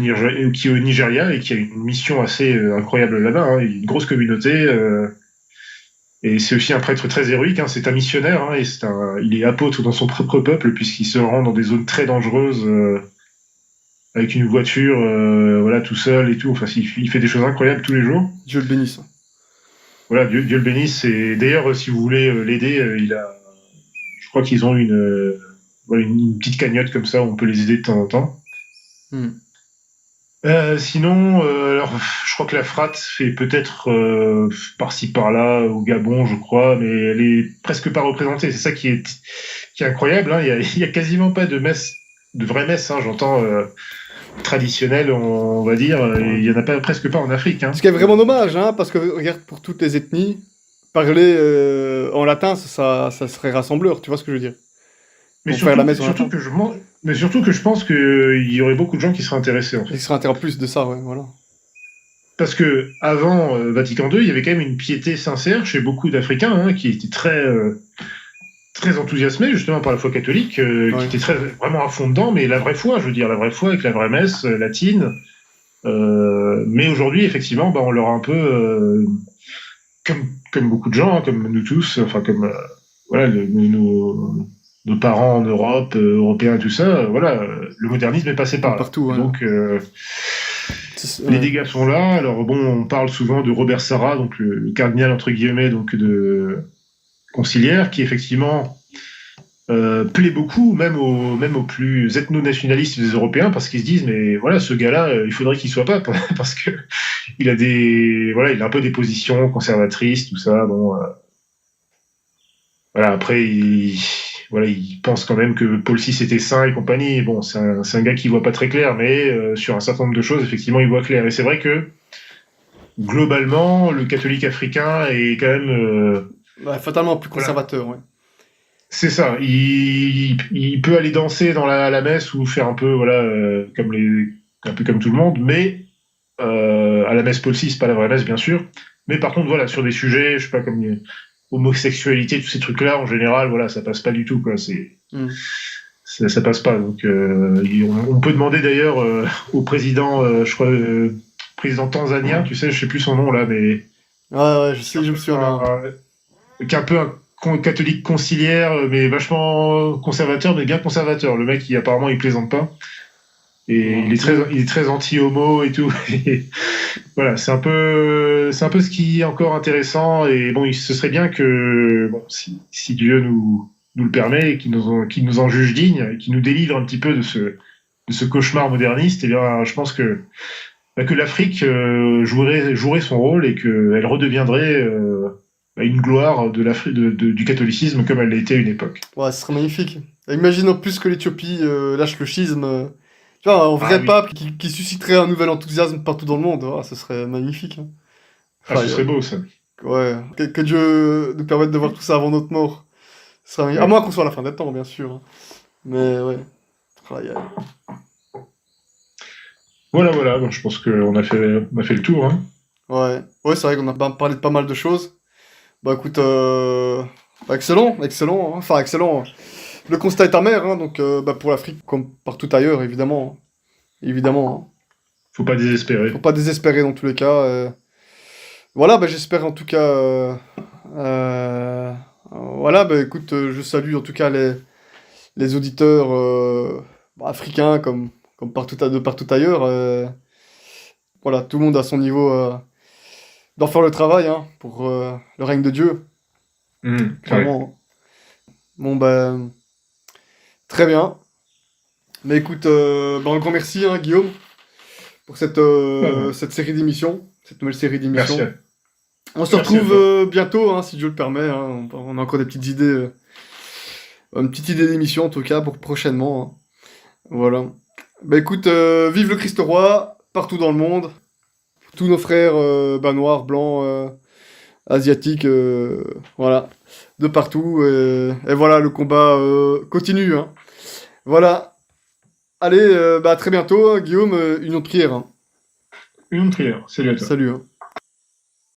au Nigeria et qui a une mission assez incroyable là-bas. Hein. Il y a une grosse communauté. Et c'est aussi un prêtre très héroïque. Hein. C'est un missionnaire. Hein, et il est apôtre dans son propre peuple puisqu'il se rend dans des zones très dangereuses avec une voiture, voilà, tout seul et tout. Enfin, il fait des choses incroyables tous les jours. Dieu le bénisse. Voilà, Dieu le bénisse. Et d'ailleurs, si vous voulez l'aider, je crois qu'ils ont une petite cagnotte comme ça où on peut les aider de temps en temps. Sinon, alors, je crois que la FRAT fait peut-être par-ci par-là au Gabon, je crois, mais elle est presque pas représentée. C'est ça qui est incroyable. Hein. Il y a quasiment pas de vraie messe. Hein, j'entends traditionnelle, on va dire. Et il y en a presque pas en Afrique. Hein. Ce qui est vraiment dommage, hein, parce que regarde, pour toutes les ethnies, parler en latin, ça serait rassembleur. Tu vois ce que je veux dire? Mais surtout que je pense qu'il y aurait beaucoup de gens qui seraient intéressés. En fait. Ils seraient intéressés en plus de ça, ouais, voilà. Parce que avant Vatican II, il y avait quand même une piété sincère chez beaucoup d'Africains hein, qui étaient très enthousiasmés justement par la foi catholique, qui étaient vraiment à fond dedans, mais la vraie foi, je veux dire, la vraie foi avec la vraie messe latine. Mais aujourd'hui, effectivement, on leur a un peu, comme beaucoup de gens, hein, comme nous tous, enfin comme voilà, nos parents en Europe, européens, tout ça, voilà, le modernisme est passé par là. Partout, ouais. Donc, les dégâts sont là. Alors bon, on parle souvent de Robert Sarah, donc le cardinal entre guillemets, donc de conciliaire, qui effectivement plaît beaucoup, même aux plus ethno-nationalistes des Européens, parce qu'ils se disent, mais voilà, ce gars-là, il faudrait qu'il soit pape, parce que il a un peu des positions conservatrices, tout ça. Bon, voilà. Après, il pense quand même que Paul VI était saint et compagnie. Bon, c'est un gars qui voit pas très clair, mais sur un certain nombre de choses, effectivement, il voit clair. Et c'est vrai que globalement, le catholique africain est quand même fatalement plus conservateur, ouais. C'est ça. Il peut aller danser dans la messe ou faire un peu, voilà, un peu comme tout le monde, mais à la messe Paul VI, pas la vraie messe, bien sûr. Mais par contre, voilà, sur des sujets, je sais pas, comme homosexualité, tous ces trucs-là, en général, voilà, ça passe pas du tout, quoi. Ça passe pas. Donc, on peut demander d'ailleurs au président, je crois, président tanzanien, tu sais, je sais plus son nom là, mais. Ouais, je sais, je me souviens. Qui est un peu un catholique conciliaire, mais vachement conservateur, mais bien conservateur. Le mec, apparemment, il plaisante pas. Et Voilà. il est très anti-homo et tout. Et voilà, c'est un peu ce qui est encore intéressant. Et bon, ce serait bien que, bon, si Dieu nous le permet et qu'il nous en juge digne, et qu'il nous délivre un petit peu de ce cauchemar moderniste, et bien, je pense que l'Afrique jouerait son rôle et qu'elle redeviendrait une gloire du catholicisme comme elle l'a été à une époque. Ouais, ce serait magnifique. Et imagine en plus que l'Éthiopie lâche le schisme. Tu vois, un Ah vrai oui, pape qui susciterait un nouvel enthousiasme partout dans le monde. Ah, ce serait magnifique, hein. ah, ce Aïe, serait aïe. beau ça. Ouais. Que Dieu nous permette de voir tout ça avant notre mort. Ce serait magnifique. À Ouais. moins qu'on soit à la fin des temps, bien sûr, hein. Mais ouais. Aïe, aïe. Voilà, voilà, bon, je pense on a fait le tour. Hein. Ouais. Ouais, c'est vrai qu'on a parlé de pas mal de choses. Bah écoute, excellent, excellent, hein. Enfin, excellent. Le constat est amer, hein, donc bah, pour l'Afrique, comme partout ailleurs, évidemment. Évidemment, hein. Faut pas Faut désespérer. pas désespérer dans tous les cas. Voilà, bah, j'espère en tout cas. Voilà, bah écoute, je salue en tout cas les auditeurs bah, africains comme de partout ailleurs. Voilà, tout le monde à son niveau doit faire le travail hein, pour le règne de Dieu, Ouais. clairement. Bon, ben, très bien. Mais écoute, bah, un grand merci, hein, Guillaume, pour Ouais, ouais. cette série d'émissions, cette nouvelle série Merci, d'émissions. On se merci à retrouve toi. bientôt, hein, si Dieu le permet, hein. On a encore des petites idées, une petite idée d'émission en tout cas pour prochainement, hein. Voilà. Bah écoute, vive le Christ roi partout dans le monde, tous nos frères bah, noirs, blancs, asiatiques, voilà, de partout. Et voilà, le combat continue, hein. Voilà. Allez, bah à très bientôt, hein, Guillaume, une autre prière, hein. Une autre prière. Salut à toi. Salut, hein.